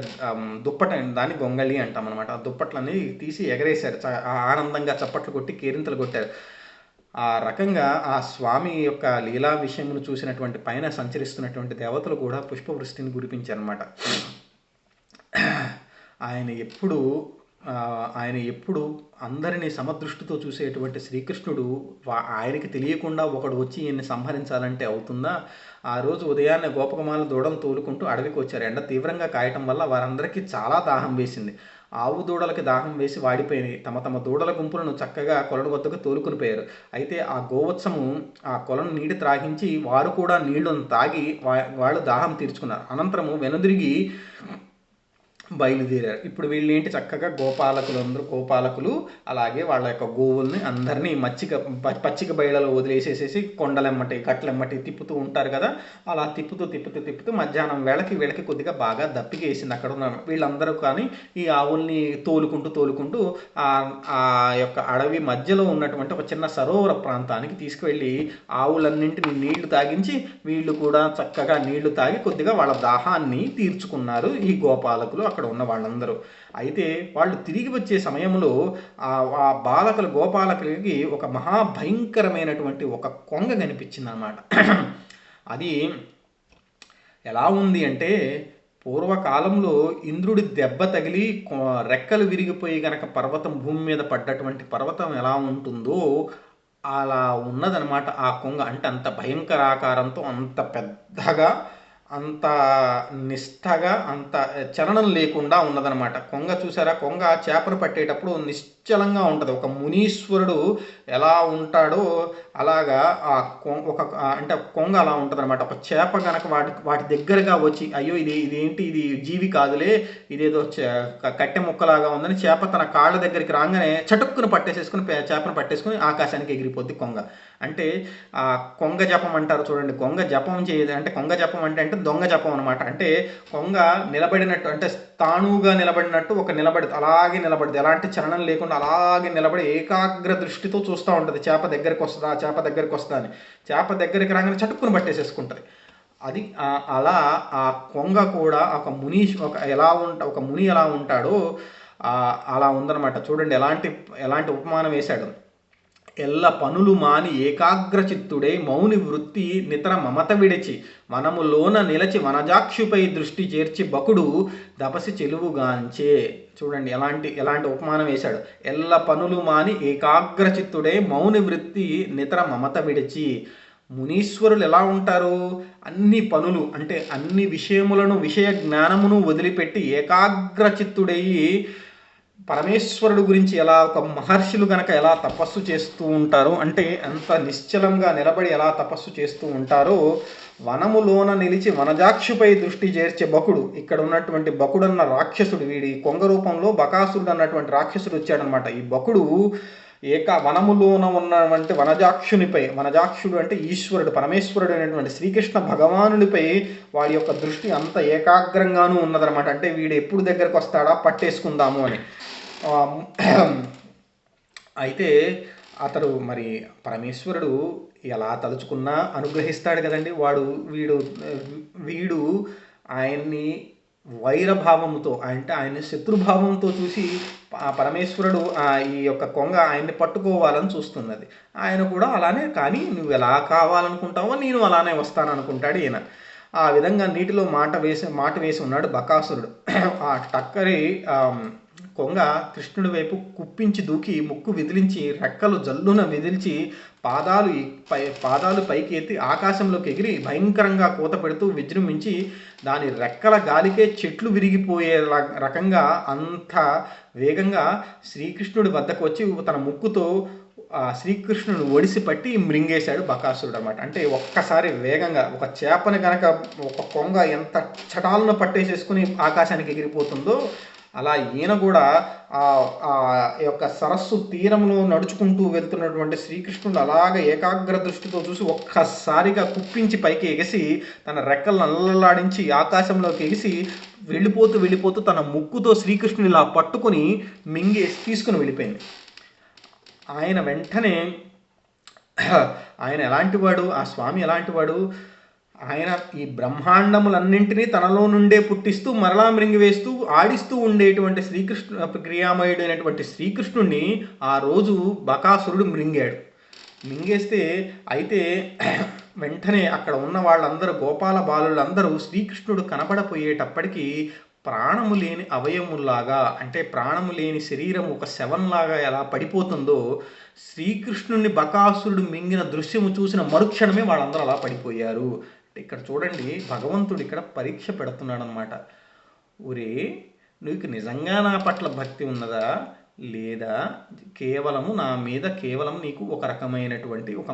దుప్పట, దాన్ని గొంగళి అంటాం అనమాట. ఆ దుప్పట్లన్నీ తీసి ఎగరేశారు. ఆనందంగా చప్పట్లు కొట్టి కేరింతలు కొట్టారు. ఆ రకంగా ఆ స్వామి యొక్క లీలా విషయమును చూసినటువంటి పైన సంచరిస్తున్నటువంటి దేవతలు కూడా పుష్పవృష్టిని కురిపించారనమాట. ఆయన ఎప్పుడు ఆయన ఎప్పుడు అందరినీ సమదృష్టితో చూసేటువంటి శ్రీకృష్ణుడు ఆయనకి తెలియకుండా ఒకడు వచ్చి ఈయన్ని సంహరించాలంటే అవుతుందా? ఆ రోజు ఉదయాన్నే గోపకుమారులు దూడలు తోలుకుంటూ అడవికి వచ్చారు. ఎండ తీవ్రంగా కాయటం వల్ల వారందరికీ చాలా దాహం వేసింది. ఆవు దూడలకి దాహం వేసి వాడిపోయినాయి. తమ తమ దూడల గుంపులను చక్కగా కొలను వద్దకు తోలుకుని పోయారు. అయితే ఆ గోవత్సము ఆ కొలను నీటి త్రాగించి వారు కూడా నీళ్లను తాగి వాళ్ళు దాహం తీర్చుకున్నారు. అనంతరము వెనుదిరిగి బయలుదేరారు. ఇప్పుడు వీళ్ళు ఏంటి, చక్కగా గోపాలకులు అలాగే వాళ్ళ యొక్క గోవుల్ని అందరినీ పచ్చిక బయళ్ళలో వదిలేసేసేసి కొండలెమ్మటి గట్లెమ్మటి తిప్పుతూ ఉంటారు కదా, అలా తిప్పుతూ మధ్యాహ్నం వీళ్ళకి కొద్దిగా బాగా దప్పికేసింది. అక్కడ ఉన్న వీళ్ళందరూ కానీ ఈ ఆవుల్ని తోలుకుంటూ ఆ యొక్క అడవి మధ్యలో ఉన్నటువంటి ఒక చిన్న సరోవర ప్రాంతానికి తీసుకువెళ్ళి ఆవులన్నింటినీ నీళ్లు తాగించి వీళ్ళు కూడా చక్కగా నీళ్లు తాగి కొద్దిగా వాళ్ళ దాహాన్ని తీర్చుకున్నారు ఈ గోపాలకులు, అక్కడ ఉన్న వాళ్ళందరూ. అయితే వాళ్ళు తిరిగి వచ్చే సమయంలో ఆ గోపాలకులకి ఒక మహాభయంకరమైనటువంటి ఒక కొంగ కనిపించింది అన్నమాట. అది ఎలా ఉంది అంటే, పూర్వకాలంలో ఇంద్రుడి దెబ్బ తగిలి రెక్కలు విరిగిపోయి గనక పర్వతం భూమి మీద పడ్డటువంటి పర్వతం ఎలా ఉంటుందో అలా ఉన్నదనమాట ఆ కొంగ. అంటే అంత భయంకర ఆకారంతో, అంత పెద్దగా, అంత నిష్టగా, అంత చలనం లేకుండా ఉన్నదనమాట. కొంగ చూసారా, కొంగ చేపను పట్టేటప్పుడు నిశ్చలంగా ఉంటుంది. ఒక మునీశ్వరుడు ఎలా ఉంటాడో అలాగా అంటే కొంగ అలా ఉంటుంది అనమాట. ఒక చేప కనుక వాటి దగ్గరగా వచ్చి, అయ్యో ఇదేంటి, ఇది జీవి కాదులే, ఇదేదో కట్టె ముక్కలాగా ఉందని చేప తన కాళ్ళ దగ్గరికి రాగానే చటుక్కును చేపను పట్టేసుకుని ఆకాశానికి ఎగిరిపోద్ది కొంగ. అంటే ఆ కొంగ జపం అంటారు చూడండి. కొంగ జపం చేయదు అంటే, కొంగ జపం అంటే దొంగ జపం అనమాట. అంటే కొంగ నిలబడినట్టు, అంటే తానుగా నిలబడినట్టు అలాగే నిలబడింది, ఎలాంటి చలనం లేకుండా అలాగే నిలబడి ఏకాగ్ర దృష్టితో చూస్తూ ఉంటుంది. చేప దగ్గరికి వస్తుందా అని. చేప దగ్గరికి రాగానే చటుక్కును పట్టేసేసుకుంటుంది. అది అలా ఆ కొంగ కూడా ఒక ముని ఎలా ఉంటాడో అలా ఉందన్నమాట. చూడండి ఎలాంటి ఉపమానం వేశాడు. ఎల్ల పనులు మాని ఏకాగ్రచిత్తుడై మౌని వృత్తి నితర మమత విడిచి మనములోన నిలచి వనజాక్షుపై దృష్టి చేర్చి బకుడు దపసి చెలువుగాంచే. చూడండి ఎలాంటి ఉపమానం వేశాడు. ఎల్ల పనులు మాని ఏకాగ్రచిత్తుడై మౌని వృత్తి నితర మమత విడిచి. మునీశ్వరులు ఎలా ఉంటారు, అన్ని పనులు అంటే అన్ని విషయ జ్ఞానమును వదిలిపెట్టి ఏకాగ్రచిత్తుడయి పరమేశ్వరుడు గురించి ఎలా ఒక మహర్షులు గనక ఎలా తపస్సు చేస్తూ ఉంటారో, అంటే అంత నిశ్చలంగా నిలబడి ఎలా తపస్సు చేస్తూ ఉంటారో, వనములోన నిలిచి వనజాక్షుపై దృష్టి చేర్చే బకుడు. ఇక్కడ ఉన్నటువంటి బకుడు అన్న రాక్షసుడు, వీడి కొంగ రూపంలో బకాసురుడు అన్నటువంటి రాక్షసుడు వచ్చాడనమాట. ఈ బకుడు వనములోన ఉన్నటువంటి వనజాక్షుడు అంటే ఈశ్వరుడు, పరమేశ్వరుడు అనేటువంటి శ్రీకృష్ణ భగవానుడిపై వాడి యొక్క దృష్టి అంత ఏకాగ్రంగానూ ఉన్నదనమాట. అంటే వీడు ఎప్పుడు దగ్గరకు వస్తాడా పట్టేసుకుందాము అని. అయితే అతడు మరి పరమేశ్వరుడు ఎలా తలుచుకున్నా అనుగ్రహిస్తాడు కదండి. వీడు ఆయన్ని వైరభావంతో, అంటే ఆయన శత్రుభావంతో చూసి పరమేశ్వరుడు ఈ యొక్క కొంగ ఆయన్ని పట్టుకోవాలని చూస్తున్నది. ఆయన కూడా అలానే, కానీ నువ్వు ఎలా కావాలనుకుంటావో నేను అలానే వస్తాను అనుకుంటాడు ఈయన. ఆ విధంగా నీటిలో మాట వేసి ఉన్నాడు బకాసురుడు. ఆ టక్కరి కొంగ కృష్ణుడి వైపు కుప్పించి దూకి ముక్కు విదిలించి రెక్కలు జల్లున విదిల్చి పాదాలు పైకి ఎత్తి ఆకాశంలోకి ఎగిరి భయంకరంగా కూత పెడుతూ విజృంభించి దాని రెక్కల గాలికే చెట్లు విరిగిపోయే రకంగా అంత వేగంగా శ్రీకృష్ణుడి వద్దకు వచ్చి తన ముక్కుతో శ్రీకృష్ణుడు ఒడిసి పట్టి మృంగేశాడు బకాసురుడు అనమాట. అంటే ఒక్కసారి వేగంగా ఒక చేపని కనుక ఒక కొంగ ఎంత చటాలను పట్టేసేసుకుని ఆకాశానికి ఎగిరిపోతుందో అలా ఈయన కూడా ఆ యొక్క సరస్సు తీరంలో నడుచుకుంటూ వెళ్తున్నటువంటి శ్రీకృష్ణుడు అలాగే ఏకాగ్ర దృష్టితో చూసి ఒక్కసారిగా కుప్పించి పైకి ఎగిసి తన రెక్కలను అల్లలాడించి ఆకాశంలోకి ఎగిసి వెళ్ళిపోతూ తన ముక్కుతో శ్రీకృష్ణుని ఇలా పట్టుకొని మింగేసి తీసుకుని వెళ్ళిపోయింది. ఆయన వెంటనే ఆయన ఎలాంటివాడు, ఆ స్వామి ఎలాంటివాడు, ఆయన ఈ బ్రహ్మాండములన్నింటినీ తనలో నుండే పుట్టిస్తూ మరలా మృంగివేస్తూ ఆడిస్తూ ఉండేటువంటి క్రియామయుడు అయినటువంటి శ్రీకృష్ణుడిని ఆ రోజు బకాసురుడు మింగేస్తే అయితే వెంటనే అక్కడ ఉన్న వాళ్ళందరూ గోపాల బాలులందరూ శ్రీకృష్ణుడు కనబడపోయేటప్పటికీ ప్రాణము లేని అవయములాగా, అంటే ప్రాణము లేని శరీరం ఒక శవంలాగా ఎలా పడిపోతుందో, శ్రీకృష్ణుని బకాసురుడు మింగిన దృశ్యము చూసిన మరుక్షణమే వాళ్ళందరూ అలా పడిపోయారు. అంటే ఇక్కడ చూడండి, భగవంతుడు ఇక్కడ పరీక్ష పెడుతున్నాడు అనమాట. ఒరే, నీకు నిజంగా నా పట్ల భక్తి ఉన్నదా, లేదా కేవలము నా మీద కేవలం నీకు ఒక రకమైనటువంటి ఒక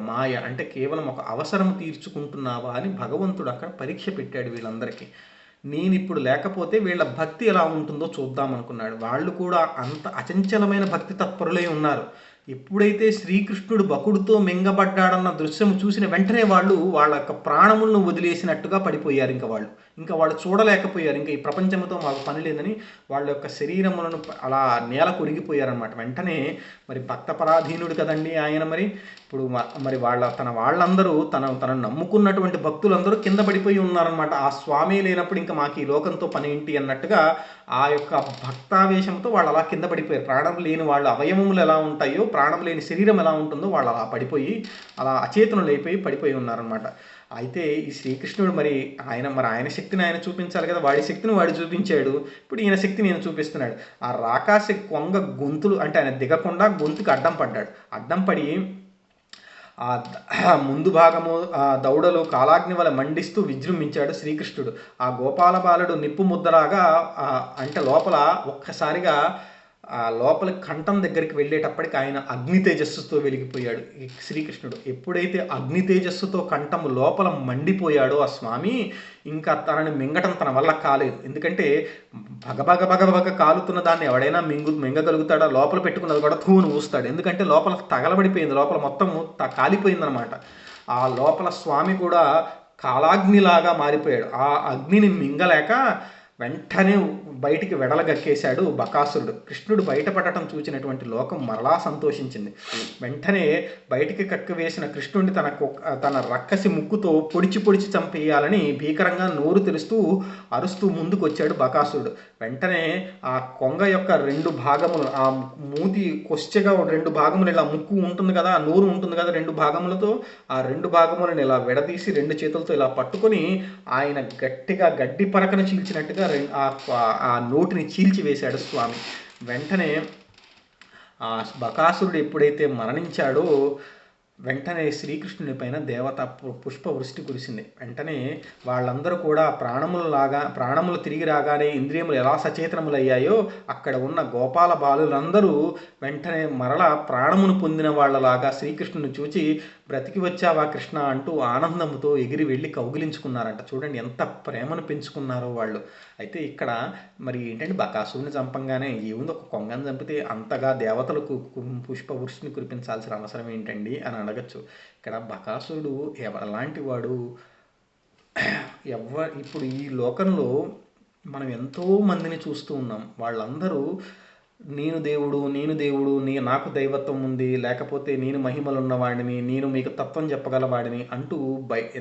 మాయ, అంటే కేవలం ఒక అవసరం తీర్చుకుంటున్నావా అని భగవంతుడు అక్కడ పరీక్ష పెట్టాడు వీళ్ళందరికీ. నేను ఇప్పుడు లేకపోతే వీళ్ళ భక్తి ఎలా ఉంటుందో చూద్దాం అనుకున్నాడు. వాళ్ళు కూడా అంత అచంచలమైన భక్తి తత్పరులై ఉన్నారు. ఎప్పుడైతే శ్రీకృష్ణుడు బకుడితో మింగబడ్డాడన్న దృశ్యం చూసిన వెంటనే వాళ్ళు వాళ్ళ యొక్క ప్రాణములను వదిలేసినట్టుగా పడిపోయారు. ఇంకా వాళ్ళు చూడలేకపోయారు. ఇంకా ఈ ప్రపంచంతో మాకు పని లేదని వాళ్ళ యొక్క శరీరములను అలా నేల కొరిగిపోయారనమాట. వెంటనే మరి భక్త పరాధీనుడు కదండి ఆయన. ఇప్పుడు వాళ్ళందరూ తనను నమ్ముకున్నటువంటి భక్తులందరూ కింద పడిపోయి ఉన్నారనమాట. ఆ స్వామి లేనప్పుడు ఇంకా మాకు ఈ లోకంతో పని ఏంటి అన్నట్టుగా ఆ యొక్క భక్తావేశంతో వాళ్ళు అలా కింద పడిపోయారు. ప్రాణం లేని వాళ్ళ అవయవములు ఎలా ఉంటాయో, ప్రాణం లేని శరీరం ఎలా ఉంటుందో వాళ్ళు అలా పడిపోయి, అలా అచేతనులు అయిపోయి పడిపోయి ఉన్నారనమాట. అయితే ఈ శ్రీకృష్ణుడు ఆయన శక్తిని ఆయన చూపించాలి కదా, వాడి శక్తిని వాడు చూపించాడు. ఇప్పుడు ఈయన శక్తిని ఈయన చూపిస్తున్నాడు. ఆ రాకాసి కొంగ గొంతులు, అంటే ఆయన దిగకుండా గొంతుకు అడ్డం పడ్డాడు. అడ్డం పడి ఆ ముందు భాగము దౌడలు కాలాగ్ని వల్ల మండిస్తూ విజృంభించాడు శ్రీకృష్ణుడు. ఆ గోపాల బాలుడు నిప్పు ముద్దలాగా అంటే లోపల ఒక్కసారిగా లోపల కంఠం దగ్గరికి వెళ్ళేటప్పటికి ఆయన అగ్ని తేజస్సుతో వెలిగిపోయాడు శ్రీకృష్ణుడు. ఎప్పుడైతే అగ్ని తేజస్సుతో కంఠము లోపల మండిపోయాడో ఆ స్వామి, ఇంకా తనని మింగటం తన వల్ల కాలేదు. ఎందుకంటే భగభగ కాలుతున్న దాన్ని ఎవడైనా మింగగలుగుతాడా? లోపల పెట్టుకున్నది కూడా తూను ఊస్తాడు. ఎందుకంటే లోపల తగలబడిపోయింది, లోపల మొత్తం కాలిపోయిందనమాట. ఆ లోపల స్వామి కూడా కాలాగ్నిలాగా మారిపోయాడు. ఆ అగ్నిని మింగలేక వెంటనే బయటికి వెడలగక్కేశాడు బకాసురుడు. కృష్ణుడు బయటపడటం చూసినటువంటి లోకం మరలా సంతోషించింది. వెంటనే బయటికి కక్కివేసిన కృష్ణుడిని తన రక్కసి ముక్కుతో పొడిచి చంపేయాలని భీకరంగా నోరు తెరుస్తూ అరుస్తూ ముందుకు వచ్చాడు బకాసురుడు. వెంటనే ఆ కొంగ యొక్క 2 భాగములు, ఆ మూతి కొశ్చగా 2 భాగములు, ఇలా ముక్కు ఉంటుంది కదా, నోరు ఉంటుంది కదా, 2 భాగములతో ఆ 2 భాగములను ఇలా విడదీసి 2 చేతులతో ఇలా పట్టుకొని ఆయన గట్టిగా గడ్డి పరకను చీల్చినట్టుగా ఆ నోటిని చీల్చివేశాడు స్వామి. వెంటనే ఆ బకాసురుడు ఎప్పుడైతే మరణించాడో వెంటనే శ్రీకృష్ణుని పైన దేవత పుష్పవృష్టి కురిసింది. వెంటనే వాళ్ళందరూ కూడా ప్రాణములు తిరిగి రాగానే ఇంద్రియములు ఎలా సచేతనములయ్యాయో అక్కడ ఉన్న గోపాల బాలులందరూ వెంటనే మరలా ప్రాణమును పొందిన వాళ్ళలాగా శ్రీకృష్ణుని చూచి బ్రతికి వచ్చావా కృష్ణ అంటూ ఆనందంతో ఎగిరి వెళ్ళి కౌగిలించుకున్నారంట. చూడండి ఎంత ప్రేమను పెంచుకున్నారో వాళ్ళు. అయితే ఇక్కడ మరి ఏంటంటే బకాసురుని చంపంగానే ఏముంది, ఒక కొంగను చంపితే అంతగా దేవతలకు పుష్పవృష్టిని కురిపించాల్సిన అవసరం ఏంటండి అని అడగచ్చు. ఇక్కడ బకాసురుడు ఎలాంటి వాడు? ఇప్పుడు ఈ లోకంలో మనం ఎంతో మందిని చూస్తూ ఉన్నాం. వాళ్ళందరూ నేను దేవుడు, నాకు దైవత్వం ఉంది, లేకపోతే నేను మహిమలున్నవాడిని, నేను మీకు తత్వం చెప్పగలవాడిని అంటూ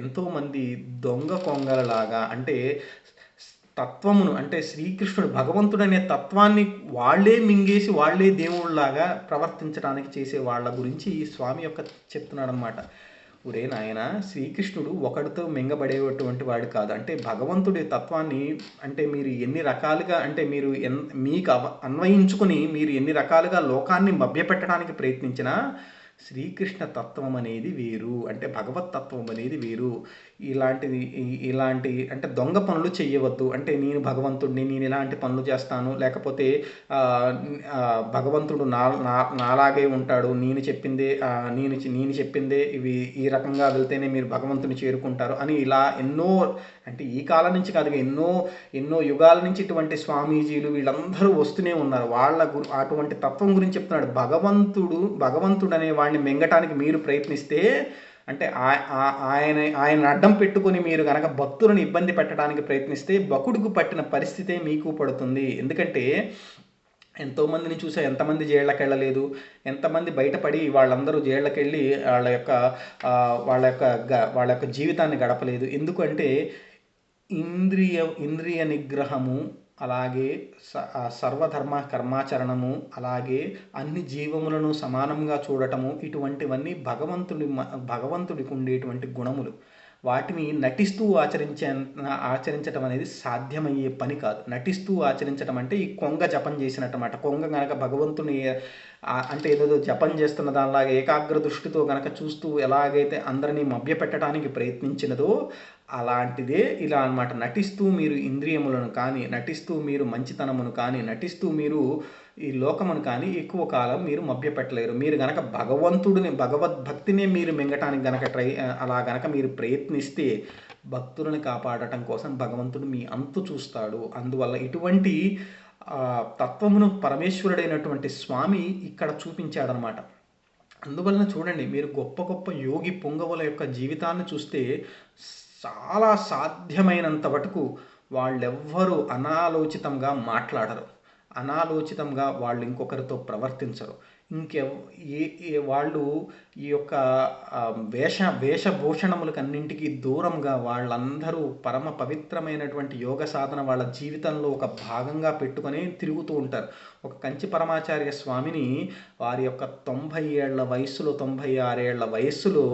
ఎంతోమంది దొంగ కొంగలలాగా, అంటే తత్వమును, అంటే శ్రీకృష్ణుడు భగవంతుడనే తత్వాన్ని వాళ్ళే మింగేసి వాళ్ళే దేవుళ్ళలాగా ప్రవర్తించడానికి చేసే వాళ్ళ గురించి స్వామి యొక్క చెప్తున్నాడు అనమాట. ఒరే నాయన, శ్రీకృష్ణుడు ఒకడితో మింగబడేటువంటి వాడు కాదు. అంటే భగవంతుడి తత్వాన్ని, అంటే మీరు ఎన్ని రకాలుగా, అంటే మీరు మీకు అన్వయించుకొని మీరు ఎన్ని రకాలుగా లోకాన్ని మభ్యపెట్టడానికి ప్రయత్నించినా శ్రీకృష్ణ తత్వం అనేది వేరు, అంటే భగవత్ తత్వం అనేది వేరు. ఇలాంటి అంటే దొంగ పనులు చెయ్యవద్దు. అంటే నేను భగవంతుడిని, నేను ఇలాంటి పనులు చేస్తాను, లేకపోతే భగవంతుడు నాలాగే ఉంటాడు, నేను చెప్పిందే ఇవి ఈ రకంగా వెళ్తేనే మీరు భగవంతుని చేరుకుంటారు అని ఇలా ఎన్నో, అంటే ఈ కాలం నుంచి కాదు, ఎన్నో యుగాల నుంచి ఇటువంటి స్వామీజీలు వీళ్ళందరూ వస్తూనే ఉన్నారు. అటువంటి తత్వం గురించి చెప్తున్నాడు. భగవంతుడు అనే వాడిని మింగటానికి మీరు ప్రయత్నిస్తే, అంటే ఆయన అడ్డం పెట్టుకొని మీరు కనుక భక్తులను ఇబ్బంది పెట్టడానికి ప్రయత్నిస్తే బకుడుకు పట్టిన పరిస్థితే మీకు పడుతుంది. ఎందుకంటే ఎంతోమందిని చూసా, ఎంతమంది జైళ్ళకి వెళ్ళలేదు, ఎంతమంది బయటపడి వాళ్ళందరూ జైళ్ళకి వెళ్ళి వాళ్ళ యొక్క జీవితాన్ని గడపలేదు. ఎందుకంటే ఇంద్రియ నిగ్రహము, అలాగే సర్వధర్మ కర్మాచరణము, అలాగే అన్ని జీవములను సమానంగా చూడటము, ఇటువంటివన్నీ భగవంతుడికి ఉండేటువంటి గుణములు. వాటిని నటిస్తూ ఆచరించటం అనేది సాధ్యమయ్యే పని కాదు. నటిస్తూ ఆచరించడం అంటే ఈ కొంగ జపం చేసినట్టమాట. కొంగ గనక భగవంతుని అంటే ఏదో జపం చేస్తున్న దానిలాగా ఏకాగ్ర దృష్టితో గనక చూస్తూ ఎలాగైతే అందరినీ మభ్యపెట్టడానికి ప్రయత్నించినదో అలాంటిదే ఇలా అన్నమాట. నటిస్తూ మీరు ఇంద్రియములను కానీ, నటిస్తూ మీరు మంచితనమును కానీ, నటిస్తూ మీరు ఈ లోకమును కానీ ఎక్కువ కాలం మీరు మభ్యపెట్టలేరు. మీరు గనక భగవద్భక్తిని మీరు మింగటానికి గనక అలా గనక మీరు ప్రయత్నిస్తే భక్తులను కాపాడటం కోసం భగవంతుడు మీ అంతు చూస్తాడు. అందువల్ల ఇటువంటి తత్వమును పరమేశ్వరుడైనటువంటి స్వామి ఇక్కడ చూపించాడనమాట. అందువలన చూడండి, మీరు గొప్ప గొప్ప యోగి పుంగవుల యొక్క జీవితాన్ని చూస్తే చాలా సాధ్యమైనంత వరకు వాళ్ళెవ్వరూ అనాలోచితంగా మాట్లాడరు, అనాలోచితంగా వాళ్ళు ఇంకొకరితో ప్రవర్తించరు. వాళ్ళు ఈ యొక్క వేషభూషణములకన్నింటికి దూరంగా వాళ్ళందరూ పరమ పవిత్రమైనటువంటి యోగ సాధన వాళ్ళ జీవితంలో ఒక భాగంగా పెట్టుకొని తిరుగుతూ ఉంటారు. ఒక కంచి పరమాచార్య స్వామిని వారి యొక్క 90 ఏళ్ల వయస్సులో, 96 ఏళ్ల వయస్సులో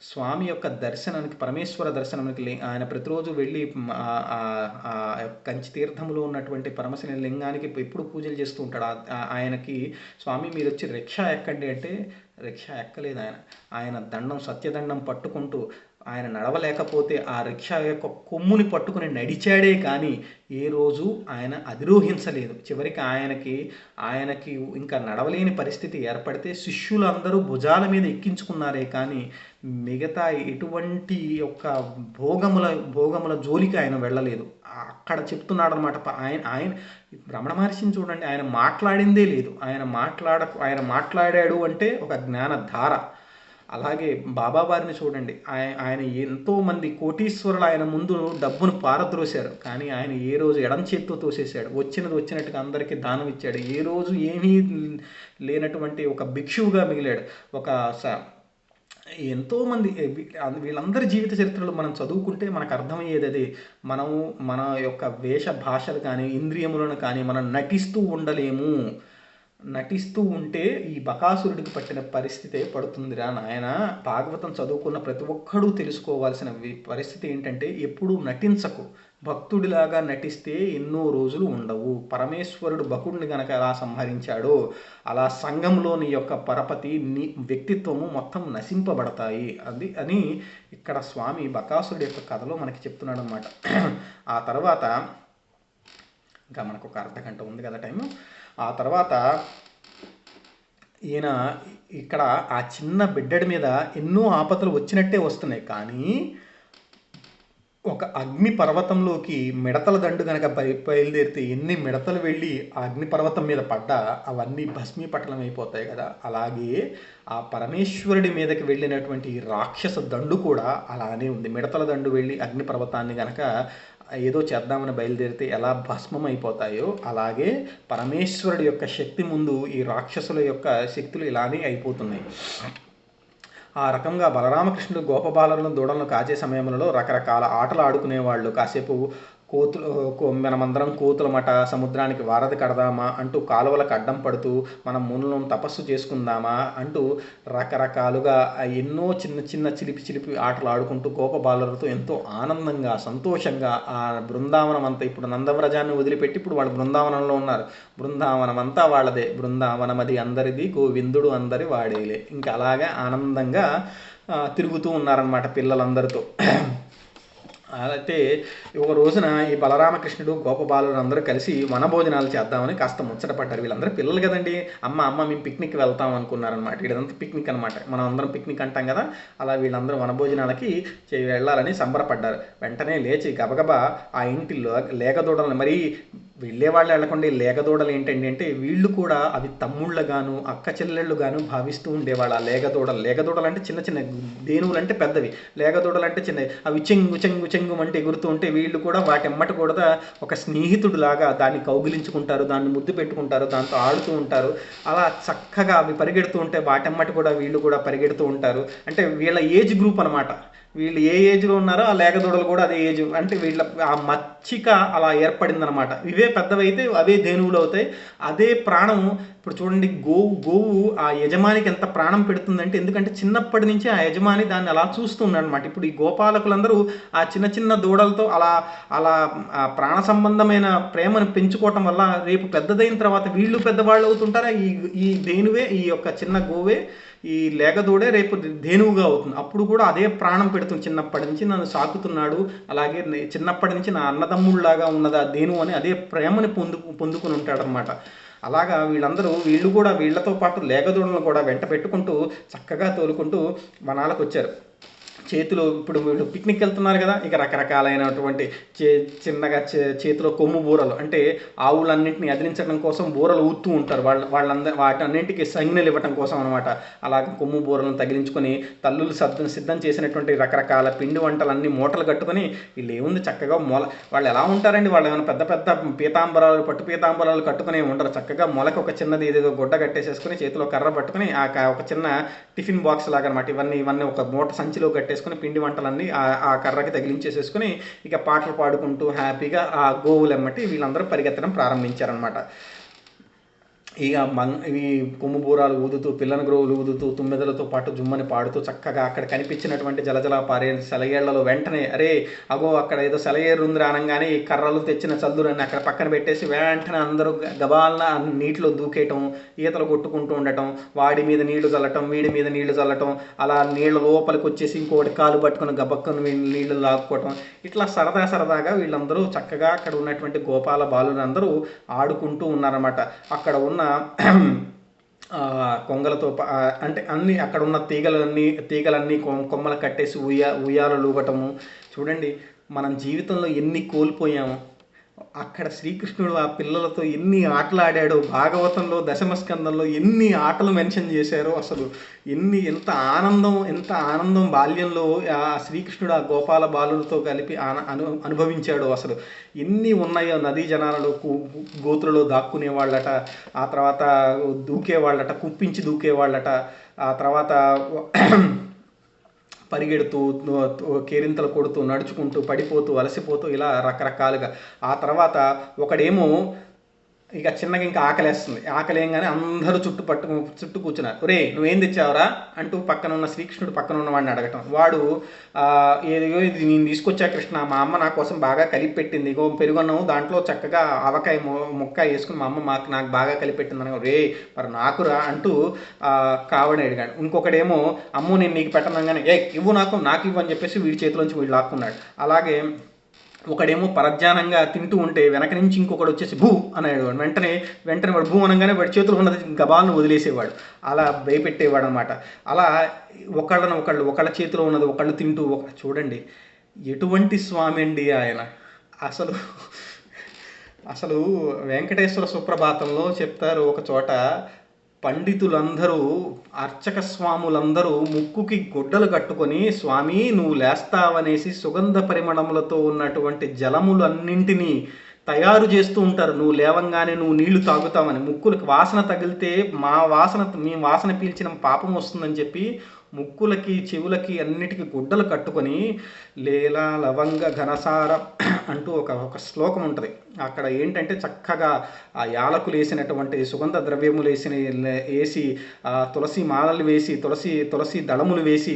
స్వామి యొక్క దర్శనానికి, పరమేశ్వర దర్శనానికి ఆయన ప్రతిరోజు వెళ్ళి కంచి తీర్థములో ఉన్నటువంటి పరమశివ లింగానికి ఎప్పుడు పూజలు చేస్తూ ఉంటాడు. ఆయనకి స్వామి మీరు వచ్చి రిక్షా ఎక్కండి అంటే రిక్షా ఎక్కలేదు. ఆయన దండం, సత్యదండం పట్టుకుంటూ ఆయన నడవలేకపోతే ఆ రిక్షా యొక్క కొమ్ముని పట్టుకుని నడిచాడే కానీ ఏ రోజు ఆయన అధిరోహించలేదు. చివరికి ఆయనకి ఇంకా నడవలేని పరిస్థితి ఏర్పడితే శిష్యులందరూ భుజాల మీద ఎక్కించుకున్నారే కానీ మిగతా ఎటువంటి యొక్క భోగముల జోలికి ఆయన వెళ్ళలేదు. అక్కడ చెప్తున్నాడు అనమాట. ఆయన రమణ మహర్షిని చూడండి, ఆయన మాట్లాడిందే లేదు. ఆయన మాట్లాడాడు అంటే ఒక జ్ఞానధార. అలాగే బాబావారిని చూడండి, ఆయన ఎంతోమంది కోటీశ్వరులు ఆయన ముందు డబ్బును పారద్రోశారు, కానీ ఆయన ఏ రోజు ఎడం చేత్తో తోసేశాడు. వచ్చినట్టుగా అందరికీ దానం ఇచ్చాడు. ఏ రోజు ఏమీ లేనటువంటి ఒక భిక్షువుగా మిగిలాడు. ఎంతోమంది వీళ్ళందరి జీవిత చరిత్రలు మనం చదువుకుంటే మనకు అర్థమయ్యేది అదే. మన యొక్క వేష భాషలు కానీ, ఇంద్రియములను కానీ మనం నటిస్తూ ఉండలేము. నటిస్తూ ఉంటే ఈ బకాసురుడికి పట్టిన పరిస్థితే పడుతుందిరా నాయన. భాగవతం చదువుకున్న ప్రతి ఒక్కడూ తెలుసుకోవాల్సిన పరిస్థితి ఏంటంటే, ఎప్పుడూ నటించకు. భక్తుడిలాగా నటిస్తే ఎన్నో రోజులు ఉండవు. పరమేశ్వరుడు బకుడిని గనక ఎలా సంహరించాడో అలా సంఘంలోని యొక్క పరపతి వ్యక్తిత్వము మొత్తం నశింపబడతాయి అని ఇక్కడ స్వామి బకాసురుడి యొక్క కథలో మనకి చెప్తున్నాడు అనమాట. ఆ తర్వాత ఇంకా మనకు ఒక అర్ధగంట ఉంది కదా టైము. ఆ తర్వాత ఈయన ఇక్కడ ఆ చిన్న బిడ్డడి మీద ఎన్నో ఆపదలు వచ్చినట్టే వస్తున్నాయి, కానీ ఒక అగ్ని పర్వతంలోకి మిడతల దండు కనుక బయలుదేరితే ఎన్ని మిడతలు వెళ్ళి ఆ అగ్ని పర్వతం మీద పడ్డా అవన్నీ భస్మీపటలం అయిపోతాయి కదా. అలాగే ఆ పరమేశ్వరుడి మీదకి వెళ్ళినటువంటి రాక్షస దండు కూడా అలానే ఉంది. మిడతల దండు వెళ్ళి అగ్ని పర్వతాన్ని కనుక ఏదో చేద్దామని బయలుదేరితే ఎలా భస్మం అయిపోతాయో అలాగే పరమేశ్వరుడి యొక్క శక్తి ముందు ఈ రాక్షసుల యొక్క శక్తులు ఇలానే అయిపోతున్నాయి. ఆ రకంగా బలరామకృష్ణుడు గోపబాలను దూడలను కాచే సమయంలో రకరకాల ఆటలు ఆడుకునేవాళ్ళు. కాసేపు మనమందరం కోతులమట, సముద్రానికి వారధి కడదామా అంటూ కాలువలకు అడ్డం పడుతూ మనం మునులను తపస్సు చేసుకుందామా అంటూ రకరకాలుగా ఎన్నో చిన్న చిలిపి ఆటలు ఆడుకుంటూ గోపబాలులతో ఎంతో ఆనందంగా సంతోషంగా ఆ బృందావనం అంతా, ఇప్పుడు నందవ్రజాన్ని వదిలిపెట్టి ఇప్పుడు వాళ్ళు బృందావనంలో ఉన్నారు. బృందావనం అంతా వాళ్ళదే. బృందావనం అది అందరిది, గోవిందుడు అందరి వాడేలే. ఇంకా అలాగే ఆనందంగా తిరుగుతూ ఉన్నారన్నమాట పిల్లలందరితో. అయితే ఒక రోజున ఈ బలరామకృష్ణుడు గోపబాలుడు అందరూ కలిసి వనభోజనాలు చేద్దామని కాస్త ముచ్చట పడ్డారు. వీళ్ళందరూ పిల్లలు కదండి, అమ్మ మేము పిక్నిక్ వెళ్తాం అనుకున్నారనమాట. వీళ్ళంతా పిక్నిక్ అనమాట, మనం అందరం పిక్నిక్ అంటాం కదా, అలా వీళ్ళందరూ వనభోజనాలకి వెళ్ళాలని సంబరపడ్డారు. వెంటనే లేచి గబగబా ఆ ఇంటి లేగదూడలను, మరి వెళ్ళేవాళ్ళు వెళ్ళకుండా లేగదూడలు ఏంటండి అంటే వీళ్ళు కూడా అవి తమ్ముళ్ళగాను అక్క చెల్లెళ్ళుగాను భావిస్తూ ఉండేవాళ్ళు. ఆ లేగదూడలు అంటే చిన్న దేనువులు అంటే పెద్దవి, లేగదూడలు అంటే చిన్నవి. అవి చెంగు అంటే ఎగురుతూ ఉంటే వీళ్ళు కూడా వాటెమ్మట కూడా ఒక స్నేహితుడులాగా దాన్ని కౌగిలించుకుంటారు, దాన్ని ముద్దు పెట్టుకుంటారు, దాంతో ఆడుతూ ఉంటారు. అలా చక్కగా అవి పరిగెడుతూ ఉంటే వాటెమ్మట కూడా వీళ్ళు కూడా పరిగెడుతూ ఉంటారు. అంటే వీళ్ళ ఏజ్ గ్రూప్ అనమాట. వీళ్ళు ఏ ఏజ్లో ఉన్నారో ఆ లేగదూడలు కూడా అదే ఏజ్, అంటే వీళ్ళ ఆ మచ్చిక అలా ఏర్పడిందనమాట. ఇవే పెద్దవైతే అవే ధేనువులు అవుతాయి. అదే ప్రాణం. ఇప్పుడు చూడండి, గోవు ఆ యజమానికి ఎంత ప్రాణం పెడుతుందంటే, ఎందుకంటే చిన్నప్పటి నుంచి ఆ యజమాని దాన్ని అలా చూస్తున్నాడు అనమాట. ఇప్పుడు ఈ గోపాలకులందరూ ఆ చిన్న చిన్న దూడలతో అలా అలా ఆ ప్రాణ సంబంధమైన ప్రేమను పెంచుకోవటం వల్ల రేపు పెద్దదైన తర్వాత వీళ్ళు పెద్దవాళ్ళు అవుతుంటారా, ఈ ఈ ధేనువే, ఈ యొక్క చిన్న గోవే, ఈ లేగదూడే రేపు ధేనువుగా అవుతుంది. అప్పుడు కూడా అదే ప్రాణం పెడుతుంది. చిన్నప్పటి నుంచి నన్ను సాకుతున్నాడు, అలాగే చిన్నప్పటి నుంచి నా అన్నదమ్ముళ్ళలాగా ఉన్నది ఆ ధేనువు అని అదే ప్రేమని పొందుకుని ఉంటాడనమాట. అలాగా వీళ్ళు కూడా వీళ్ళతో పాటు లేగదూడలను కూడా వెంట పెట్టుకుంటూ చక్కగా తోలుకుంటూ వనాలకు వచ్చారు. చేతిలో ఇప్పుడు వీళ్ళు పిక్నిక్ వెళ్తున్నారు కదా, ఇక రకరకాలైనటువంటి చిన్నగా చేతిలో కొమ్ము బూరలు, అంటే ఆవులన్నింటినీ అదిలించడం కోసం బూరలు ఊతూ ఉంటారు వాళ్ళందరూ, వాటన్నింటికి సంజ్ఞలు ఇవ్వటం కోసం అనమాట. అలాగే కొమ్ము బూరలను తగిలించుకొని తల్లులు సిద్ధం చేసినటువంటి రకరకాల పిండి వంటలన్నీ మూటలు కట్టుకొని వీళ్ళు ఏముంది చక్కగా వాళ్ళు ఎలా ఉంటారండి, వాళ్ళు ఏమైనా పెద్ద పెద్ద పీతాంబరాలు, పట్టు పీతాంబరాలు కట్టుకునే ఉంటారు. చక్కగా మొలక ఒక చిన్నది ఏదేదో గుడ్డ కట్టేసేసుకుని చేతిలో కర్ర పట్టుకుని ఒక చిన్న టిఫిన్ బాక్స్ లాగా అనమాట, ఇవన్నీ ఒక మూట సంచిలో కట్టేసుకుని పిండి వంటలన్నీ ఆ కర్రకి తగిలించేసేసుకుని ఇక పాటలు పాడుకుంటూ హ్యాపీగా ఆ గోవులెమ్మటి వీళ్ళందరూ పరిగెత్తడం ప్రారంభించారనమాట. ఇక ఇవి కొమ్ము బూరాలు ఊదుతూ, పిల్లని గ్రోవులు ఊదుతూ, తుమ్మెదలతో పాటు జుమ్మని పాడుతూ చక్కగా అక్కడ కనిపించినటువంటి జలజల పారే సెలయేళ్లలో వెంటనే అరే అగో అక్కడ ఏదో సెలయేరు ఉంది అనగానే ఈ కర్రలు తెచ్చిన చల్దురని అక్కడ పక్కన పెట్టేసి వెంటనే అందరూ గబాలన నీటిలో దూకేయటం, ఈతలు కొట్టుకుంటూ ఉండటం, వాడి మీద నీళ్లు చల్లటం, వీడి మీద నీళ్లు చల్లటం, అలా నీళ్ళ లోపలికి వచ్చేసి ఇంకోటి కాలు పట్టుకుని గబక్కను నీళ్లు లాక్కోవటం, ఇట్లా సరదాగా వీళ్ళందరూ చక్కగా అక్కడ ఉన్నటువంటి గోపాల బాలులందరూ ఆడుకుంటూ ఉన్నారన్నమాట. అక్కడ ఉన్న కొంగలతో అంటే అన్ని అక్కడ ఉన్న తీగలన్నీ కొమ్మలు కట్టేసి ఉయ్యాలలు ఊగటము. చూడండి, మనం జీవితంలో ఎన్ని కోల్పోయాము. అక్కడ శ్రీకృష్ణుడు ఆ పిల్లలతో ఎన్ని ఆటలు ఆడాడో, భాగవతంలో దశమస్కందంలో ఎన్ని ఆటలు మెన్షన్ చేశారో, అసలు ఎంత ఆనందం బాల్యంలో ఆ శ్రీకృష్ణుడు ఆ గోపాల బాలులతో కలిపి అనుభవించాడో, అసలు ఎన్ని ఉన్నాయో. నదీ జనాలలో గోతులలో దాక్కునేవాళ్ళట, ఆ తర్వాత దూకేవాళ్ళట, కుప్పించి దూకేవాళ్ళట, ఆ తర్వాత పరిగెడుతూ, కేరింతలు కొడుతూ, నడుచుకుంటూ, పడిపోతూ, అలసిపోతూ, ఇలా రకరకాలుగా. ఆ తర్వాత ఒకడేమో ఇక చిన్నగా ఇంకా ఆకలేస్తుంది. ఆకలేయంగానే అందరూ చుట్టూ కూర్చున్నారు. రే నువ్వేం తెచ్చావురా అంటూ పక్కన ఉన్న శ్రీకృష్ణుడు పక్కన ఉన్న వాడిని అడగటం. వాడు ఏదో ఇది నేను తీసుకొచ్చా కృష్ణ, మా అమ్మ నా కోసం బాగా కలిపి పెట్టింది, ఇగో పెరుగున్నాము, దాంట్లో చక్కగా ఆవకాయ ముక్క వేసుకుని మా అమ్మ నాకు బాగా కలిపి పెట్టింది అనగా, రే మరి నాకురా అంటూ కావని అడిగాడు. ఇంకొకడేమో అమ్మో నేను నీకు పెట్టనగానే ఇవ్వు నాకు ఇవ్వు అని చెప్పేసి వీడి చేతిలోంచి వీడు లాక్కున్నాడు. అలాగే ఒకడేమో పరధ్యానంగా తింటూ ఉంటే వెనక నుంచి ఇంకొకడు వచ్చేసి భూ అనేవాడు. వెంటనే వాడు భూ అనగానే వాడి చేతులు ఉన్నది గబాలను వదిలేసేవాడు, అలా భయపెట్టేవాడు అనమాట. అలా ఒకళ్ళ చేతిలో ఉన్నది ఒకళ్ళు తింటూ చూడండి ఎటువంటి స్వామి అండి ఆయన. అసలు వెంకటేశ్వర సుప్రభాతంలో చెప్తారు ఒక చోట, పండితులందరూ, అర్చక స్వాములందరూ ముక్కుకి గుడ్డలు కట్టుకొని స్వామి నువ్వు లేస్తావనేసి సుగంధ పరిమళములతో ఉన్నటువంటి జలములన్నింటినీ తయారు చేస్తూ ఉంటారు. నువ్వు లేవంగానే నువ్వు నీళ్లు తాగుతావని, ముక్కులకు వాసన తగిలితే మీ వాసన పీల్చిన పాపం వస్తుందని చెప్పి ముక్కులకి చెవులకి అన్నిటికీ గుడ్డలు కట్టుకొని లేలా లవంగ ఘనసార అంటూ ఒక శ్లోకం ఉంటుంది. అక్కడ ఏంటంటే చక్కగా ఆ యాలకులు వేసినటువంటి సుగంధ ద్రవ్యములు వేసి తులసి మాలలు వేసి తులసి దళములు వేసి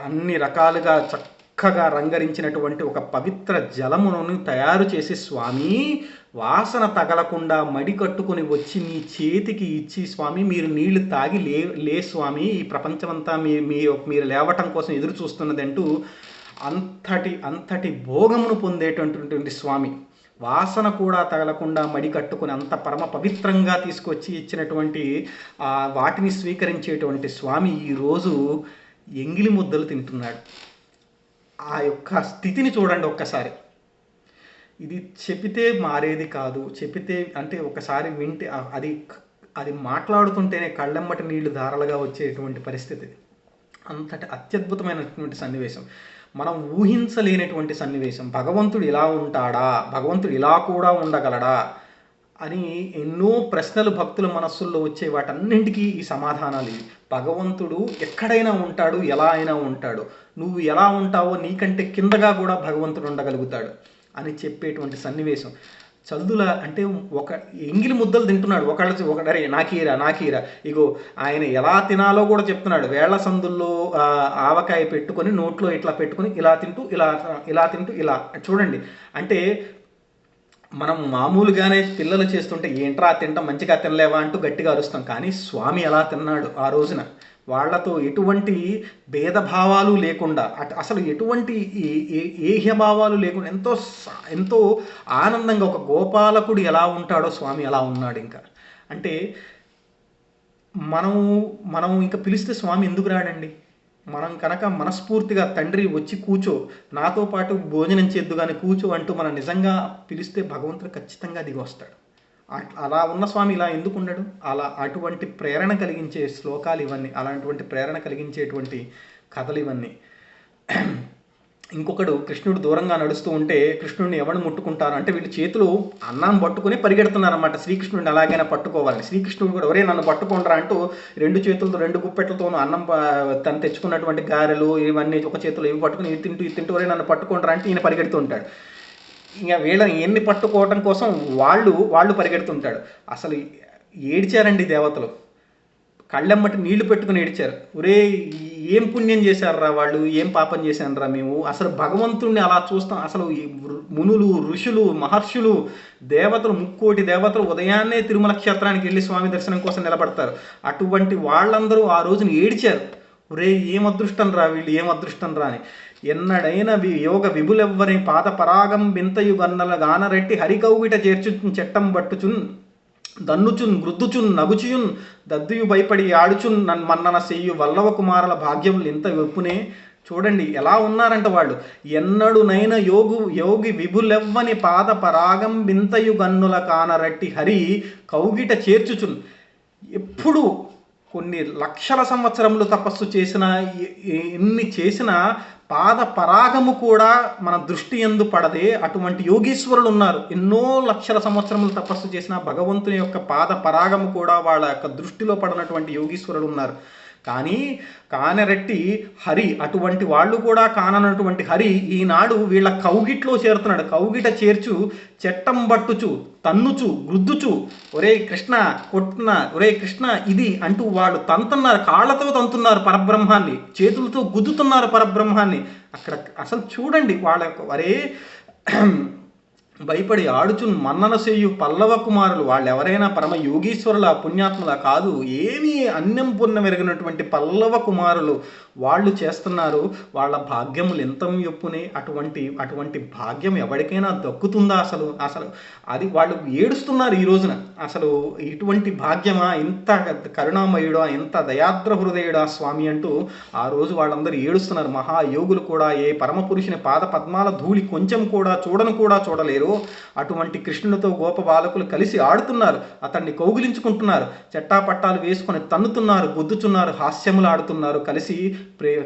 అన్ని రకాలుగా చక్కగా రంగరించినటువంటి ఒక పవిత్ర జలమును తయారు చేసి స్వామి వాసన తగలకుండా మడి కట్టుకొని వచ్చి నీ చేతికి ఇచ్చి స్వామి మీరు నీళ్లు తాగి లే స్వామి, ఈ ప్రపంచమంతా మీరు లేవటం కోసం ఎదురు చూస్తున్నది అంటూ అంతటి భోగమును పొందేటటువంటి స్వామి, వాసన కూడా తగలకుండా మడి కట్టుకుని అంత పరమ పవిత్రంగా తీసుకొచ్చి ఇచ్చినటువంటి వాటిని స్వీకరించేటువంటి స్వామి ఈరోజు ఎంగిలి ముద్దలు తింటున్నాడు. ఆ యొక్క స్థితిని చూడండి ఒక్కసారి. ఇది చెబితే మారేది కాదు, చెబితే అంటే ఒకసారి వింటే అది మాట్లాడుతుంటేనే కళ్ళెమ్మటి నీళ్లు ధారలుగా వచ్చేటువంటి పరిస్థితి. అంతటి అత్యద్భుతమైనటువంటి సన్నివేశం, మనం ఊహించలేనటువంటి సన్నివేశం. భగవంతుడు ఇలా ఉంటాడా, భగవంతుడు ఇలా కూడా ఉండగలడా అని ఎన్నో ప్రశ్నలు భక్తుల మనస్సుల్లో వచ్చే వాటన్నింటికీ ఈ సమాధానాలు ఇవి. భగవంతుడు ఎక్కడైనా ఉంటాడు, ఎలా అయినా ఉంటాడు. నువ్వు ఎలా ఉంటావో నీకంటే కిందగా కూడా భగవంతుడు ఉండగలుగుతాడు అని చెప్పేటువంటి సన్నివేశం. చల్దుల అంటే ఒక ఎంగిలి ముద్దలు తింటున్నాడు, ఒకడరే నాకీరా. ఇగో ఆయన ఎలా తినాలో కూడా చెప్తున్నాడు. వేళ్ల సందుల్లో ఆవకాయ పెట్టుకొని నోట్లో ఇట్లా పెట్టుకొని ఇలా తింటూ ఇలా చూడండి. అంటే మనం మామూలుగానే పిల్లలు చేస్తుంటే ఏంట్రా తింటాం, మంచిగా తినలేవా అంటూ గట్టిగా అరుస్తాం. కానీ స్వామి ఎలా తిన్నాడు ఆ రోజున, వాళ్లతో ఎటువంటి భేదభావాలు లేకుండా, అసలు ఎటువంటి ఏహ్యభావాలు లేకుండా ఎంతో ఆనందంగా ఒక గోపాలకుడు ఎలా ఉంటాడో స్వామి అలా ఉన్నాడు. ఇంకా అంటే మనం ఇంకా పిలిస్తే స్వామి ఎందుకు రాడండి? మనం కనుక మనస్ఫూర్తిగా తండ్రి వచ్చి కూర్చో, నాతో పాటు భోజనం చేద్దు కానీ కూర్చో అంటూ మనం నిజంగా పిలిస్తే భగవంతుడు ఖచ్చితంగా దిగి వస్తాడు. అలా ఉన్న స్వామి ఇలా ఎందుకు ఉండడు? అటువంటి ప్రేరణ కలిగించే శ్లోకాలు ఇవన్నీ, అలాంటి ప్రేరణ కలిగించేటువంటి కథలు ఇవన్నీ. ఇంకొకడు కృష్ణుడు దూరంగా నడుస్తూ ఉంటే కృష్ణుడిని ఎవరు ముట్టుకుంటారు అంటే వీళ్ళు చేతులు అన్నం పట్టుకుని పరిగెడుతున్నారన్నమాట, శ్రీకృష్ణుడిని ఎలాగైనా పట్టుకోవాలని. శ్రీకృష్ణుడు కూడా ఒరే నన్ను పట్టుకుంటారా అంటూ 2 చేతులతో 2 గుప్పెట్లతోనూ అన్నం తను తెచ్చుకున్నటువంటి గారెలు ఇవన్నీ ఒక చేతులు ఇవి పట్టుకుని ఇది తింటూ ఒరే నన్ను పట్టుకుంటారా అంటే ఈయన పరిగెడుతూ ఉంటాడు. ఇంకా వీళ్ళని ఎన్ని పట్టుకోవటం కోసం వాళ్ళు పరిగెడుతుంటాడు. అసలు ఏడ్చారండి దేవతలు, కళ్ళెమ్మటి నీళ్లు పెట్టుకుని ఏడ్చారు. ఒరే ఏం పుణ్యం చేశారా వాళ్ళు, ఏం పాపం చేశానరా మేము, అసలు భగవంతుణ్ణి అలా చూస్తాం. అసలు మునులు, ఋషులు, మహర్షులు, దేవతలు, 3 కోటి దేవతలు ఉదయాన్నే తిరుమల క్షేత్రానికి వెళ్ళి స్వామి దర్శనం కోసం నిలబడతారు. అటువంటి వాళ్ళందరూ ఆ రోజున ఏడ్చారు. ఒరే ఏం అదృష్టం రా వీళ్ళు, ఏం అదృష్టం రా అని. ఎన్నడైన యోగ విభులెవ్వరి పాద పరాగం వింతయు గన్నల గానరెట్టి హరికౌగిట చేర్చు చెట్టం బట్టుచున్ దన్నుచున్ గృద్దుచున్ నగుచియున్ దద్దుయు భయపడి ఆడుచున్ మన్నన చెయ్యు వల్లవ కుమారుల భాగ్యములు ఇంత వెప్పునే. చూడండి ఎలా ఉన్నారంట వాళ్ళు. ఎన్నడునైన యోగి విభులెవ్వని పాద పరాగం వింతయు గన్నుల కానరట్టి హరి కౌగిట చేర్చుచున్. ఎప్పుడు కొన్ని లక్షల సంవత్సరములు తపస్సు చేసిన, ఎన్ని చేసినా పాద పరాగము కూడా మన దృష్టి ఎందు పడదే అటువంటి యోగీశ్వరులు ఉన్నారు. ఎన్నో లక్షల సంవత్సరములు తపస్సు చేసిన భగవంతుని యొక్క పాద పరాగము కూడా వాళ్ళ యొక్క దృష్టిలో పడినటువంటి యోగీశ్వరులు ఉన్నారు. కానీ కానరెట్టి హరి, అటువంటి వాళ్ళు కూడా కాననటువంటి హరి ఈనాడు వీళ్ళ కౌగిట్లో చేరుతున్నాడు. కౌగిట చేర్చు చెట్టం బట్టుచు తన్నుచు గుద్దుచు ఒరే కృష్ణ కొట్టున, ఒరే కృష్ణ ఇది అంటూ వాళ్ళు తంతున్నారు, కాళ్ళతో తంతున్నారు పరబ్రహ్మాన్ని, చేతులతో గుద్దుతున్నారు పరబ్రహ్మాన్ని. అక్కడ అసలు చూడండి వాళ్ళ వరే భయపడి ఆడుచున్ మన్నన చేయు పల్లవ కుమారులు. వాళ్ళు ఎవరైనా పరమ యోగీశ్వరుల పుణ్యాత్ముల కాదు, ఏమీ అన్నం పుణ్యం ఎరిగినటువంటి పల్లవ కుమారులు వాళ్ళు చేస్తున్నారు. వాళ్ళ భాగ్యములు ఎంత యొప్పునే. అటువంటి భాగ్యం ఎవరికైనా దక్కుతుందా? అసలు అది వాళ్ళు ఏడుస్తున్నారు ఈ రోజున. అసలు ఇటువంటి భాగ్యమా, ఇంత కరుణామయుడా, ఎంత దయాద్ర హృదయుడా స్వామి అంటూ ఆ రోజు వాళ్ళందరూ ఏడుస్తున్నారు. మహాయోగులు కూడా ఏ పరమ పురుషుని పాద పద్మాల ధూళి కొంచెం కూడా చూడలేరు. అటువంటి కృష్ణునితో గోప బాలకులు కలిసి ఆడుతున్నారు, అతన్ని కౌగిలించుకుంటున్నారు, చెట్టాపట్టాలు వేసుకొని తన్నుతున్నారు, గుద్దుచున్నారు, హాస్యములు ఆడుతున్నారు,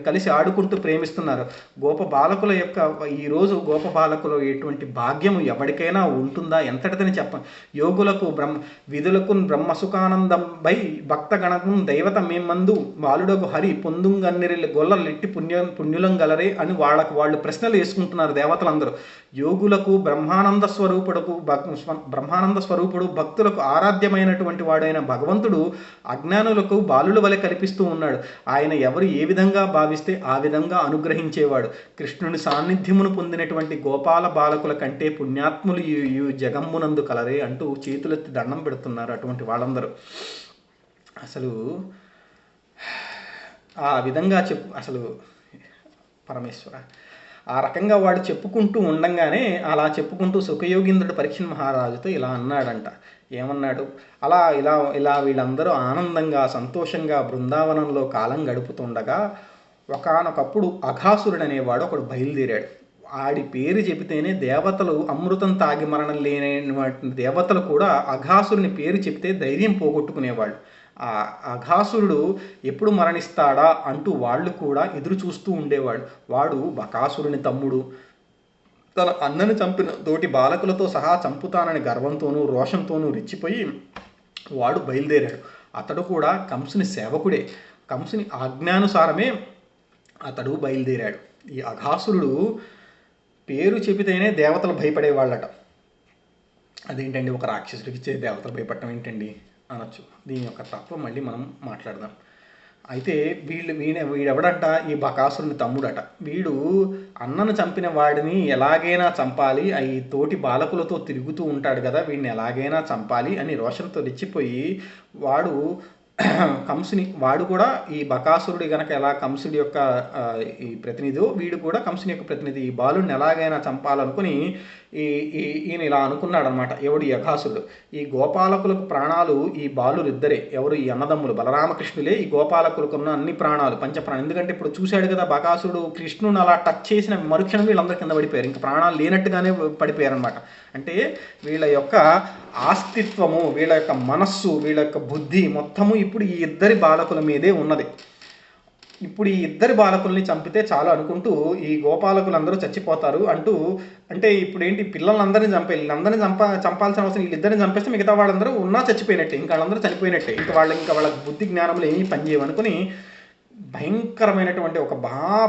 కలిసి ఆడుకుంటూ ప్రేమిస్తున్నారు. గోప బాలకుల యొక్క ఈరోజు గోప బాలకులు ఎటువంటి భాగ్యము ఎవరికైనా ఉంటుందా? ఎంతటిదని చెప్పండి. యోగులకు విధులకు బ్రహ్మసుఖానందం బై భక్తగణకు దైవత మేమందు బాలుడకు హరి పొందుంగన్నిరి గొల్లలెట్టి పుణ్యులం గలరే అని వాళ్ళు ప్రశ్నలు వేసుకుంటున్నారు దేవతలందరూ. యోగులకు బ్రహ్మానంద స్వరూపుడు, భక్తులకు ఆరాధ్యమైనటువంటి వాడైన భగవంతుడు అజ్ఞానులకు బాలుల వలె కల్పిస్తూ ఉన్నాడు. ఆయన ఎవరు ఏ విధంగా భావిస్తే ఆ విధంగా అనుగ్రహించేవాడు. కృష్ణుని సాన్నిధ్యమును పొందినటువంటి గోపాల బాలకుల కంటే పుణ్యాత్ములు ఈ జగమ్మునందు కలరే అంటూ చేతులెత్తి దండం పెడుతున్నారు అటువంటి వాళ్ళందరూ. అసలు ఆ విధంగా అసలు పరమేశ్వర ఆ రకంగా వాడు చెప్పుకుంటూ ఉండంగానే అలా చెప్పుకుంటూ సుఖయోగీంద్రుడు పరీక్ష మహారాజుతో ఇలా అన్నాడంట. ఏమన్నాడు? ఇలా వీళ్ళందరూ ఆనందంగా సంతోషంగా బృందావనంలో కాలం గడుపుతుండగా ఒకానొకప్పుడు అఘాసురుడు అనేవాడు ఒకడు బయలుదేరాడు. ఆడి పేరు చెబితేనే దేవతలు అమృతం తాగి మరణం లేని దేవతలు కూడా అఘాసురుని పేరు చెప్తే ధైర్యం పోగొట్టుకునేవాళ్ళు. ఆ అఘాసురుడు ఎప్పుడు మరణిస్తాడా అంటూ వాళ్ళు కూడా ఎదురు చూస్తూ ఉండేవాడు. వాడు బకాసురుని తమ్ముడు. తన అన్నని చంపిన తోటి బాలకులతో సహా చంపుతానని గర్వంతోనూ రోషంతోనూ రెచ్చిపోయి వాడు బయలుదేరాడు. అతడు కూడా కంసుని సేవకుడే. కంసుని ఆజ్ఞానుసారమే అతడు బయలుదేరాడు. ఈ అఘాసురుడు పేరు చెబితేనే దేవతలు భయపడేవాళ్ళట. అదేంటండి, ఒక రాక్షసుడికి దేవతలు భయపడటం ఏంటండి అనొచ్చు. దీని యొక్క తత్వం మళ్ళీ మనం మాట్లాడదాం. అయితే వీడెవడంట, ఈ బకాసురుని తమ్ముడట. వీడు అన్నను చంపిన వాడిని ఎలాగైనా చంపాలి, ఈ తోటి బాలకులతో తిరుగుతూ ఉంటాడు కదా, వీడిని ఎలాగైనా చంపాలి అని రోషంతో రెచ్చిపోయి వాడు కంసుని, వాడు కూడా ఈ బకాసురుడి గనక ఎలా కంసుడి యొక్క ఈ ప్రతినిధి, వీడు కూడా కంసుని యొక్క ప్రతినిధి. ఈ బాలుడిని ఎలాగైనా చంపాలనుకుని ఈయన ఇలా అనుకున్నాడు అనమాట. ఎవడు, ఈ అఘాసురుడు. ఈ గోపాలకులకు ప్రాణాలు ఈ బాలురు ఇద్దరే. ఎవరు, ఈ అన్నదమ్ములు బలరామకృష్ణులే ఈ గోపాలకులకు ఉన్న అన్ని ప్రాణాలు, పంచప్రాణాలు. ఎందుకంటే ఇప్పుడు చూశాడు కదా బకాసురుడు కృష్ణుని అలా టచ్ చేసిన మరుక్షణం వీళ్ళందరూ కింద పడిపోయారు, ఇంకా ప్రాణాలు లేనట్టుగానే పడిపోయారు అనమాట. అంటే వీళ్ళ యొక్క ఆస్తిత్వము, వీళ్ళ యొక్క మనస్సు, వీళ్ళ యొక్క బుద్ధి మొత్తము ఇప్పుడు ఈ ఇద్దరి బాలకుల మీదే ఉన్నది. ఇప్పుడు ఈ ఇద్దరి బాలకుల్ని చంపితే చాలు అనుకుంటూ ఈ గోపాలకులందరూ చచ్చిపోతారు అంటూ, అంటే ఇప్పుడు ఏంటి, పిల్లలందరినీ వీళ్ళందరినీ చంపాల్సిన అవసరం, వీళ్ళిద్దరిని చంపేస్తే మిగతా వాళ్ళందరూ ఉన్నా చచ్చిపోయినట్టే, ఇంకా వాళ్ళందరూ చనిపోయినట్టే, ఇంకా వాళ్ళ బుద్ధి జ్ఞానంలో ఏమీ పనిచేయమనుకుని భయంకరమైనటువంటి ఒక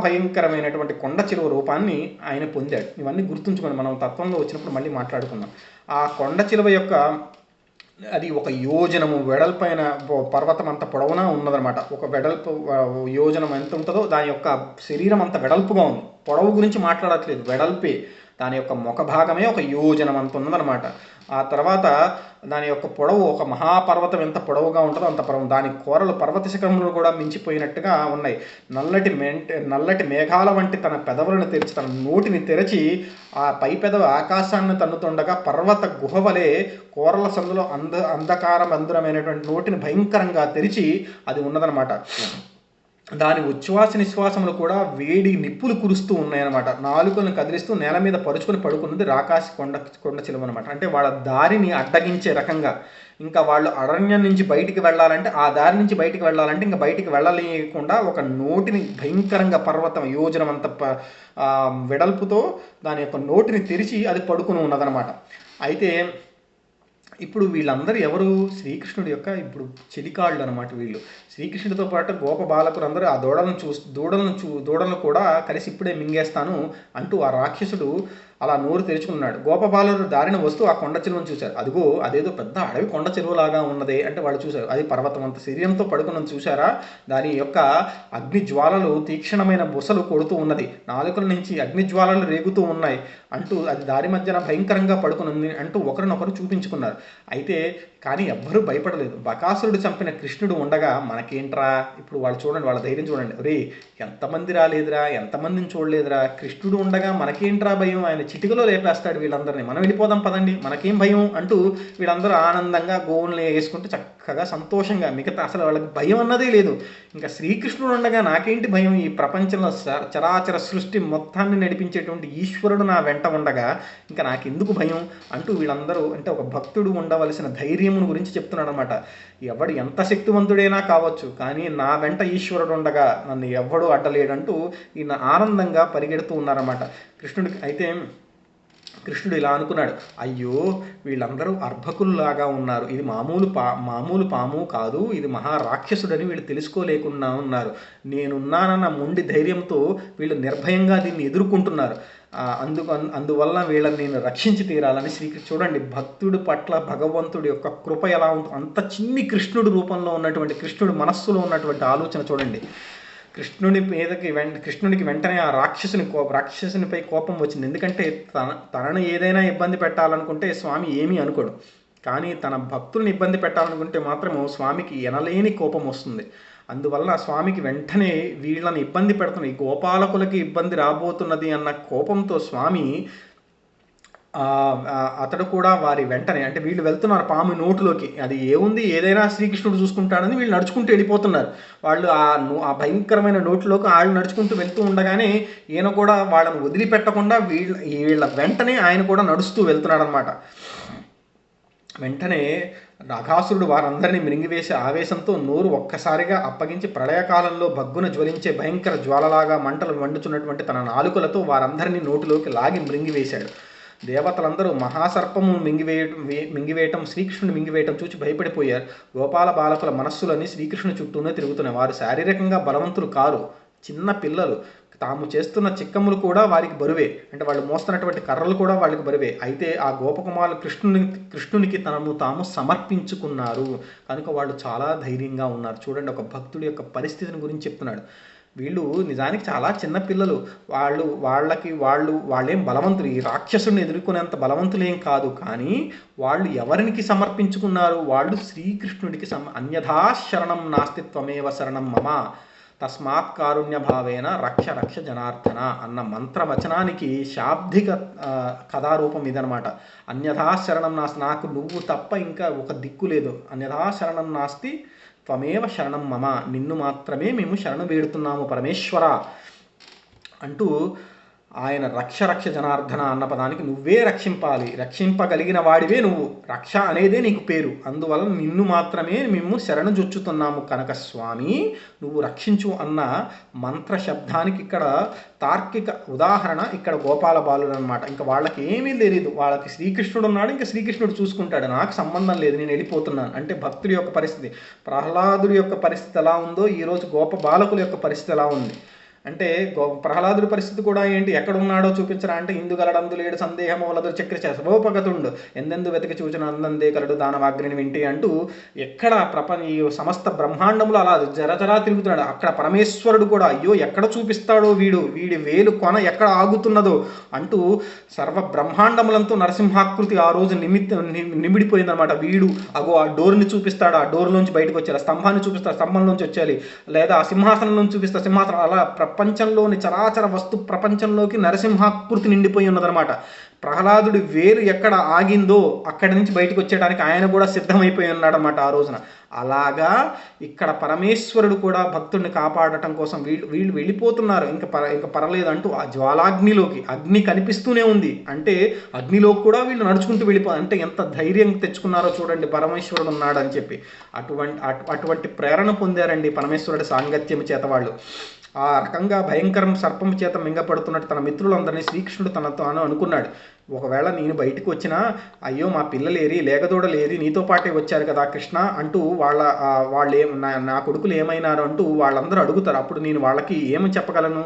భయంకరమైనటువంటి కొండ చిలువ రూపాన్ని ఆయన పొందాడు. ఇవన్నీ గుర్తుంచుకొని మనం తత్వంలో వచ్చినప్పుడు మళ్ళీ మాట్లాడుకుందాం. ఆ కొండ చిలువ యొక్క అది ఒక యోజనము వెడల్పైన పర్వతం అంత పొడవునా ఉన్నదనమాట. ఒక వెడల్పు యోజనం ఎంత ఉంటుందో దాని యొక్క శరీరం అంత వెడల్పుగా ఉంది. పొడవు గురించి మాట్లాడట్లేదు, వెడల్పే. దాని యొక్క ముఖ భాగమే ఒక యోజనం అంత ఉన్నదనమాట. ఆ తర్వాత దాని యొక్క పొడవు ఒక మహాపర్వతం ఎంత పొడవుగా ఉంటుందో అంత పొడవు. దాని కూరలు పర్వత శిఖరములు కూడా మించిపోయినట్టుగా ఉన్నాయి. నల్లటి మేఘాల వంటి తన పెదవులను తెరిచి, తన నోటిని తెరచి ఆ పై పెదవి ఆకాశాన్ని తన్నుతుండగా పర్వత గుహవలే కూరల సందులో అంధకారమందురమైనటువంటి నోటిని భయంకరంగా తెరిచి అది ఉన్నదనమాట. దాని ఉచ్ఛ్వాస నిశ్వాసములు కూడా వేడి నిప్పులు కురుస్తూ ఉన్నాయన్నమాట. నాలుకలను కదిలిస్తూ నేల మీద పరుచుకొని పడుకున్నది రాకాసి కొండ చిలువ అనమాట. అంటే వాళ్ళ దారిని అడ్డగించే రకంగా, ఇంకా వాళ్ళు అరణ్యం నుంచి బయటికి వెళ్ళాలంటే, ఆ దారి నుంచి బయటికి వెళ్ళాలంటే ఇంకా బయటికి వెళ్ళలేకుండా ఒక నోటిని భయంకరంగా పర్వతం యోజనం అంత వెడల్పుతో దాని యొక్క నోటిని తెరిచి అది పడుకుని ఉన్నదనమాట. అయితే ఇప్పుడు వీళ్ళందరూ ఎవరు, శ్రీకృష్ణుడి యొక్క ఇప్పుడు చెలికాళ్ళు అనమాట. వీళ్ళు శ్రీకృష్ణుడితో పాటు గోప బాలకులందరూ ఆ దూడలను కూడా కలిసి ఇప్పుడే మింగేస్తాను అంటూ ఆ రాక్షసుడు అలా నోరు తెరుచుకున్నాడు. గోపబాలుడు దారిన వస్తూ ఆ కొండ చెరువును చూశారు. అదిగో అదేదో పెద్ద అడవి కొండ చెరువులాగా ఉన్నదే అంటే వాళ్ళు చూశారు. అది పర్వతం అంత శరీరంతో పడుకున్నది చూశారా. దాని యొక్క అగ్ని జ్వాలలు తీక్షణమైన బుసలు కొడుతూ ఉన్నది, నాలుకల నుంచి అగ్ని జ్వాలలు రేగుతూ ఉన్నాయి అంటూ అది దారి మధ్యన భయంకరంగా పడుకున్నది అంటూ ఒకరినొకరు చూపించుకున్నారు. అయితే కానీ ఎవ్వరూ భయపడలేదు. బకాసురుడు చంపిన కృష్ణుడు ఉండగా మనకేంట్రా, ఇప్పుడు వాళ్ళు చూడండి, వాళ్ళ ధైర్యం చూడండి. రే ఎంతమంది రాలేదురా, ఎంతమందిని చూడలేదురా, కృష్ణుడు ఉండగా మనకేంట్రా భయం, ఆయన చిటికలో లేపేస్తాడు వీళ్ళందరినీ, మనం వెళ్ళిపోదాం పదండి, మనకేం భయం అంటూ వీళ్ళందరూ ఆనందంగా గోవుల్ని వేసుకుంటూ చక్కగా సంతోషంగా, మిగతా అసలు వాళ్ళకి భయం అన్నదే లేదు. ఇంకా శ్రీకృష్ణుడు ఉండగా నాకేంటి భయం, ఈ ప్రపంచంలో చరాచర సృష్టి మొత్తాన్ని నడిపించేటువంటి ఈశ్వరుడు నా వెంట ఉండగా ఇంకా నాకెందుకు భయం అంటూ వీళ్ళందరూ, అంటే ఒక భక్తుడు ఉండవలసిన ధైర్యమును గురించి చెప్తున్నాడు అనమాట. ఎవడు ఎంత శక్తివంతుడైనా కావచ్చు, కానీ నా వెంట ఈశ్వరుడు ఉండగా నన్ను ఎవడు అడ్డలేడంటూ ఈయన ఆనందంగా పరిగెడుతూ ఉన్నారన్నమాట. కృష్ణుడు ఇలా అనుకున్నాడు, అయ్యో వీళ్ళందరూ అర్భకుల్లాగా ఉన్నారు, ఇది మామూలు పాము కాదు, ఇది మహారాక్షసుడని వీళ్ళు తెలుసుకోలేకుండా ఉన్నారు. నేనున్నానన్న మొండి ధైర్యంతో వీళ్ళు నిర్భయంగా దీన్ని ఎదుర్కొంటున్నారు. అందువల్ల వీళ్ళని నేను రక్షించి తీరాలని శ్రీకృష్ణుడు, చూడండి భక్తుడి పట్ల భగవంతుడి యొక్క కృప ఎలా ఉంటుందో, అంత చిన్ని కృష్ణుడి రూపంలో ఉన్నటువంటి, కృష్ణుడి మనస్సులో ఉన్నటువంటి ఆలోచన చూడండి. కృష్ణుడికి వెంటనే ఆ రాక్షసునిపై కోపం వచ్చింది. ఎందుకంటే తనను ఏదైనా ఇబ్బంది పెట్టాలనుకుంటే స్వామి ఏమీ అనుకోడు, కానీ తన భక్తుల్ని ఇబ్బంది పెట్టాలనుకుంటే మాత్రము స్వామికి ఎనలేని కోపం వస్తుంది. అందువల్ల స్వామికి వెంటనే వీళ్ళని ఇబ్బంది పెడుతున్న ఈ గోపాలకులకి ఇబ్బంది రాబోతున్నది అన్న కోపంతో స్వామి అతడు కూడా వారి వెంటనే, అంటే వీళ్ళు వెళ్తున్నారు పాము నోటులోకి, అది ఏముంది ఏదైనా శ్రీకృష్ణుడు చూసుకుంటాడని వీళ్ళు నడుచుకుంటూ వెళ్ళిపోతున్నారు. వాళ్ళు ఆ భయంకరమైన నోటులోకి వాళ్ళు నడుచుకుంటూ వెళ్తూ ఉండగానే ఈయన కూడా వాళ్ళని వదిలిపెట్టకుండా వీళ్ళ వెంటనే ఆయన కూడా నడుస్తూ వెళ్తున్నాడు అనమాట. వెంటనే అఘాసురుడు వారందరినీ మింగివేసే ఆవేశంతో నోరు ఒక్కసారిగా అప్పగించి ప్రళయకాలంలో బగ్గున జ్వలించే భయంకర జ్వాలలాగా మంటలు వండుచున్నటువంటి తన నాలుకలతో వారందరినీ నోటిలోకి లాగి మృంగివేశాడు. దేవతలందరూ మహాసర్పము మింగివేయటం శ్రీకృష్ణుని మింగివేయటం చూసి భయపడిపోయారు. గోపాల బాలకుల మనస్సులని శ్రీకృష్ణుని చుట్టూనే తిరుగుతున్నాయి. వారు శారీరకంగా బలవంతులు కారు, చిన్న పిల్లలు. తాము చేస్తున్న చిక్కములు కూడా వారికి బరువే, అంటే వాళ్ళు మోస్తున్నటువంటి కర్రలు కూడా వాళ్ళకి బరువే. అయితే ఆ గోపకుమారులు కృష్ణునికి తనను తాము సమర్పించుకున్నారు కనుక వాళ్ళు చాలా ధైర్యంగా ఉన్నారు. చూడండి, ఒక భక్తుడి యొక్క పరిస్థితిని గురించి చెప్తున్నాడు. వీళ్ళు నిజానికి చాలా చిన్న పిల్లలు. వాళ్ళేం బలవంతులు, ఈ రాక్షసుని ఎదుర్కొనేంత బలవంతులు ఏం కాదు. కానీ వాళ్ళు ఎవరికి సమర్పించుకున్నారు? వాళ్ళు శ్రీకృష్ణుడికి అన్యథా శరణం నాస్తి త్వమేవ శరణం మమ తస్మాత్ కారుణ్య భావేన రక్ష రక్ష జనార్దన అన్న మంత్రవచనానికి శాబ్దిక కథారూపం ఇదనమాట. అన్యథా శరణం నాస్తి, నాకు నువ్వు తప్ప ఇంకా ఒక దిక్కు లేదు. అన్యథా శరణం నాస్తి త్వమేవ శరణం మమ, నిన్ను మాత్రమే మేము శరణు వేడుతున్నాము పరమేశ్వర అంటూ ఆయన రక్ష రక్ష జనార్దన అన్న పదానికి నువ్వే రక్షింపాలి, రక్షింపగలిగిన వాడివే నువ్వు, రక్ష అనేదే నీకు పేరు, అందువల్ల నిన్ను మాత్రమే మేము శరణు జొచ్చుతున్నాము కనుక స్వామి నువ్వు రక్షించు అన్న మంత్ర శబ్దానికి ఇక్కడ తార్కిక ఉదాహరణ ఇక్కడ గోపాల బాలుడు అనమాట. ఇంకా వాళ్ళకి ఏమీ తెలియదు, వాళ్ళకి శ్రీకృష్ణుడు ఉన్నాడు, ఇంకా శ్రీకృష్ణుడు చూసుకుంటాడు, నాకు సంబంధం లేదు, నేను వెళ్ళిపోతున్నాను. అంటే భక్తుడి యొక్క పరిస్థితి, ప్రహ్లాదుడి యొక్క పరిస్థితి ఎలా ఉందో ఈరోజు గోప బాలకుల యొక్క పరిస్థితి ఎలా ఉంది అంటే, ప్రహ్లాదుడి పరిస్థితి కూడా ఏంటి, ఎక్కడ ఉన్నాడో చూపించరా అంటే, ఇందుగలడందు లేడు సందేహము వలదు చక్రి సర్వోపగతుండు ఎందెందు వెతికి చూచిన అందందే కలడు దానవాగ్ని వింటి అంటూ ఎక్కడ ఈ సమస్త బ్రహ్మాండములు అలా జరజరా తిరుగుతున్నాడు. అక్కడ పరమేశ్వరుడు కూడా అయ్యో ఎక్కడ చూపిస్తాడో వీడి వేలు కొన ఎక్కడ ఆగుతున్నదో అంటూ సర్వ బ్రహ్మాండములంతో నరసింహాకృతి ఆ రోజు నిమిడిపోయిందనమాట. వీడు అగో ఆ డోర్ని చూపిస్తాడు, ఆ డోర్లోంచి బయటకు వచ్చారు, స్తంభాన్ని చూపిస్తాడు, స్తంభంలోంచి వచ్చేయాలి, లేదా ఆ సింహాసనం నుంచి చూపిస్తాడు, సింహాసనం, అలా ప్రపంచంలోని చరాచర వస్తు ప్రపంచంలోకి నరసింహాకృతి నిండిపోయి ఉన్నదనమాట. ప్రహ్లాదుడి వేరు ఎక్కడ ఆగిందో అక్కడి నుంచి బయటకు వచ్చేయడానికి ఆయన కూడా సిద్ధమైపోయి ఉన్నాడనమాట ఆ రోజున. అలాగా ఇక్కడ పరమేశ్వరుడు కూడా భక్తుడిని కాపాడటం కోసం వీళ్ళు వెళ్ళిపోతున్నారు, ఇంకా పర్లేదు అంటూ ఆ జ్వాలాగ్నిలోకి, అగ్ని కనిపిస్తూనే ఉంది అంటే అగ్నిలోకి కూడా వీళ్ళు నడుచుకుంటూ అంటే ఎంత ధైర్యం తెచ్చుకున్నారో చూడండి, పరమేశ్వరుడు ఉన్నాడని చెప్పి. అటువంటి ప్రేరణ పొందారండి పరమేశ్వరుడి సాంగత్యం చేత వాళ్ళు. ఆ రకంగా భయంకరం సర్పం చేత మింగపడుతున్నట్టు తన మిత్రులందరినీ శ్రీకృష్ణుడు తనతో అనుకున్నాడు. ఒకవేళ నేను బయటకు వచ్చినా అయ్యో మా పిల్లలేరి లేగదూడలేరి నీతో పాటే వచ్చారు కదా కృష్ణ అంటూ వాళ్ళు నా కొడుకులు ఏమైనారు అంటూ వాళ్ళందరూ అడుగుతారు. అప్పుడు నేను వాళ్ళకి ఏమని చెప్పగలను?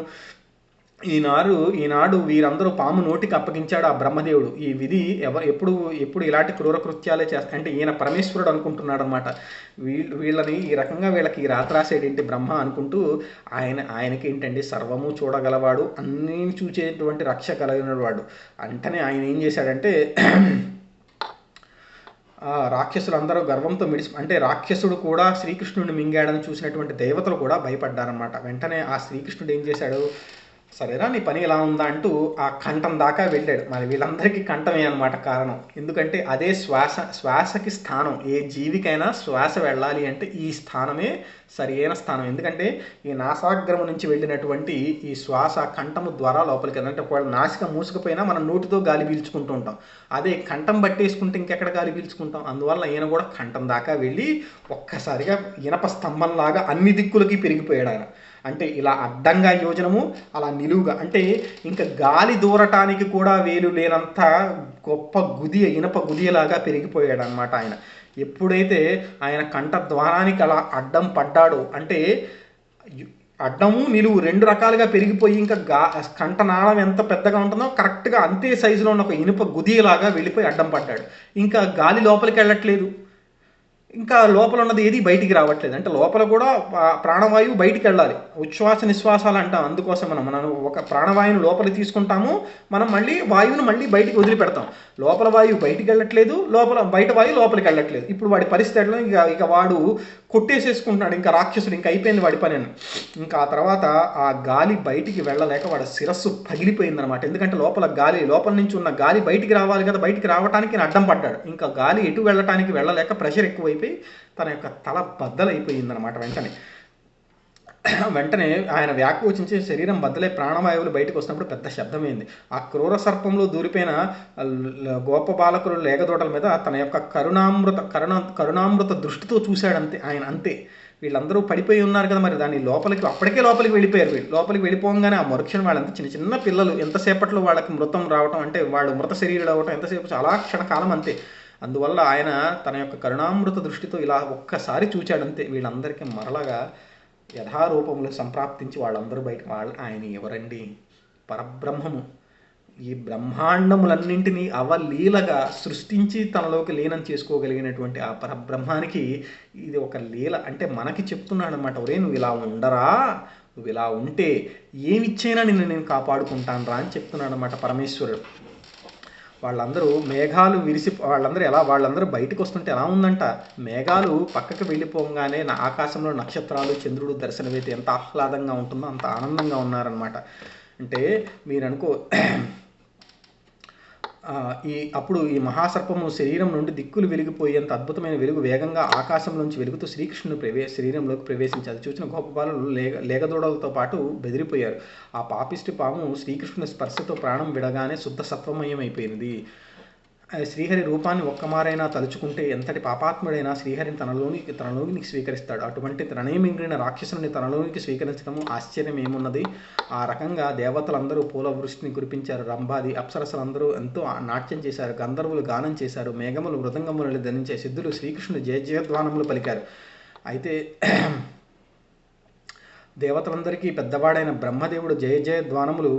ఈనాడు వీరందరూ పాము నోటికి అప్పగించాడు ఆ బ్రహ్మదేవుడు. ఈ విధి ఎప్పుడు ఇలాంటి క్రూరకృత్యాలే చేస్తా అంటే ఈయన పరమేశ్వరుడు అనుకుంటున్నాడు అనమాట. వీళ్ళని ఈ రకంగా వీళ్ళకి రాత్రాసేడేంటి బ్రహ్మ అనుకుంటూ ఆయనకి ఏంటండి సర్వము చూడగలవాడు, అన్నీ చూసేటువంటి రక్ష కలిగిన వాడు. అంటనే ఆయన ఏం చేశాడంటే రాక్షసులందరూ గర్వంతో అంటే రాక్షసుడు కూడా శ్రీకృష్ణుడిని మింగాడని చూసినటువంటి దేవతలు కూడా భయపడ్డారనమాట. వెంటనే ఆ శ్రీకృష్ణుడు ఏం చేశాడు, సరేరా నీ పని ఎలా ఉందా అంటూ ఆ కంఠం దాకా వెళ్ళాడు. మరి వీళ్ళందరికీ కంఠమే అనమాట కారణం. ఎందుకంటే అదే శ్వాసకి స్థానం. ఏ జీవికైనా శ్వాస వెళ్ళాలి అంటే ఈ స్థానమే సరైన స్థానం. ఎందుకంటే ఈ నాసాగ్రము నుంచి వెళ్ళినటువంటి ఈ శ్వాస కంఠము ద్వారా లోపలికి, అంటే ఒకవేళ నాసిక మూసుకుపోయినా మనం నోటితో గాలి పీల్చుకుంటూ ఉంటాం, అదే కంఠం పట్టేసుకుంటే ఇంకెక్కడ గాలి పీల్చుకుంటాం. అందువల్ల ఈయన కూడా కంఠం దాకా వెళ్ళి ఒక్కసారిగా ఇనప స్తంభంలాగా అన్ని దిక్కులకి పెరిగిపోయాడు ఆయన. అంటే ఇలా అడ్డంగా యోజనము, అలా నిలువుగా, అంటే ఇంకా గాలి దూరటానికి కూడా వేలు లేనంత గొప్ప ఇనప గుదియలాగా పెరిగిపోయాడు అనమాట ఆయన. ఎప్పుడైతే ఆయన కంఠ ద్వారానికి అలా అడ్డం పడ్డాడో, అంటే అడ్డము నిలువు రెండు రకాలుగా పెరిగిపోయి ఇంకా కంఠనాళం ఎంత పెద్దగా ఉంటుందో కరెక్ట్గా అంతే సైజులో ఉన్న ఒక ఇనుప గుదియలాగా వెళ్ళిపోయి అడ్డం పడ్డాడు. ఇంకా గాలి లోపలికి వెళ్ళట్లేదు, ఇంకా లోపల ఉన్నది ఏది బయటికి రావట్లేదు. అంటే లోపల కూడా ప్రాణవాయువు బయటికి వెళ్ళాలి, ఉచ్ఛ్వాస నిశ్వాసాలు అంటాం. అందుకోసం మనం ఒక ప్రాణవాయువుని లోపలికి తీసుకుంటాము, మనం మళ్ళీ వాయువును మళ్ళీ బయటికి వదిలిపెడతాం. లోపల వాయువు బయటికి వెళ్ళట్లేదు, బయట వాయువు లోపలికి వెళ్ళట్లేదు. ఇప్పుడు వాడి పరిస్థితుల్లో ఇక వాడు కొట్టేసేసుకుంటున్నాడు, ఇంకా రాక్షసుడు, ఇంకా అయిపోయింది వాడి పని. ఇంకా ఆ తర్వాత ఆ గాలి బయటికి వెళ్ళలేక వాడి శిరస్సు పగిలిపోయిందనమాట. ఎందుకంటే లోపల నుంచి ఉన్న గాలి బయటికి రావాలి కదా, బయటికి రావడానికి అడ్డం పడ్డాడు. ఇంకా గాలి ఎటు వెళ్ళటానికి వెళ్ళలేక ప్రెషర్ ఎక్కువైపోయి తన యొక్క తల బద్దలైపోయిందనమాట. వెంటనే ఆయన వ్యాకోచించి శరీరం బద్దలై ప్రాణవాయువులు బయటకు వస్తున్నప్పుడు పెద్ద శబ్దమైంది. ఆ క్రూర సర్పంలో దూరిపోయిన గోప బాలకులు లేగదోటల మీద తన యొక్క కరుణామృత దృష్టితో చూశాడంతే ఆయన. అంతే వీళ్ళందరూ పడిపోయి ఉన్నారు కదా, మరి దాన్ని అప్పటికే లోపలికి వెళ్ళిపోయారు. వీళ్ళు లోపలికి వెళ్ళిపోగానే ఆ మరుక్షణం వాళ్ళంతా చిన్న చిన్న పిల్లలు, ఎంతసేపట్లో వాళ్ళకి మృతం రావటం, అంటే వాళ్ళు మృత శరీరులు అవ్వటం ఎంతసేపు, చాలా క్షణకాలం అంతే. అందువల్ల ఆయన తన యొక్క కరుణామృత దృష్టితో ఇలా ఒక్కసారి చూచాడంతే. వీళ్ళందరికీ మరలగా యథారూపములు సంప్రాప్తించి వాళ్ళందరూ ఆయన ఎవరండి? పరబ్రహ్మము. ఈ బ్రహ్మాండములన్నింటినీ అవలీలగా సృష్టించి తనలోకి లీనం చేసుకోగలిగినటువంటి ఆ పరబ్రహ్మానికి ఇది ఒక లీల. అంటే మనకి చెప్తున్నాడు అనమాట, ఒరే నువ్వు ఇలా ఉండరా, నువ్వు ఇలా ఉంటే ఏమిచ్చైనా నేను కాపాడుకుంటాను రా అని చెప్తున్నాడు అనమాట పరమేశ్వరుడు. వాళ్ళందరూ మేఘాలు వాళ్ళందరూ బయటకు వస్తుంటే ఎలా ఉందంట, మేఘాలు పక్కకి వెళ్ళిపోగానే ఆకాశంలో నక్షత్రాలు, చంద్రుడు దర్శనమైతే ఎంత ఆహ్లాదంగా ఉంటుందో అంత ఆనందంగా ఉన్నారనమాట. అంటే మీరు అనుకో, అప్పుడు ఈ మహాసర్పము శరీరం నుండి దిక్కులు వెలిగిపోయేంత అద్భుతమైన వెలుగు వేగంగా ఆకాశంలోంచి వెలుగుతూ శ్రీకృష్ణుని శరీరంలోకి ప్రవేశించారు. చూసిన గోపబాలు లేగదూడలతో పాటు బెదిరిపోయారు. ఆ పాపిష్టి పాము శ్రీకృష్ణుని స్పర్శతో ప్రాణం విడగానే శుద్ధ సత్వమయమైపోయింది. శ్రీహరి రూపాన్ని ఒక్కమారైనా తలుచుకుంటే ఎంతటి పాపాత్ముడైనా శ్రీహరిని తనలోనికి స్వీకరిస్తాడు. అటువంటి తననేమింగిన రాక్షసుని తనలోనికి స్వీకరించడము ఆశ్చర్యం ఏమున్నది. ఆ రకంగా దేవతలందరూ పూల వృష్టిని కురిపించారు. రంభాది అప్సరసలందరూ ఎంతో నాట్యం చేశారు. గంధర్వులు గానం చేశారు. మేఘములు మృదంగములు ధరించే సిద్ధులు శ్రీకృష్ణుడు జయజయధ్వానములు పలికారు. అయితే దేవతలందరికీ పెద్దవాడైన బ్రహ్మదేవుడు జయ జయధ్వానములు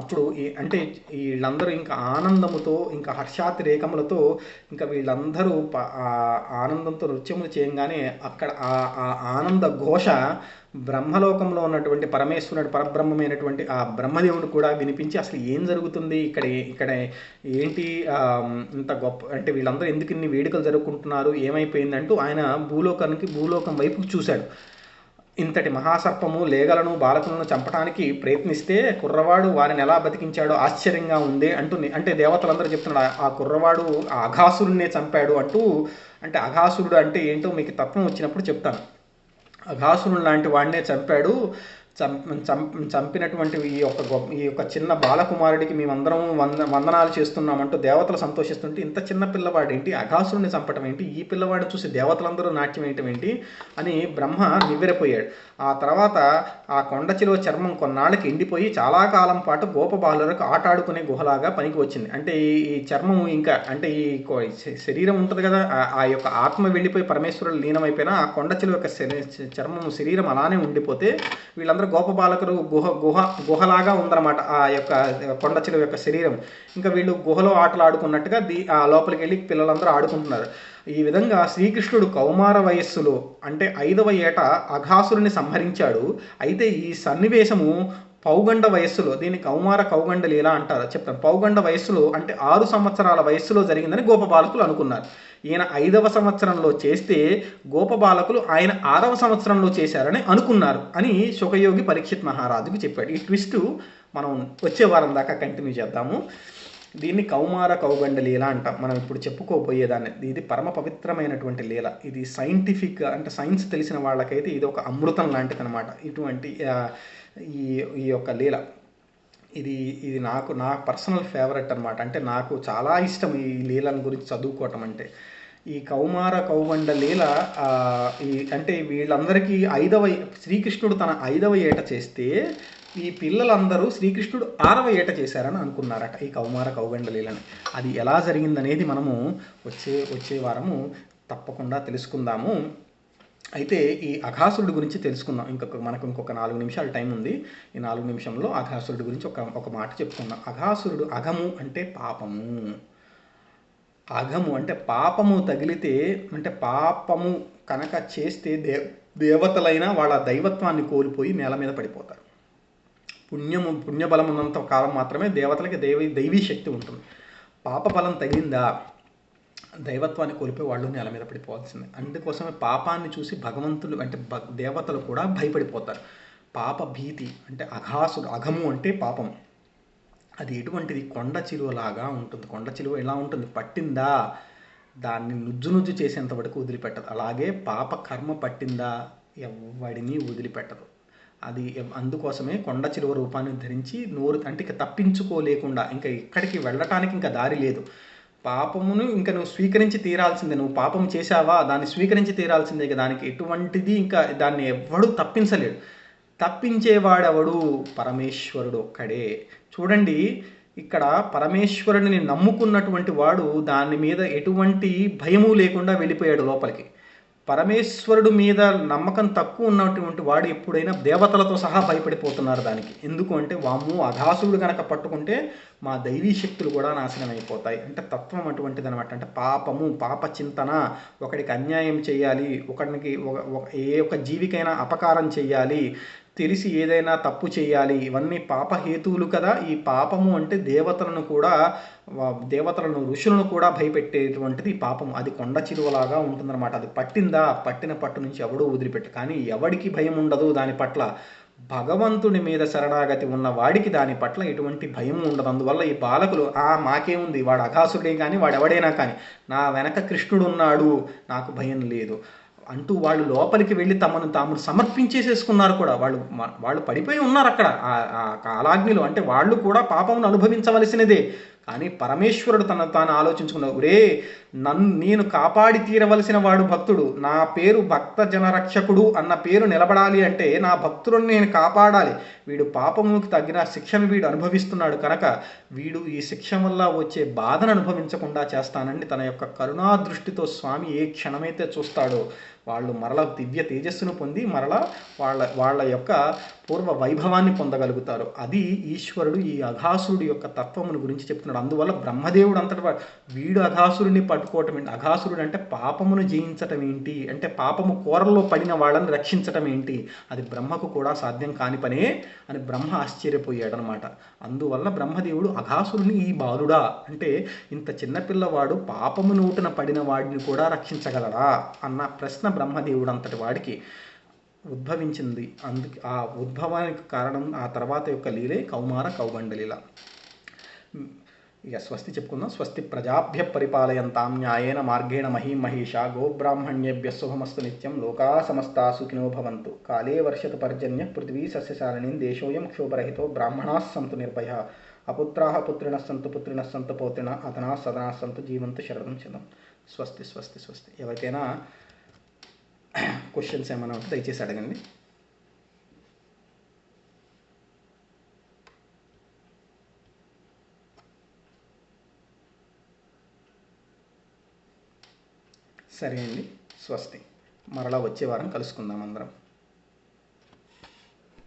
అప్పుడు అంటే వీళ్ళందరూ ఇంకా ఆనందముతో, ఇంకా హర్షాతిరేకములతో, ఇంకా వీళ్ళందరూ ఆనందంతో నృత్యములు చేయంగానే అక్కడ ఆ ఆనంద ఘోష బ్రహ్మలోకంలో ఉన్నటువంటి పరబ్రహ్మమైనటువంటి ఆ బ్రహ్మదేవుడు కూడా వినిపించి, అసలు ఏం జరుగుతుంది ఇక్కడ ఏంటి ఇంత గొప్ప, అంటే వీళ్ళందరూ ఎందుకు ఇన్ని వేడుకలు జరుపుకుంటున్నారు, ఏమైపోయిందంటూ ఆయన భూలోకం వైపుకు చూశాడు. ఇంతటి మహాసర్పము లేగలను బాలకులను చంపడానికి ప్రయత్నిస్తే కుర్రవాడు వారిని ఎలా బతికించాడో ఆశ్చర్యంగా ఉంది అంటే దేవతలందరూ చెప్తున్నాడు, ఆ కుర్రవాడు ఆ అఘాసురుడినే చంపాడు అంటూ. అంటే అఘాసురుడు అంటే ఏంటో మీకు తత్వం వచ్చినప్పుడు చెప్తాను. అఘాసురుడు లాంటి వాడినే చంపాడు. చంపినటువంటి ఈ యొక్క చిన్న బాలకుమారుడికి మేమందరం వందనాలు చేస్తున్నామంటూ దేవతలు సంతోషిస్తుంటే, ఇంత చిన్న పిల్లవాడు ఏంటి అఘాసురుడిని చంపటం ఏంటి, ఈ పిల్లవాడిని చూసి దేవతలందరూ నాట్యం వేయటం ఏంటి అని బ్రహ్మ నివ్వెరపోయాడు. ఆ తర్వాత ఆ కొండచిలువ చర్మం కొన్నాళ్ళకి ఎండిపోయి చాలా కాలం పాటు గోపబాలులకు ఆటాడుకునే గుహలాగా పనికి వచ్చింది. అంటే ఈ చర్మము ఇంకా, అంటే ఈ శరీరం ఉంటుంది కదా, ఆ యొక్క ఆత్మ వెళ్ళిపోయి పరమేశ్వరుడు లీనమైపోయినా ఆ కొండచిలువ యొక్క చర్మము శరీరం అలానే ఉండిపోతే వీళ్ళందరూ గోపబాలకులు గుహలాగా ఉందన్నమాట ఆ యొక్క కొండచిలువ యొక్క శరీరం. ఇంకా వీళ్ళు గుహలో ఆటలు ఆడుకున్నట్టుగా ఆ లోపలికి వెళ్ళి పిల్లలందరూ ఆడుకుంటున్నారు. ఈ విధంగా శ్రీకృష్ణుడు కౌమార వయస్సులో, అంటే 5వ ఏట అఘాసురుని సంహరించాడు. అయితే ఈ సన్నివేశము పౌగండ వయస్సులో, దీన్ని కౌగండ లీల అంటారు. చెప్తాను. పౌగండ వయస్సులో అంటే 6 సంవత్సరాల వయస్సులో జరిగిందని గోపబాలకులు అనుకున్నారు. ఈయన 5వ సంవత్సరంలో చేస్తే గోపబాలకులు ఆయన 6వ సంవత్సరంలో చేశారని అనుకున్నారు అని శుకయోగి పరీక్షిత్ మహారాజుకు చెప్పాడు. ఈ ట్విస్ట్ మనం వచ్చే వారం దాకా కంటిన్యూ చేద్దాము. దీన్ని కౌగండ లీల అంటాం మనం ఇప్పుడు చెప్పుకోబోయేదాన్ని. ఇది పరమ పవిత్రమైనటువంటి లీల. ఇది సైంటిఫిక్, అంటే సైన్స్ తెలిసిన వాళ్ళకైతే ఇది ఒక అమృతం లాంటిది అనమాట. ఇటువంటి ఈ యొక్క లీల ఇది నా పర్సనల్ ఫేవరెట్ అనమాట. అంటే నాకు చాలా ఇష్టం ఈ లీలను గురించి చదువుకోవటం. అంటే ఈ కౌగండ లీల అంటే వీళ్ళందరికీ శ్రీకృష్ణుడు తన 5వ ఏట చేస్తే ఈ పిల్లలందరూ శ్రీకృష్ణుడు 6వ ఏట చేశారని అనుకున్నారట ఈ కౌగండ లీలని. అది ఎలా జరిగిందనేది మనము వచ్చే వారము తప్పకుండా తెలుసుకుందాము. అయితే ఈ అఘాసురుడి గురించి తెలుసుకుందాం. మనకు ఇంకొక 4 నిమిషాల టైం ఉంది. ఈ 4 నిమిషంలో అఘాసురుడి గురించి ఒక మాట చెప్పుకుందాం. అఘాసురుడు, అఘము అంటే పాపము. అఘము అంటే పాపము తగిలితే, అంటే పాపము కనుక చేస్తే దేవతలైనా వాళ్ళ దైవత్వాన్ని కోల్పోయి నేల మీద పడిపోతారు. పుణ్యబలం ఉన్నంత కాలం మాత్రమే దేవతలకి దైవీ శక్తి ఉంటుంది. పాప బలం తగిలిందా దైవత్వాన్ని కోల్పోయి వాళ్ళు నేల మీద పడిపోవాల్సిందే. అందుకోసమే పాపాన్ని చూసి భగవంతులు, అంటే దేవతలు కూడా భయపడిపోతారు. పాప భీతి అంటే అఘము అంటే పాపం. అది ఎటువంటిది? కొండ చిలువలాగా ఉంటుంది. కొండ చిలువ ఎలా ఉంటుంది? పట్టిందా దాన్ని నుజ్జు చేసేంత వరకు వదిలిపెట్టదు. అలాగే పాప కర్మ పట్టిందా ఎవడిని వదిలిపెట్టదు. అది అందుకోసమే కొండ చిలువ రూపాన్ని ధరించి అంటే ఇక తప్పించుకోలేకుండా, ఇంకా ఇక్కడికి వెళ్ళటానికి ఇంకా దారి లేదు. పాపమును ఇంకా నువ్వు స్వీకరించి తీరాల్సిందే. నువ్వు పాపం చేశావా దాన్ని స్వీకరించి తీరాల్సిందే. ఇక దానికి ఎటువంటిది ఇంకా దాన్ని ఎవ్వడూ తప్పించలేడు. తప్పించేవాడెవడు? పరమేశ్వరుడు ఒక్కడే. చూడండి, ఇక్కడ పరమేశ్వరుడిని నమ్ముకున్నటువంటి వాడు దాని మీద ఎటువంటి భయము లేకుండా వెళ్ళిపోయాడు లోపలికి. పరమేశ్వరుడు మీద నమ్మకం తక్కువ ఉన్నటువంటి వాడు ఎప్పుడైనా దేవతలతో సహా భయపడిపోతున్నారు దానికి. ఎందుకు అంటే, వాము అఘాసురుడు కనుక పట్టుకుంటే మా దైవీ శక్తులు కూడా నాశనం అయిపోతాయి. అంటే తత్వం అటువంటిది అనమాట. అంటే పాపము, పాప చింతన, ఒకడికి అన్యాయం చేయాలి, ఒకడికి ఏ ఒక్క జీవికైనా అపకారం చేయాలి, తెలిసి ఏదైనా తప్పు చేయాలి, ఇవన్నీ పాపహేతువులు కదా. ఈ పాపము అంటే దేవతలను ఋషులను కూడా భయపెట్టేటువంటిది పాపము. అది కొండ చిలువలాగా ఉంటుందన్నమాట. అది పట్టిన పట్టు నుంచి ఎవడూ వదిలిపెట్టు. కానీ ఎవడికి భయం ఉండదు దాని పట్ల? భగవంతుడి మీద శరణాగతి ఉన్న వాడికి దాని పట్ల ఎటువంటి భయం ఉండదు. అందువల్ల ఈ బాలకులు మాకేముంది, వాడు అఘాసుడే కానీ వాడెవడైనా కానీ, నా వెనక కృష్ణుడు ఉన్నాడు, నాకు భయం లేదు అంటూ వాళ్ళు లోపలికి వెళ్ళి తమను తాము సమర్పించేసేసుకున్నారు కూడా. వాళ్ళు పడిపోయి ఉన్నారు అక్కడ ఆ కాలాగ్నిలో. అంటే వాళ్ళు కూడా పాపమును అనుభవించవలసినదే. కానీ పరమేశ్వరుడు తాను ఆలోచించుకున్నాడు, నేను కాపాడి తీరవలసిన వాడు భక్తుడు. నా పేరు భక్త జనరక్షకుడు అన్న పేరు నిలబడాలి అంటే నా భక్తులను నేను కాపాడాలి. వీడు పాపముకి తగిన శిక్షను వీడు అనుభవిస్తున్నాడు కనుక వీడు ఈ శిక్ష వల్ల వచ్చే బాధను అనుభవించకుండా చేస్తానండి తన యొక్క కరుణా దృష్టితో స్వామి ఏ క్షణమైతే చూస్తాడో వాళ్ళు మరల దివ్య తేజస్సును పొంది మరలా వాళ్ళ యొక్క పూర్వ వైభవాన్ని పొందగలుగుతారు. అది ఈశ్వరుడు ఈ అఘాసురుడి యొక్క తత్వమును గురించి చెప్తున్నాడు. అందువల్ల బ్రహ్మదేవుడు అంతటి వీడు అఘాసురుడిని పట్టుకోవటం ఏంటి? అఘాసురుడు అంటే పాపమును జయించటం ఏంటి అంటే పాపము కోరల్లో పడిన వాళ్ళని రక్షించటం ఏంటి? అది బ్రహ్మకు కూడా సాధ్యం కాని పనే అని బ్రహ్మ ఆశ్చర్యపోయాడు అనమాట. అందువల్ల బ్రహ్మదేవుడు అఘాసురుని ఈ బాలుడా అంటే ఇంత చిన్నపిల్లవాడు పాపము నూటన పడిన వాడిని కూడా రక్షించగలడా అన్న ప్రశ్న బ్రహ్మదేవుడు అంతటి వాడికి ఉద్భవించింది. అందుకే ఆ ఉద్భవానికి కారణం ఆ తర్వాత యొక్క లీలే కౌమార కౌగండ లీల. ఇక స్వస్తి చెప్పుకుందాం. స్వస్తి ప్రజాభ్య పరిపాలయంతాం న్యాయేన మార్గేణ మహీమహేషా గోబ్రాహ్మణ్యేభ్య శుభమస్తు నిత్యం లోకా సమస్తా సుఖినో భవంతు. కాలే వర్షతు పర్జన్య పృథివీ సస్యశాలినీం దేశోయం క్షోభరహితో బ్రాహ్మణాః సంతు నిర్భయాః అపుత్రాః పుత్రిణః సంతు పుత్రిణః సంతు పౌత్రిణః అతనాః సదనాః సంతు జీవంతు శరదం శతం. స్వస్తి స్వస్తి స్వస్తి. ఎవరికైనా క్వశ్చన్స్ ఏమైనా ఉంటే దయచేసి అడగండి. సరే అండి, స్వస్తి. మరలా వచ్చే వారం కలుసుకుందాం అందరం.